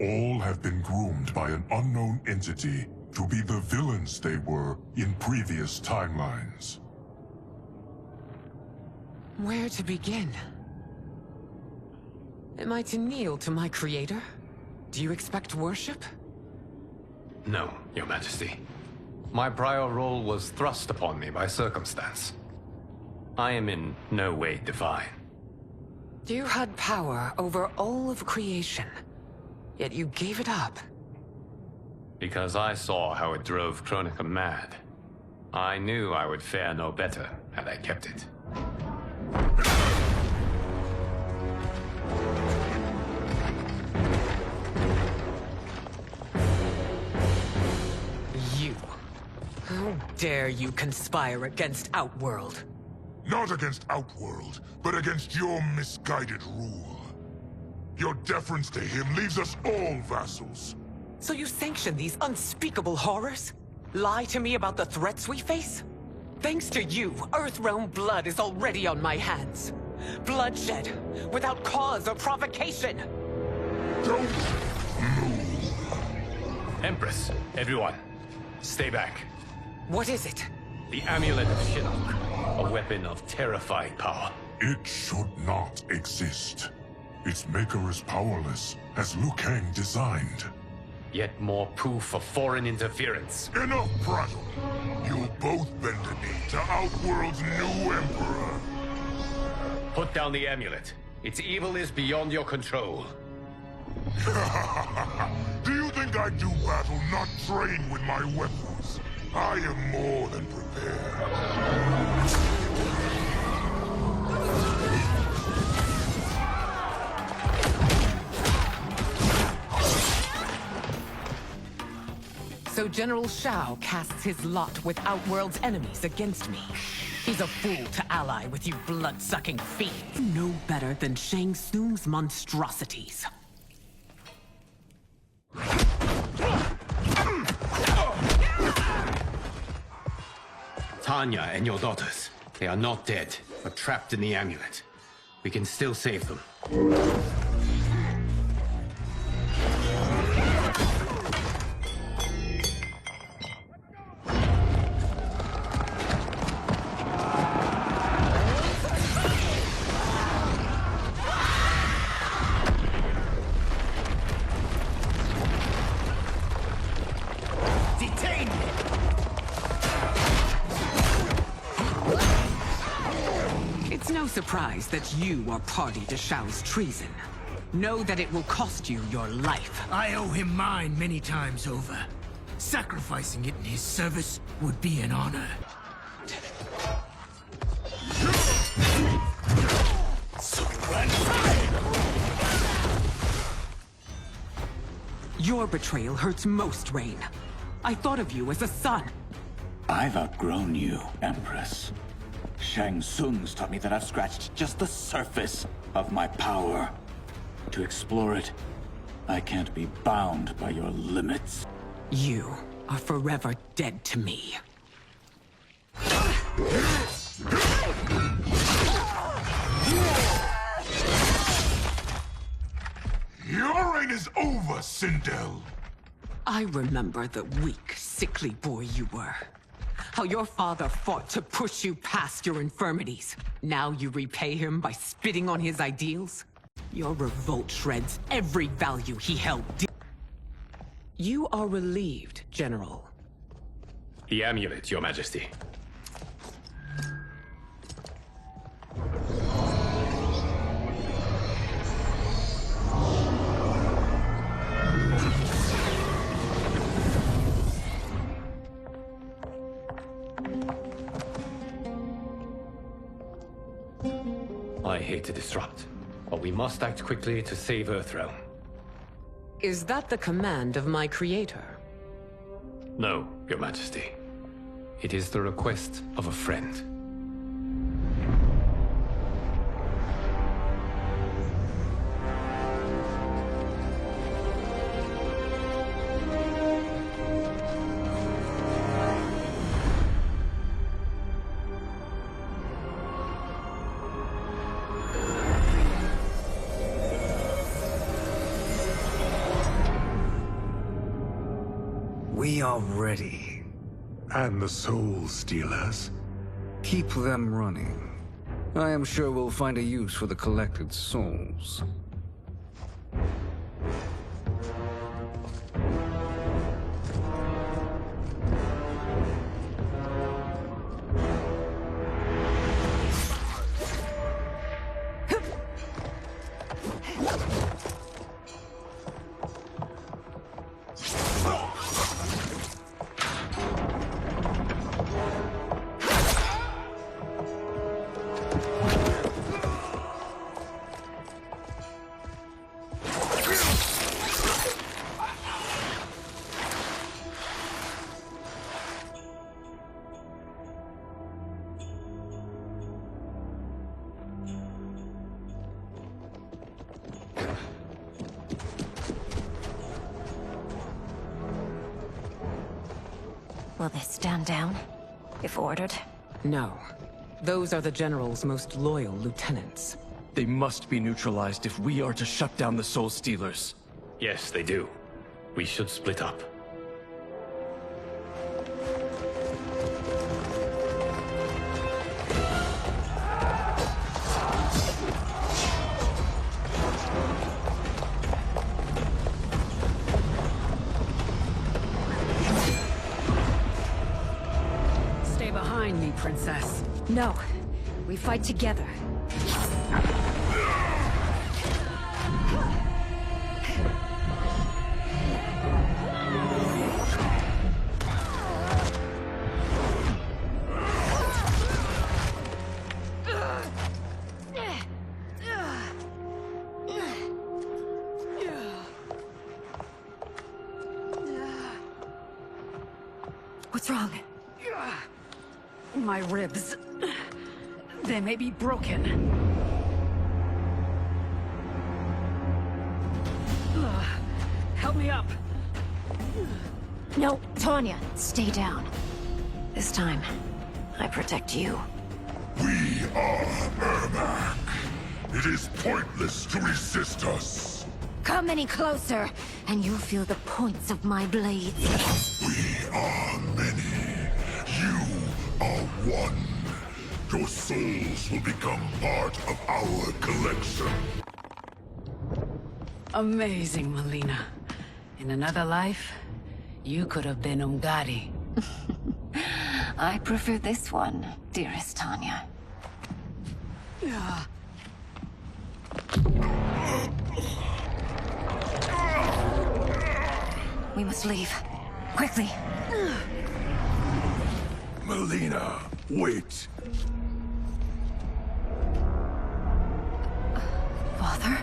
all have been groomed by an unknown entity to be the villains they were in previous timelines. Where to begin? Am I to kneel to my creator? Do you expect worship? No, Your Majesty. My prior role was thrust upon me by circumstance. I am in no way divine. You had power over all of creation, yet you gave it up. Because I saw how it drove Kronika mad. I knew I would fare no better had I kept it. You. How dare you conspire against Outworld? Not against Outworld, but against your misguided rule. Your deference to him leaves us all vassals. So you sanction these unspeakable horrors? Lie to me about the threats we face? Thanks to you, Earthrealm blood is already on my hands. Bloodshed, without cause or provocation. Don't move. Empress, everyone, stay back. What is it? The Amulet of Shinnok, a weapon of terrifying power. It should not exist. Its maker is powerless, as Liu Kang designed. Yet more proof of foreign interference. Enough prattle. You'll both bend a knee to Outworld's new emperor. Put down the amulet. Its evil is beyond your control. Do you think I do battle not trained with my weapons? I am more than prepared. So General Shao casts his lot with Outworld's enemies against me. He's a fool to ally with you blood-sucking fiends. No better than Shang Tsung's monstrosities. Tanya and your daughters, they are not dead, but trapped in the amulet. We can still save them. Surprised that you are party to Shao's treason. Know that it will cost you your life. I owe him mine many times over. Sacrificing it in his service would be an honor. Your betrayal hurts most, Rain. I thought of you as a son. I've outgrown you, Empress. Shang Tsung's taught me that I've scratched just the surface of my power. To explore it, I can't be bound by your limits. You are forever dead to me. Your reign is over, Sindel. I remember the weak, sickly boy you were. How your father fought to push you past your infirmities. Now you repay him by spitting on his ideals? Your revolt shreds every value he held dear. You are relieved, General. The amulet, Your Majesty. I hate to disrupt, but we must act quickly to save Earthrealm. Is that the command of my creator? No, Your Majesty. It is the request of a friend. We are ready. And the Soul Stealers? Keep them running. I am sure we'll find a use for the collected souls. Will they stand down, if ordered? No. Those are the General's most loyal lieutenants. They must be neutralized if we are to shut down the Soul Stealers. Yes, they do. We should split up. Stay behind me, Princess. No. We fight together. What's wrong? My ribs. They may be broken. Help me up. No, Tanya, stay down. This time, I protect you. We are Ermac. It is pointless to resist us. Come any closer, and you'll feel the points of my blades. We are many. You are one. Your souls will become part of our collection. Amazing, Melina. In another life, you could have been Umgadi. I prefer this one, dearest Tanya. We must leave. Quickly. Melina, wait. Father?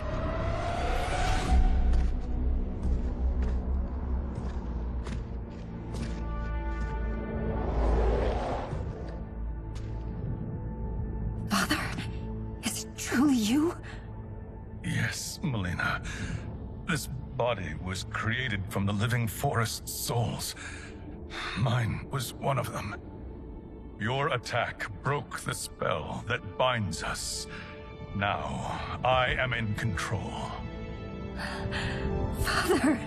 Father? Is it truly you? Yes, Melina. This body was created from the living forest's souls. Mine was one of them. Your attack broke the spell that binds us. Now, I am in control. Father!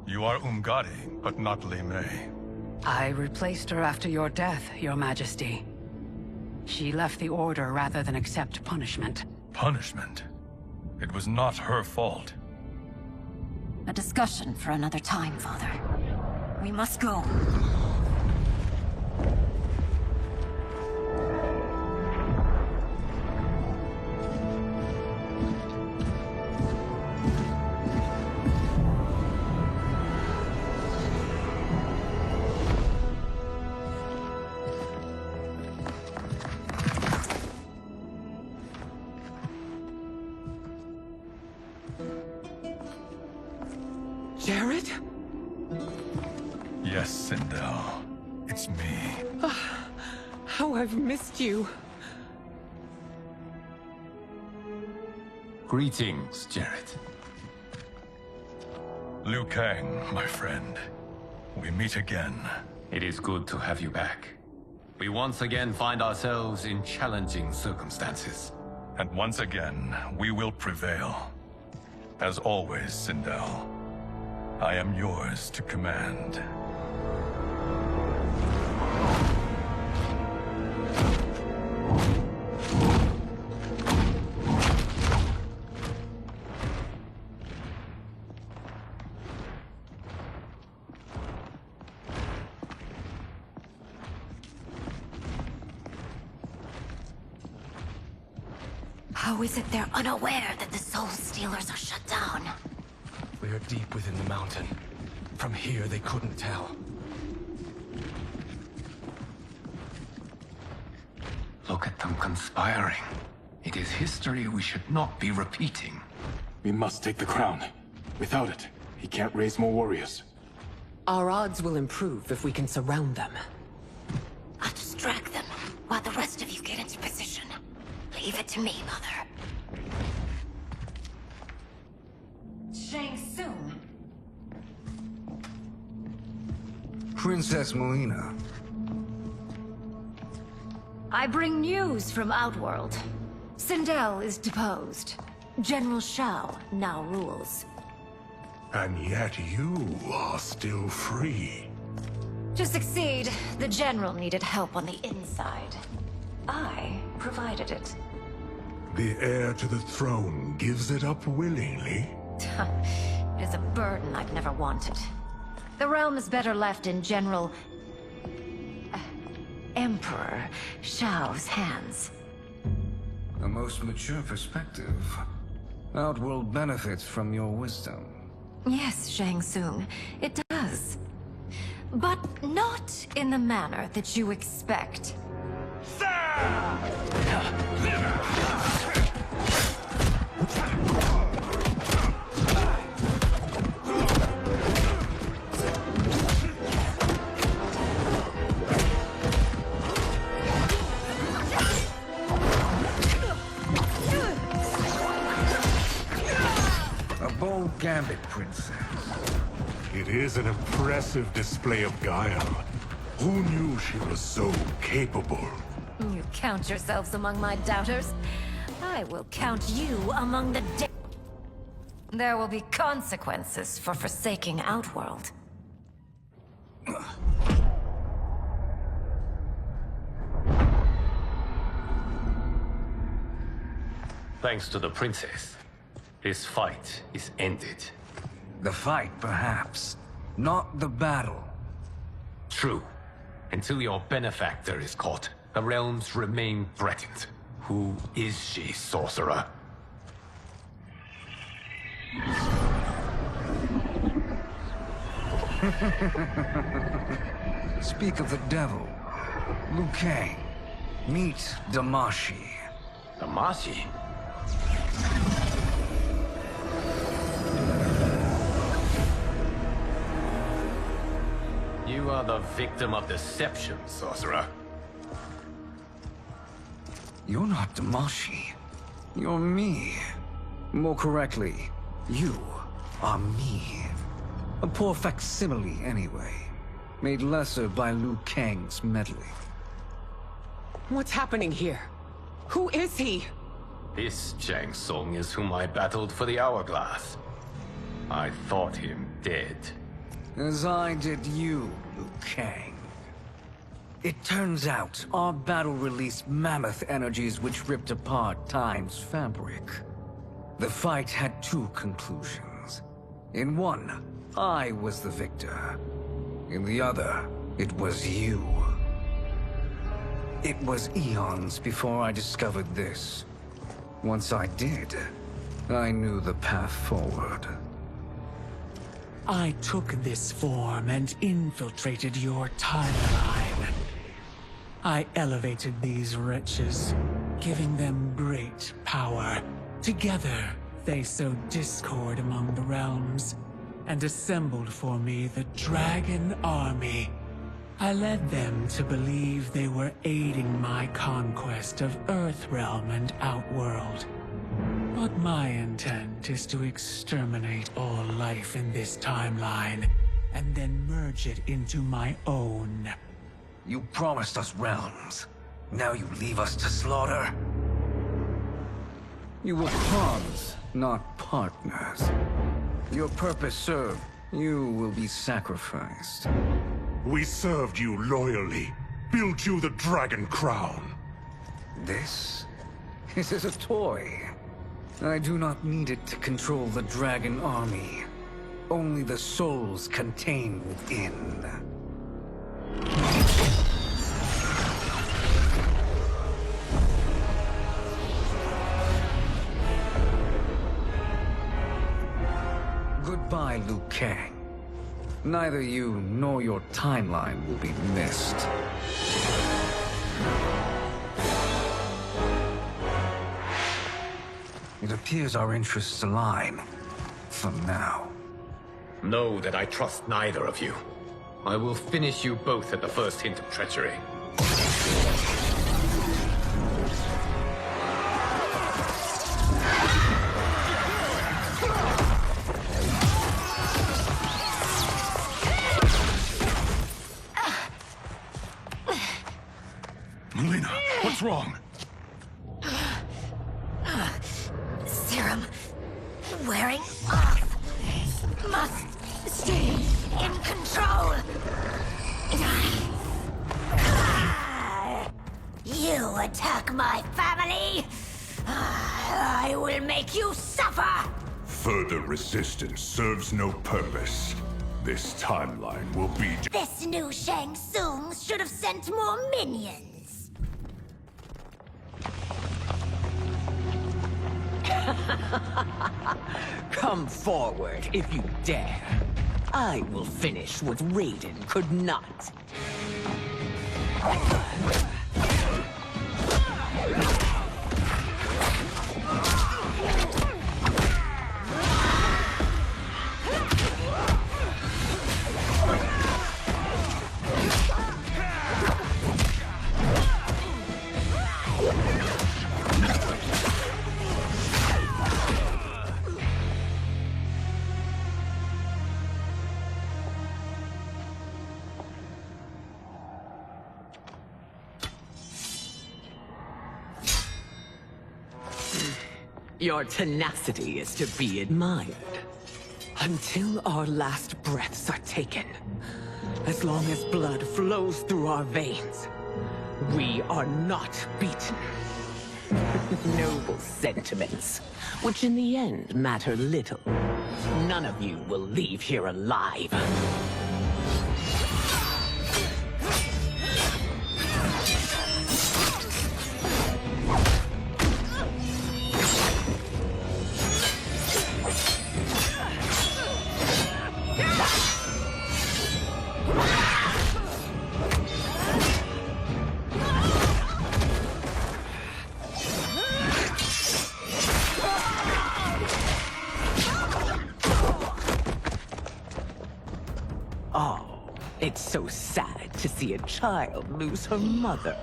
You are Umgadi, but not Li Mei. I replaced her after your death, Your Majesty. She left the Order rather than accept punishment. Punishment? It was not her fault. A discussion for another time, Father. We must go. Jared? Yes, Sindel. It's me. How I've missed you. Greetings, Jared. Liu Kang, my friend. We meet again. It is good to have you back. We once again find ourselves in challenging circumstances. And once again, we will prevail. As always, Sindel, I am yours to command. How is it they're unaware that the Soul Stealers are shut down? We are deep within the mountain. From here, they couldn't tell. Look at them conspiring. It is history we should not be repeating. We must take the crown. Without it, he can't raise more warriors. Our odds will improve if we can surround them. I'll distract them while the rest of you get into position. Leave it to me, Mother. Shang Tsung. Princess Melina. I bring news from Outworld. Sindel is deposed. General Shao now rules. And yet you are still free. To succeed, the General needed help on the inside. I provided it. The heir to the throne gives it up willingly. It is a burden I've never wanted. The realm is better left in General... Emperor Shao's hands. A most mature perspective. Outworld benefits from your wisdom. Yes, Shang Tsung, it does. But not in the manner that you expect. A bold gambit, Princess. It is an impressive display of guile. Who knew she was so capable? You count yourselves among my doubters. I will count you among the dead. There will be consequences for forsaking Outworld. Thanks to the princess, this fight is ended. The fight, perhaps. Not the battle. True. Until your benefactor is caught, the realms remain threatened. Who is she, sorcerer? Speak of the devil. Liu Kang. Meet Damashi. Damashi? You are the victim of deception, sorcerer. You're not Damashi. You're me. More correctly, you are me. A poor facsimile, anyway. Made lesser by Liu Kang's meddling. What's happening here? Who is he? This Shang Tsung is whom I battled for the Hourglass. I thought him dead. As I did you, Liu Kang. It turns out our battle released mammoth energies which ripped apart time's fabric. The fight had two conclusions. In one, I was the victor. In the other, it was you. It was eons before I discovered this. Once I did, I knew the path forward. I took this form and infiltrated your timeline. I elevated these wretches, giving them great power. Together, they sowed discord among the realms, and assembled for me the Dragon Army. I led them to believe they were aiding my conquest of Earthrealm and Outworld. But my intent is to exterminate all life in this timeline, and then merge it into my own. You promised us realms. Now you leave us to slaughter? You were pawns, not partners. Your purpose served. You will be sacrificed. We served you loyally. Built you the Dragon Crown. This is a toy. I do not need it to control the Dragon Army. Only the souls contained within. Goodbye, Liu Kang. Neither you nor your timeline will be missed. It appears our interests align. For now. Know that I trust neither of you. I will finish you both at the first hint of treachery. Melina, what's wrong? Serum wearing off. Must stay in control. You attack my family. I will make you suffer. Further resistance serves no purpose. This timeline will be... This new Shang Tsung should have sent more minions. Come forward if you dare. I will finish what Raiden could not. Your tenacity is to be admired. Until our last breaths are taken. As long as blood flows through our veins, we are not beaten. Noble sentiments, which in the end matter little. None of you will leave here alive. It's so sad to see a child lose her mother.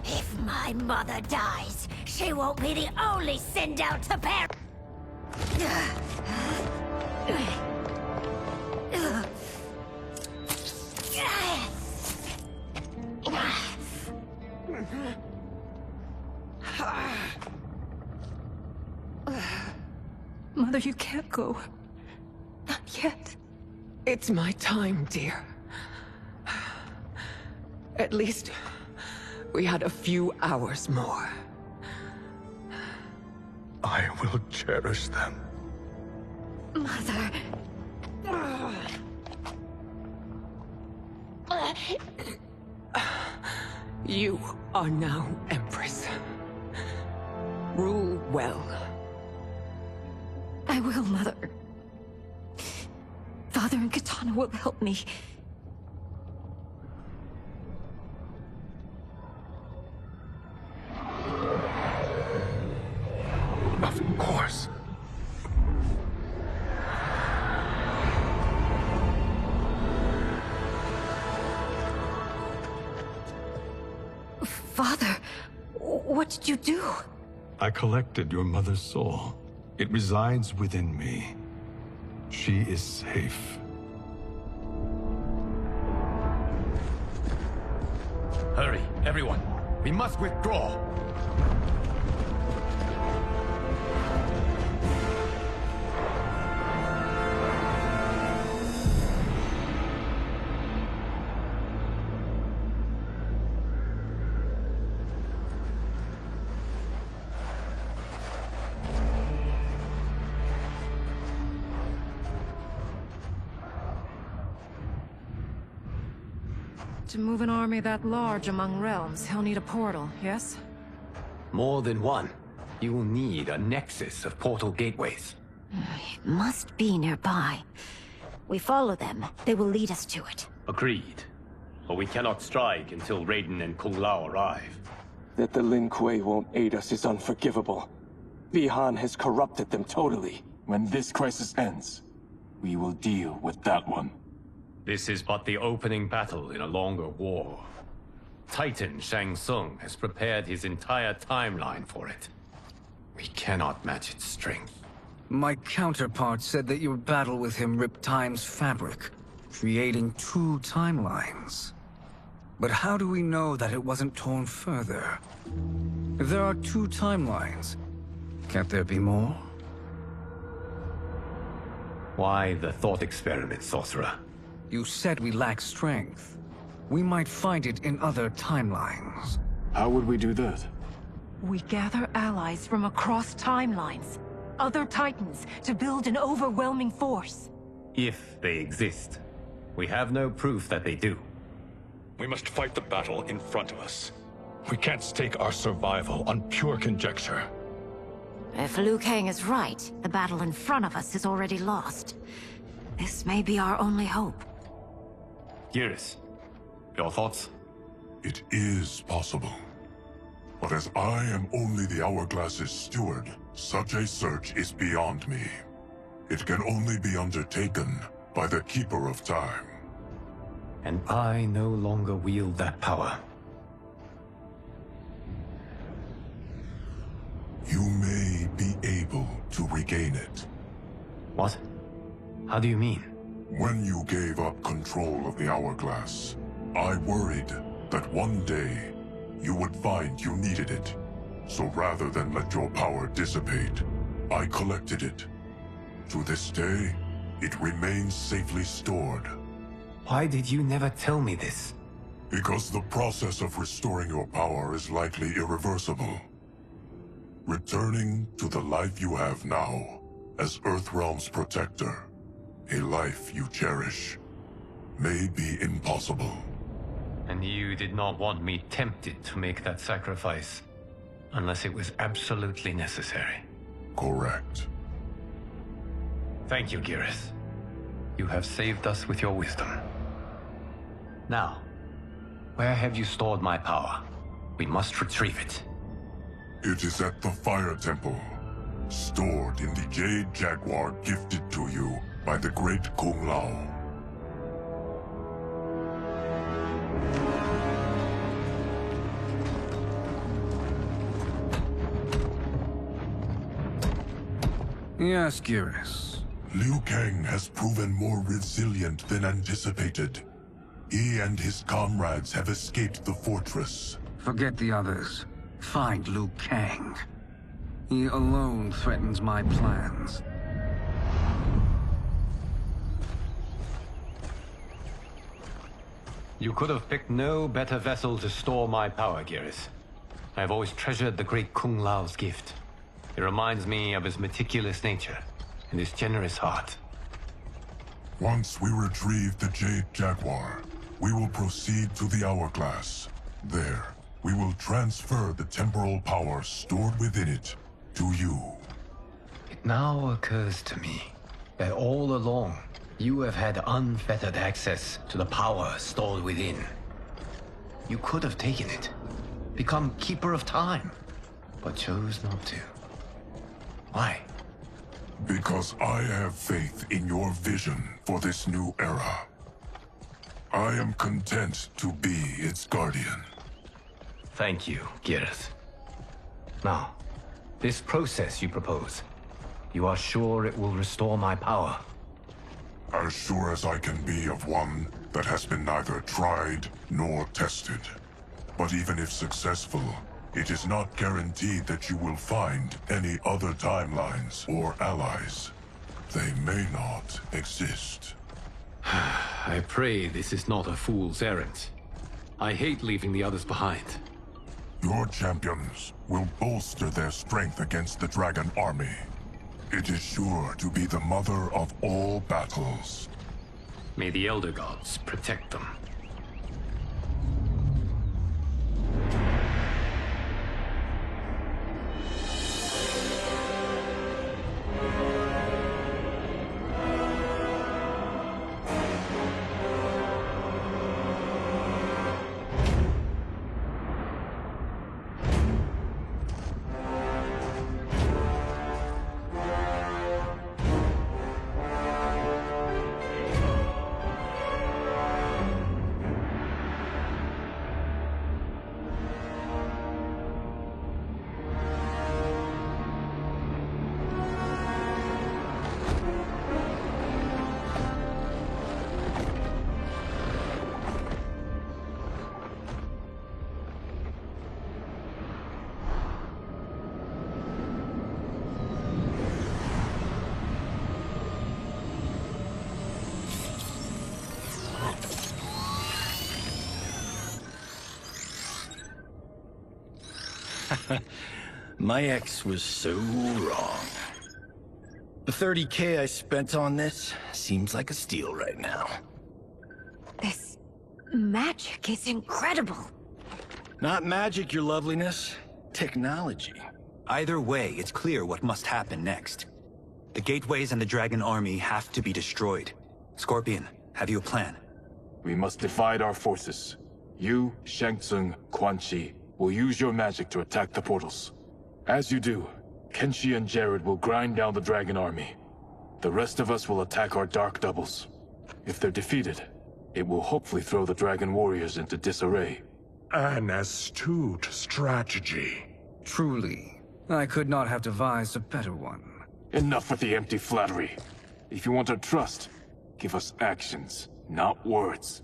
If my mother dies, she won't be the only sinned out to parent. Mother, you can't go. Not yet. It's my time, dear. At least, we had a few hours more. I will cherish them. Mother. You are now Empress. Rule well. I will, Mother. Father and Katana will help me. Of course. Father, what did you do? I collected your mother's soul. It resides within me. She is safe. Hurry, everyone. We must withdraw. To move an army that large among realms, he'll need a portal, yes? More than one. You will need a nexus of portal gateways. It must be nearby. We follow them. They will lead us to it. Agreed. But we cannot strike until Raiden and Kung Lao arrive. That the Lin Kuei won't aid us is unforgivable. Bihan has corrupted them totally. When this crisis ends, we will deal with that one. This is but the opening battle in a longer war. Titan Shang Tsung has prepared his entire timeline for it. We cannot match its strength. My counterpart said that your battle with him ripped time's fabric, creating 2 timelines. But how do we know that it wasn't torn further? If there are 2 timelines, can't there be more? Why the thought experiment, Sorcerer? You said we lack strength. We might find it in other timelines. How would we do that? We gather allies from across timelines, other titans, to build an overwhelming force. If they exist. We have no proof that they do. We must fight the battle in front of us. We can't stake our survival on pure conjecture. If Liu Kang is right, the battle in front of us is already lost. This may be our only hope. Geras, your thoughts? It is possible. But as I am only the Hourglass's steward, such a search is beyond me. It can only be undertaken by the Keeper of Time. And I no longer wield that power. You may be able to regain it. What? How do you mean? When you gave up control of the Hourglass, I worried that one day you would find you needed it. So rather than let your power dissipate, I collected it. To this day, it remains safely stored. Why did you never tell me this? Because the process of restoring your power is likely irreversible. Returning to the life you have now, as Earthrealm's protector, a life you cherish, may be impossible. And you did not want me tempted to make that sacrifice, unless it was absolutely necessary. Correct. Thank you, Geras. You have saved us with your wisdom. Now, where have you stored my power? We must retrieve it. It is at the Fire Temple, stored in the Jade Jaguar gifted to you by the great Kung Lao. Yes, Geras. Liu Kang has proven more resilient than anticipated. He and his comrades have escaped the fortress. Forget the others. Find Liu Kang. He alone threatens my plans. You could have picked no better vessel to store my power, Geras. I have always treasured the great Kung Lao's gift. It reminds me of his meticulous nature and his generous heart. Once we retrieve the Jade Jaguar, we will proceed to the Hourglass. There, we will transfer the temporal power stored within it to you. It now occurs to me that all along, you have had unfettered access to the power stored within. You could have taken it, become Keeper of Time, but chose not to. Why? Because I have faith in your vision for this new era. I am content to be its guardian. Thank you, Geras. Now, this process you propose, you are sure it will restore my power? As sure as I can be of one that has been neither tried nor tested. But even if successful, it is not guaranteed that you will find any other timelines or allies. They may not exist. I pray this is not a fool's errand. I hate leaving the others behind. Your champions will bolster their strength against the Dragon Army. It is sure to be the mother of all battles. May the Elder Gods protect them. My ex was so wrong. The 30K I spent on this seems like a steal right now. This magic is incredible. Not magic, your loveliness. Technology. Either way, it's clear what must happen next. The gateways and the dragon army have to be destroyed. Scorpion, have you a plan? We must divide our forces. You, Shang Tsung, Quan Chi, will use your magic to attack the portals. As you do, Kenshi and Jared will grind down the dragon army. The rest of us will attack our dark doubles. If they're defeated, it will hopefully throw the dragon warriors into disarray. An astute strategy. Truly, I could not have devised a better one. Enough with the empty flattery. If you want our trust, give us actions, not words.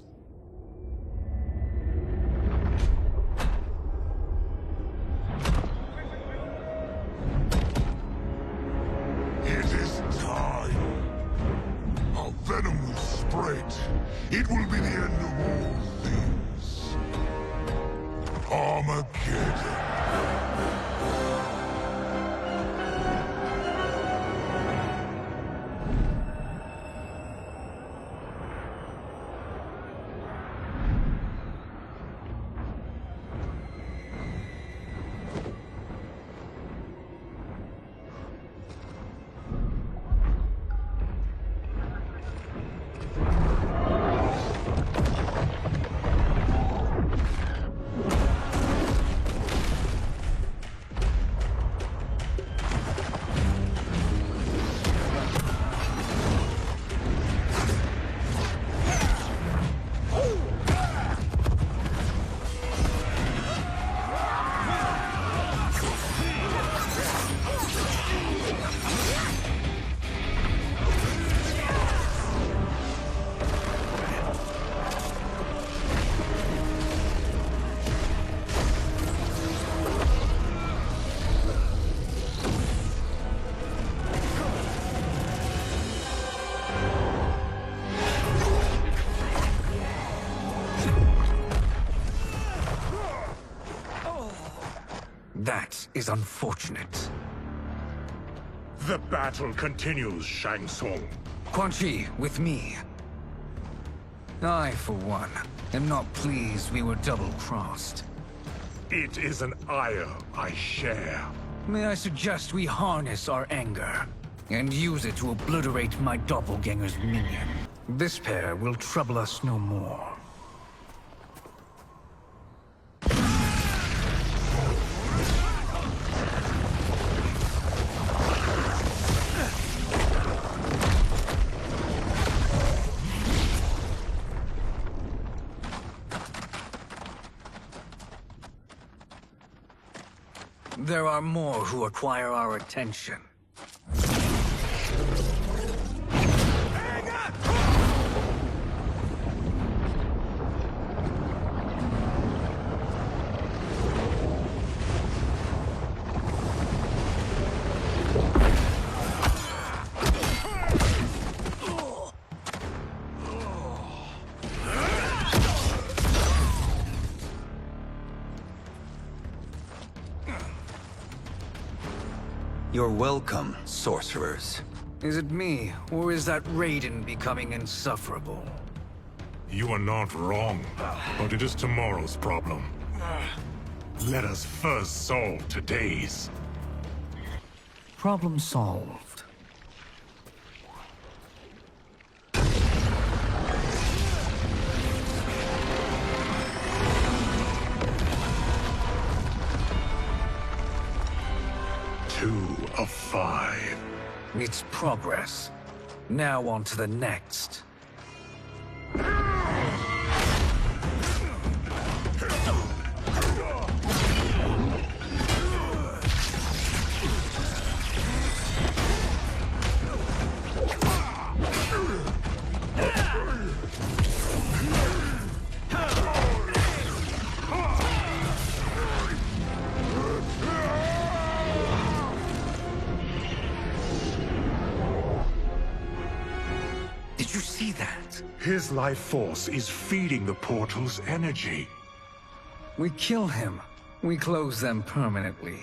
It is time. Our venom will spread. It will be the end of all things. Armageddon. That is unfortunate. The battle continues, Shang Tsung. Quan Chi, with me. I, for one, am not pleased we were double-crossed. It is an ire I share. May I suggest we harness our anger and use it to obliterate my doppelganger's minion. This pair will trouble us no more. There are more who acquire our attention. You're welcome, sorcerers. Is it me, or is that Raiden becoming insufferable? You are not wrong, but it is tomorrow's problem. Let us first solve today's. Problem solved. Two of 5. It's progress. Now on to the next. Did you see that? His life force is feeding the portal's energy. We kill him, We close them permanently.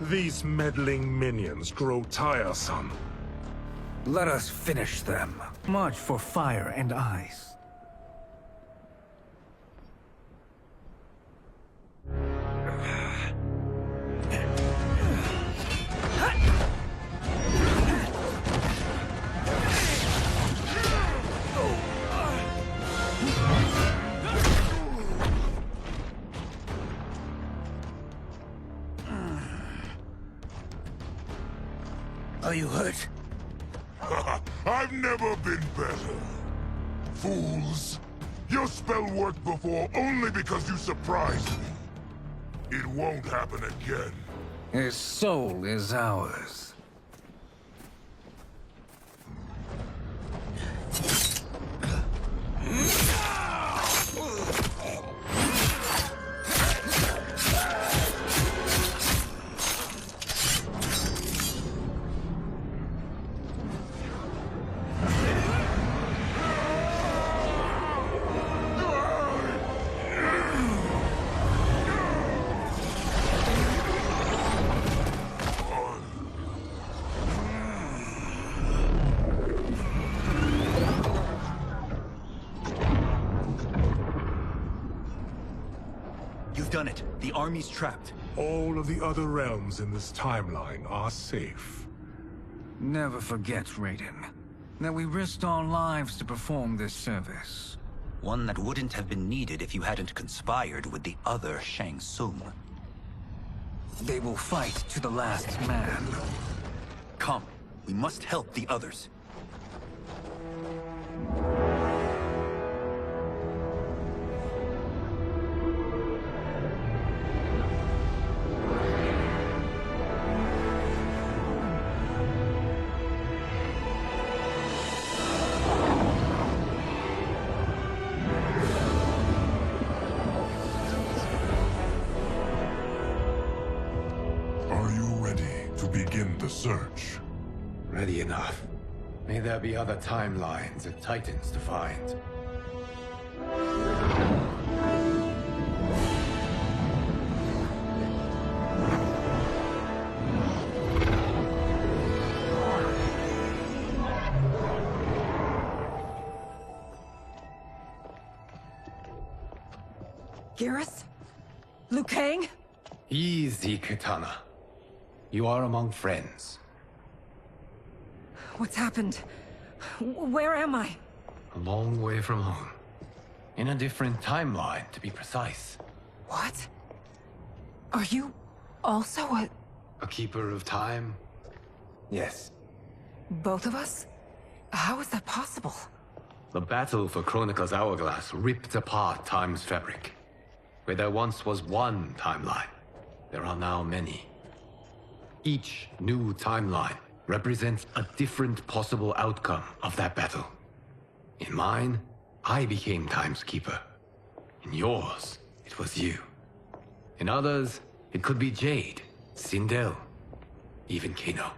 These meddling minions grow tiresome. Let us finish them. March for fire and ice. Are you hurt? I've never been better. Fools! Your spell worked before only because you surprised me. It won't happen again. His soul is ours. You've done it. The army's trapped. All of the other realms in this timeline are safe. Never forget, Raiden, that we risked our lives to perform this service. One that wouldn't have been needed if you hadn't conspired with the other Shang Tsung. They will fight to the last man. Come, we must help the others. Search. Ready enough. May there be other timelines and titans to find. Garrus? Liu Kang? Easy, Kitana. You are among friends. What's happened? Where am I? A long way from home. In a different timeline, to be precise. What? Are you also a keeper of time? Yes. both of us? How is that possible? The battle for Chronica's Hourglass ripped apart time's fabric. Where there once was one timeline, there are now many. Each new timeline represents a different possible outcome of that battle. In mine, I became Time's Keeper. In yours, it was you. In others, it could be Jade, Sindel, even Kano.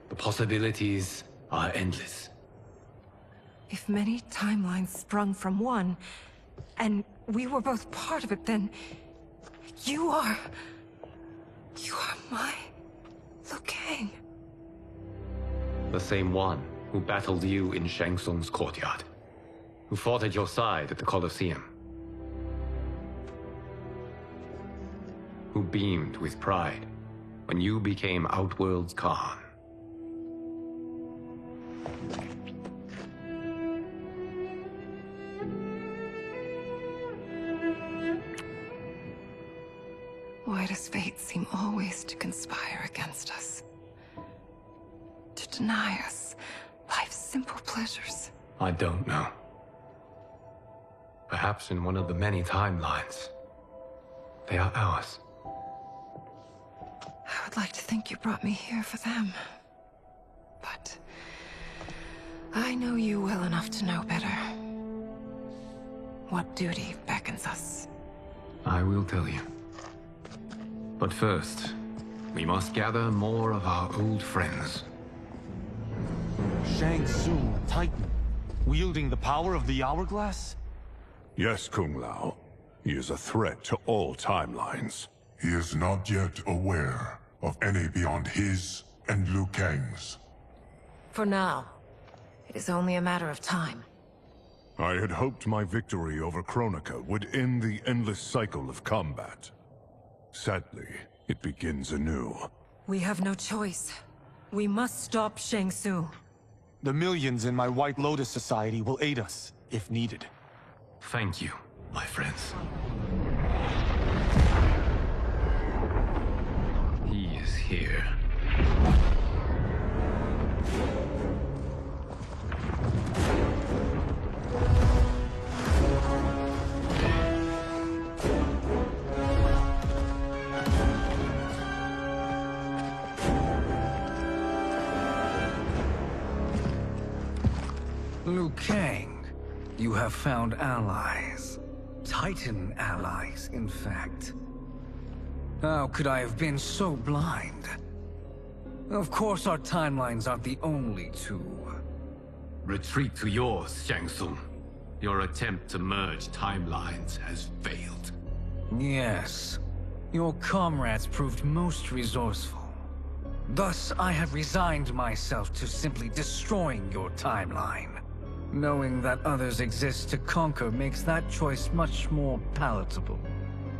The possibilities are endless. If many timelines sprung from one, and we were both part of it, then you are my Liu Kang. The same one who battled you in Shang Tsung's courtyard. Who fought at your side at the Colosseum. Who beamed with pride when you became Outworld's Khan. Why does fate seem always to conspire against us? To deny us life's simple pleasures? I don't know. Perhaps in one of the many timelines, they are ours. I would like to think you brought me here for them. But I know you well enough to know better. What duty beckons us? I will tell you. But first, We must gather more of our old friends. Shang Tsung, a Titan, wielding the power of the Hourglass? Yes, Kung Lao. He is a threat to all timelines. He is not yet aware of any beyond his and Liu Kang's. For now, it is only a matter of time. I had hoped my victory over Kronika would end the endless cycle of combat. Sadly, it begins anew. We have no choice. We must stop Shang Tsung. The millions in my White Lotus Society will aid us, if needed. Thank you, my friends. He is here. Liu Kang, you have found allies. Titan allies, in fact. How could I have been so blind? Of course our timelines aren't the only two. Retreat to yours, Shang Tsung. Your attempt to merge timelines has failed. Yes. Your comrades proved most resourceful. Thus, I have resigned myself to simply destroying your timeline. Knowing that others exist to conquer makes that choice much more palatable.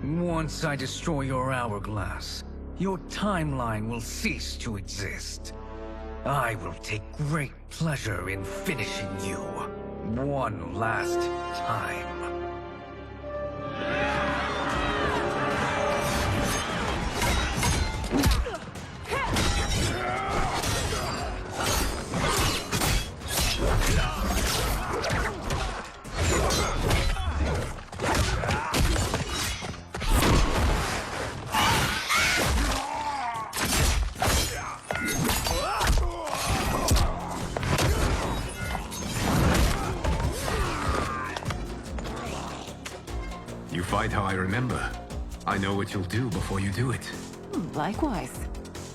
Once I destroy your hourglass, your timeline will cease to exist. I will take great pleasure in finishing you one last time. Fight how I remember. I know what you'll do before you do it. Likewise.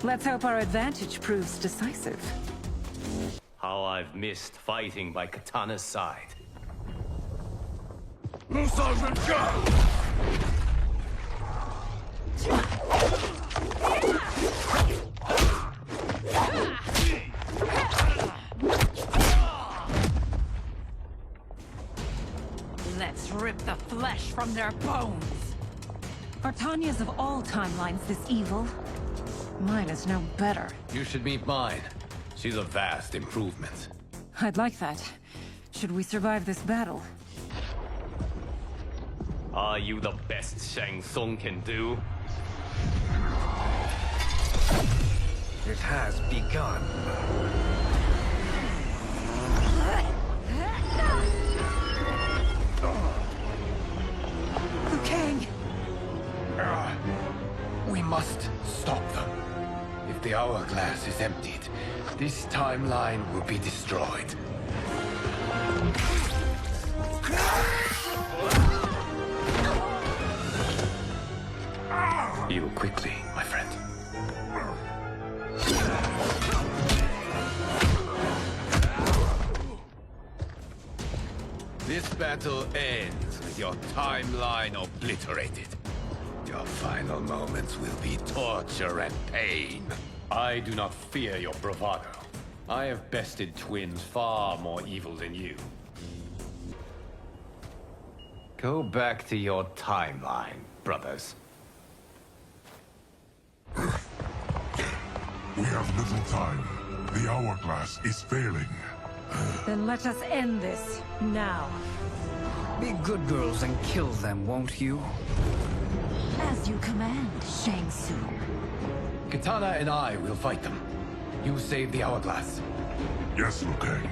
Let's hope our advantage proves decisive. How I've missed fighting by Katana's side. Let's rip the flesh from their bones! Are Tanya's of all timelines this evil? Mine is no better. You should meet mine. She's a vast improvement. I'd like that. Should we survive this battle? Are you the best Shang Tsung can do? It has begun. Liu Kang! We must stop them. If the hourglass is emptied, this timeline will be destroyed. Heal quickly, my friend. This battle ends with your timeline obliterated. Your final moments will be torture and pain. I do not fear your bravado. I have bested twins far more evil than you. Go back to your timeline, brothers. We have little time. The hourglass is failing. Then let us end this, now. Be good girls and kill them, won't you? As you command, Shang Tsung. Katana and I will fight them. You save the hourglass. Yes, Liu Kang.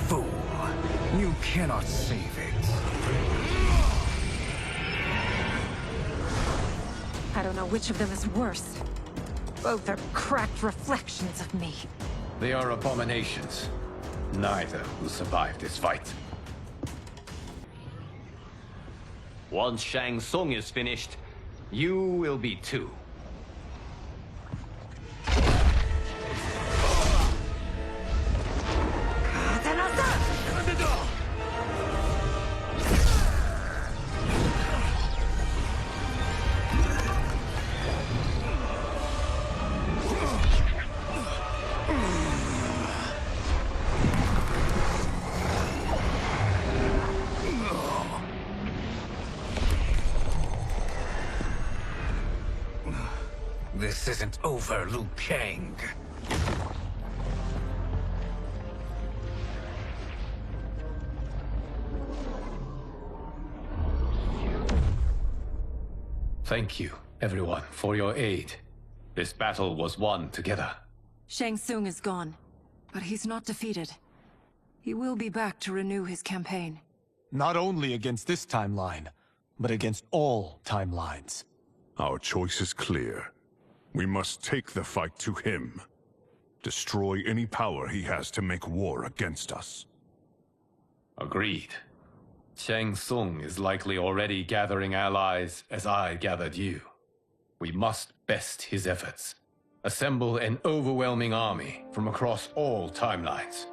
Fool. You cannot save it. I don't know which of them is worse. Both are cracked reflections of me. They are abominations. Neither will survive this fight. Once Shang Tsung is finished, you will be too. This isn't over, Liu Kang. Thank you, everyone, for your aid. This battle was won together. Shang Tsung is gone, but he's not defeated. He will be back to renew his campaign. Not only against this timeline, but against all timelines. Our choice is clear. We must take the fight to him. Destroy any power he has to make war against us. Agreed. Shang Tsung is likely already gathering allies as I gathered you. We must best his efforts. Assemble an overwhelming army from across all timelines.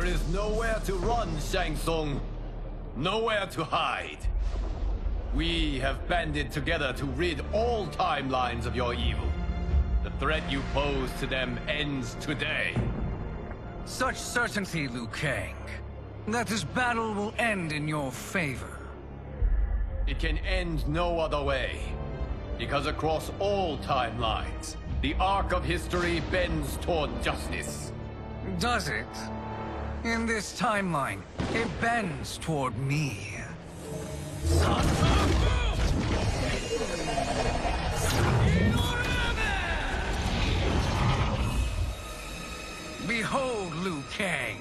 There is nowhere to run, Shang Tsung. Nowhere to hide. We have banded together to rid all timelines of your evil. The threat you pose to them ends today. Such certainty, Liu Kang, that this battle will end in your favor. It can end no other way. Because across all timelines, the arc of history bends toward justice. Does it? In this timeline, it bends toward me. Behold, Liu Kang,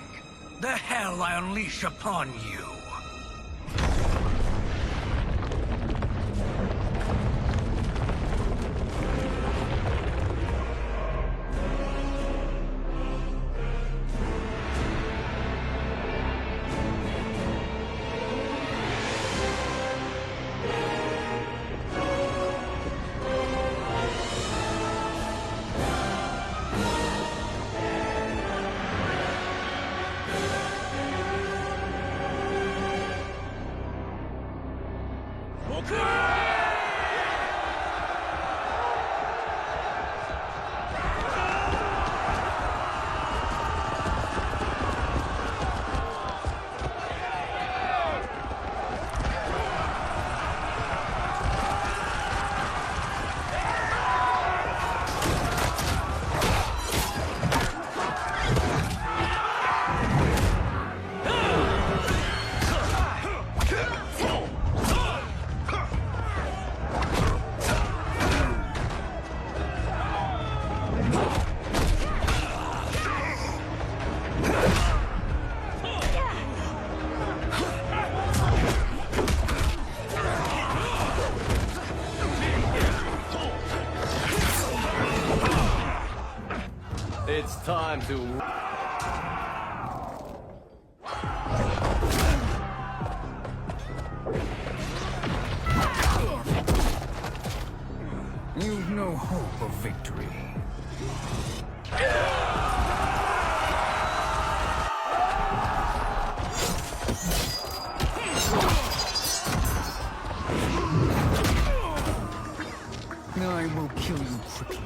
the hell I unleash upon you. It's time to... no hope of victory. I will kill you quickly.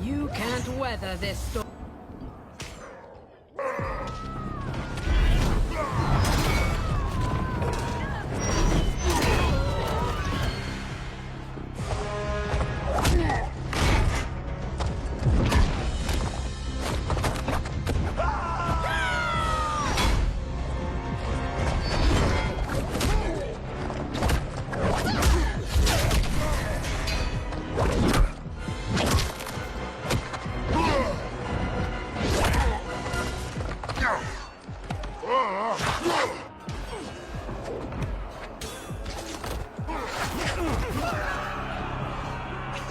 You can't weather this storm.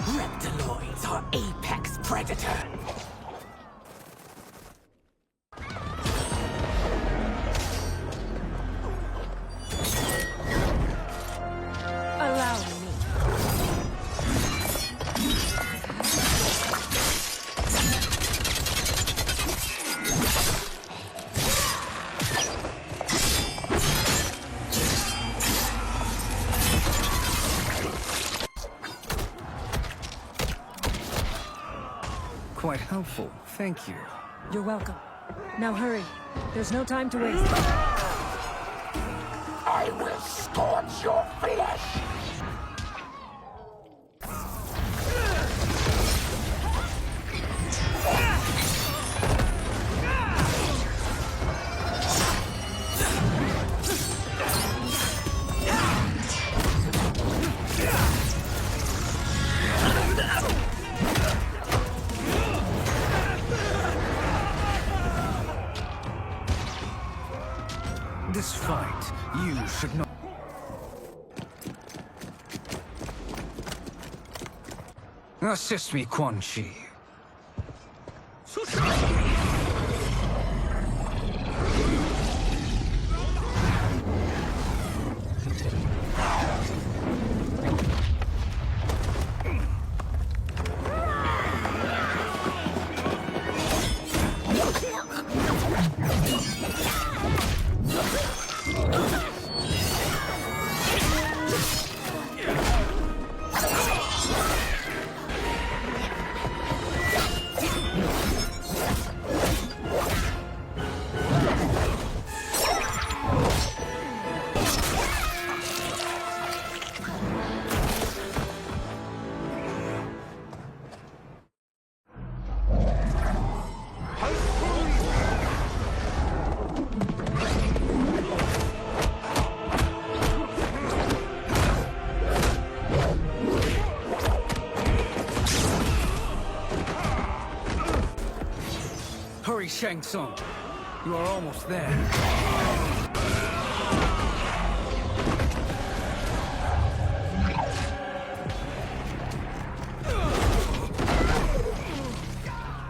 Reptiloids are apex predator. Allow me. Quite helpful, thank you. You're welcome. Now hurry. There's no time to waste. I will scorch your flesh! This fight, you should not... Assist me, Quan Chi. Hurry, Shang Tsung. You are almost there.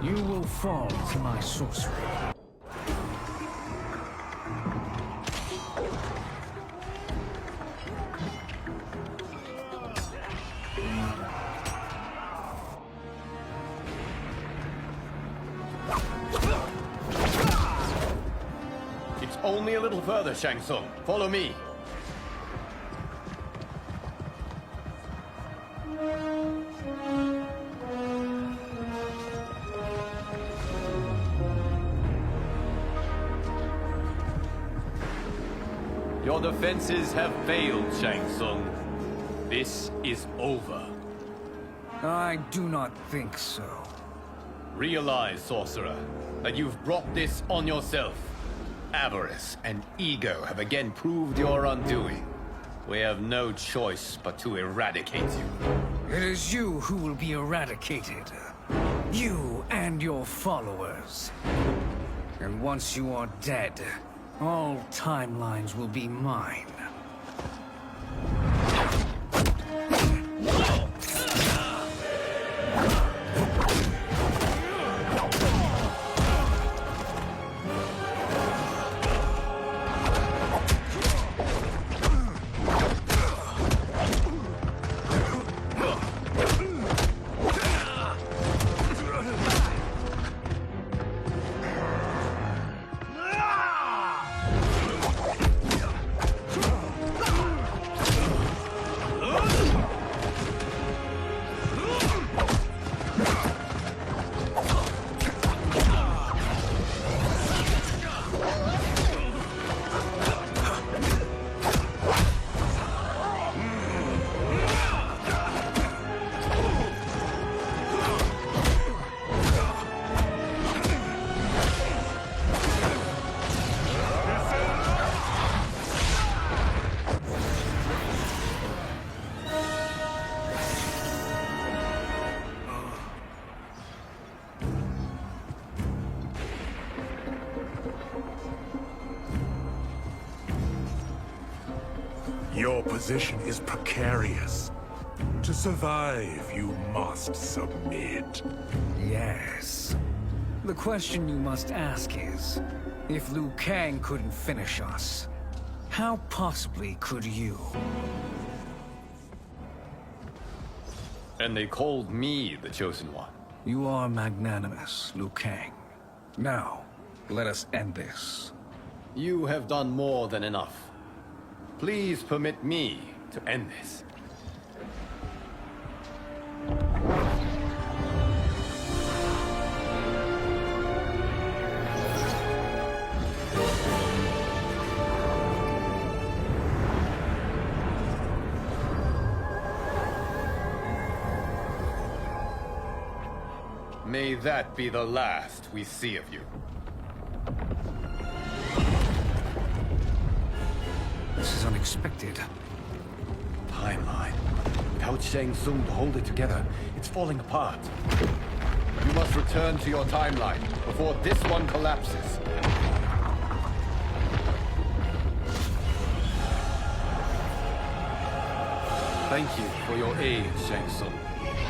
You will fall to my sorcery. It's only a little further, Shang Tsung. Follow me. Your defenses have failed, Shang Tsung. This is over. I do not think so. Realize, sorcerer, that you've brought this on yourself. Avarice and ego have again proved your undoing. We have no choice but to eradicate you. It is you who will be eradicated. You and your followers. And once you are dead, all timelines will be mine. Your position is precarious. To survive, you must submit. Yes. The question you must ask is, if Liu Kang couldn't finish us, how possibly could you? And they called me the Chosen One. You are magnanimous, Liu Kang. Now, let us end this. You have done more than enough. Please permit me to end this. May that be the last we see of you. This is unexpected. Timeline. Without Shang Tsung to hold it together, it's falling apart. You must return to your timeline before this one collapses. Thank you for your aid, Shang Tsung.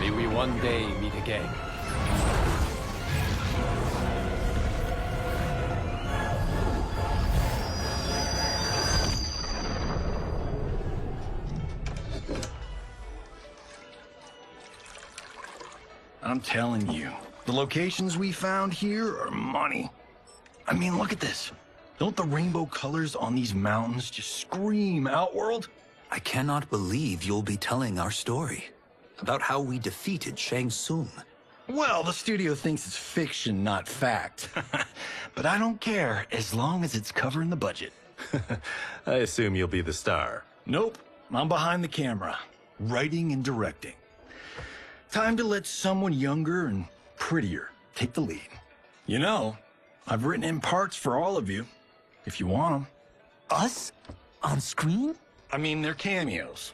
May we one day meet again. I'm telling you, the locations we found here are money. I mean, look at this. Don't the rainbow colors on these mountains just scream Outworld? I cannot believe you'll be telling our story about how we defeated Shang Tsung. Well, the studio thinks it's fiction, not fact. But I don't care, as long as it's covering the budget. I assume you'll be the star. Nope, I'm behind the camera, writing and directing. Time to let someone younger and prettier take the lead. You know, I've written in parts for all of you, if you want them. Us? On screen? I mean, they're cameos.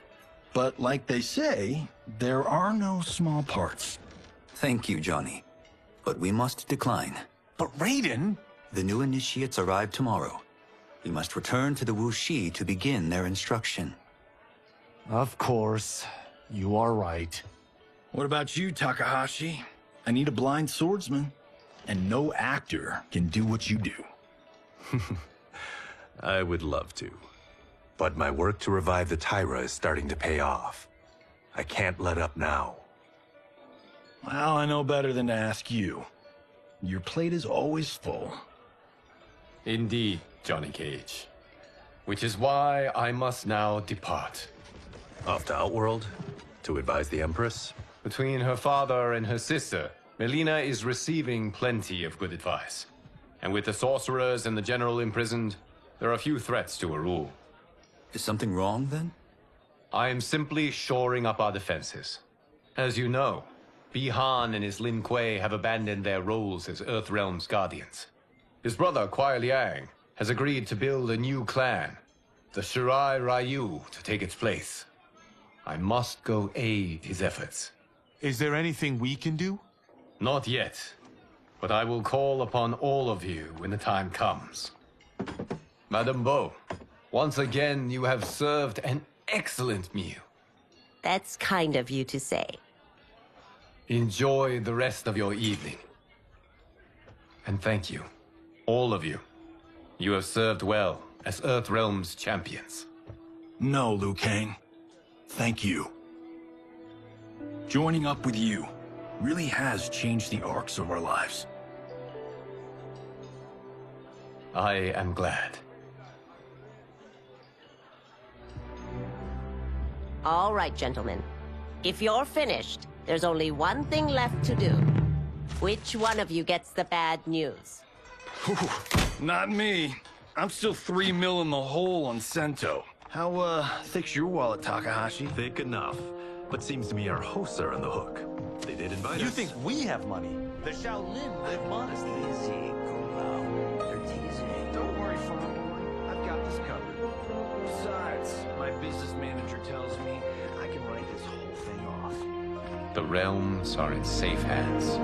But like they say, there are no small parts. Thank you, Johnny. But we must decline. But Raiden? The new initiates arrive tomorrow. We must return to the Wuxi to begin their instruction. Of course. You are right. What about you, Takahashi? I need a blind swordsman, and no actor can do what you do. I would love to. But my work to revive the Tyra is starting to pay off. I can't let up now. Well, I know better than to ask you. Your plate is always full. Indeed, Johnny Cage. Which is why I must now depart. Off to Outworld? To advise the Empress? Between her father and her sister, Melina is receiving plenty of good advice. And with the sorcerers and the general imprisoned, there are few threats to her rule. Is something wrong, then? I am simply shoring up our defenses. As you know, Bi-Han and his Lin Kuei have abandoned their roles as Earthrealm's guardians. His brother, Kuai Liang, has agreed to build a new clan, the Shirai Ryu, to take its place. I must go aid his efforts. Is there anything we can do? Not yet, but I will call upon all of you when the time comes. Madame Bo, once again you have served an excellent meal. That's kind of you to say. Enjoy the rest of your evening. And thank you, all of you. You have served well as Earthrealm's champions. No, Liu Kang. Thank you. Joining up with you really has changed the arcs of our lives. I am glad. All right, gentlemen. If you're finished, there's only one thing left to do. Which one of you gets the bad news? Not me. I'm still 3 mil in the hole on Sento. How, thick's your wallet, Takahashi? Thick enough. But seems to me our hosts are on the hook. They did invite us. You think we have money? The Shaolin live modestly. Easy, Kung They're teasing. Don't worry, Fong. I've got this covered. Besides, my business manager tells me I can write this whole thing off. The realms are in safe hands.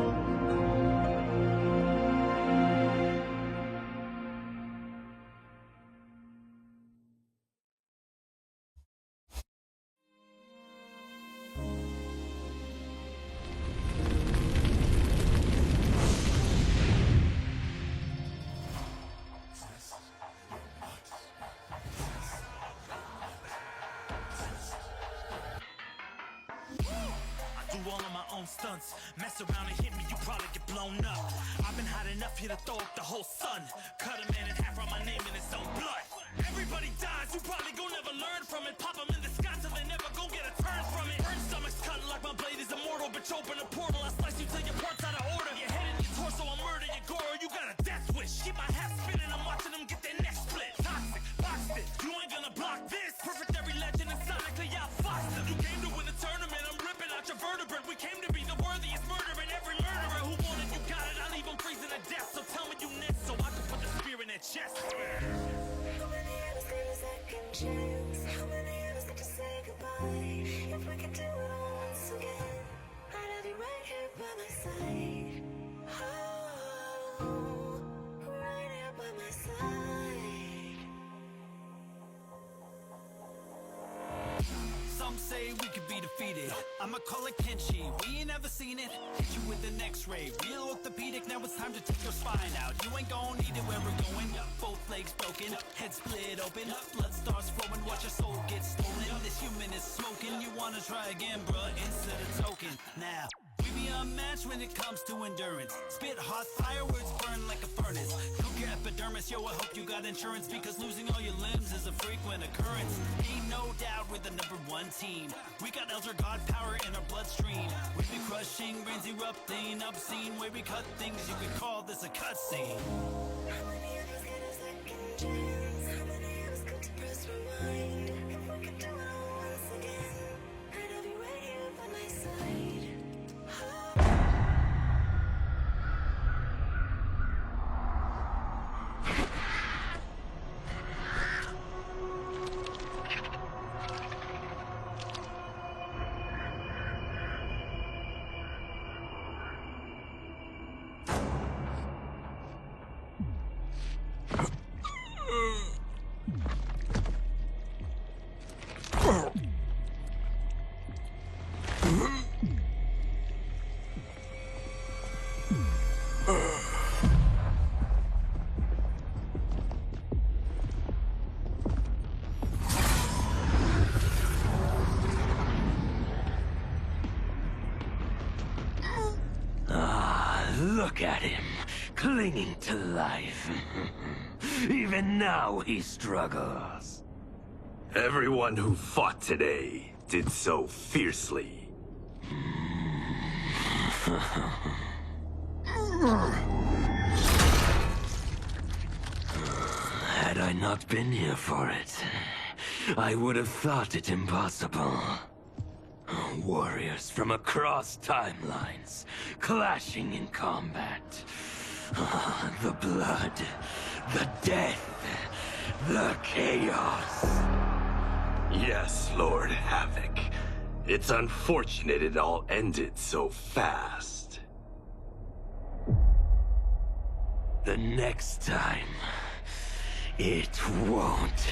once. Mess around and hit me, you probably get blown up. I've been hot enough here to throw up the whole sun. Cut a man in half, write my name in his own blood. Everybody dies, you probably gon' never learn from it. Pop them in the sky till they never gon' get a turn from it. Burn stomachs cut like my blade is immortal. Bitch, open a portal, I slice you till your parts out of order. Your head in your torso, I murder your gore. You got a death wish, keep my hat spinning. I'm watching them get their neck split. Toxic, boxed it, you ain't gonna block this. Perfect every legend and sonically outfoxed them. You came to win the tournament, I'm ripping out your vertebrae. We came to be the worthiest murderer, and every murderer who wanted you got it. I'll leave them freezing to death, so tell me you next, so I can put the spear in their chest. How many others need a second chance? How many others get to say goodbye? If we could do it all once again, I'd have you right here by my side. Oh, right here by my side. Some say we could be defeated. I'ma call it Kenshi. We ain't never seen it. Hit you with an X-ray. Real orthopedic. Now it's time to take your spine out. You ain't gon' need it where we're going. Both legs broken. Head split open. Blood starts flowing. Watch your soul get stolen. This human is smoking. You wanna try again, bruh? Instead of token. Now. We be unmatched when it comes to endurance. Spit hot fire, words burn like a furnace. Cook your epidermis, yo, I hope you got insurance, because losing all your limbs is a frequent occurrence. Ain't no doubt we're the #1 team. We got Elder God power in our bloodstream. We be crushing, brains erupting, obscene. Way we cut things, you could call this a cutscene. How many others get a second chance? How many others got to press rewind? If we could do it all once again, I'd have you right here by my side. Look at him, clinging to life. Even now he struggles. Everyone who fought today did so fiercely. Had I not been here for it, I would have thought it impossible. Warriors from across timelines, clashing in combat. The blood, the death, the chaos. Yes, Lord Havoc. It's unfortunate it all ended so fast. The next time, it won't.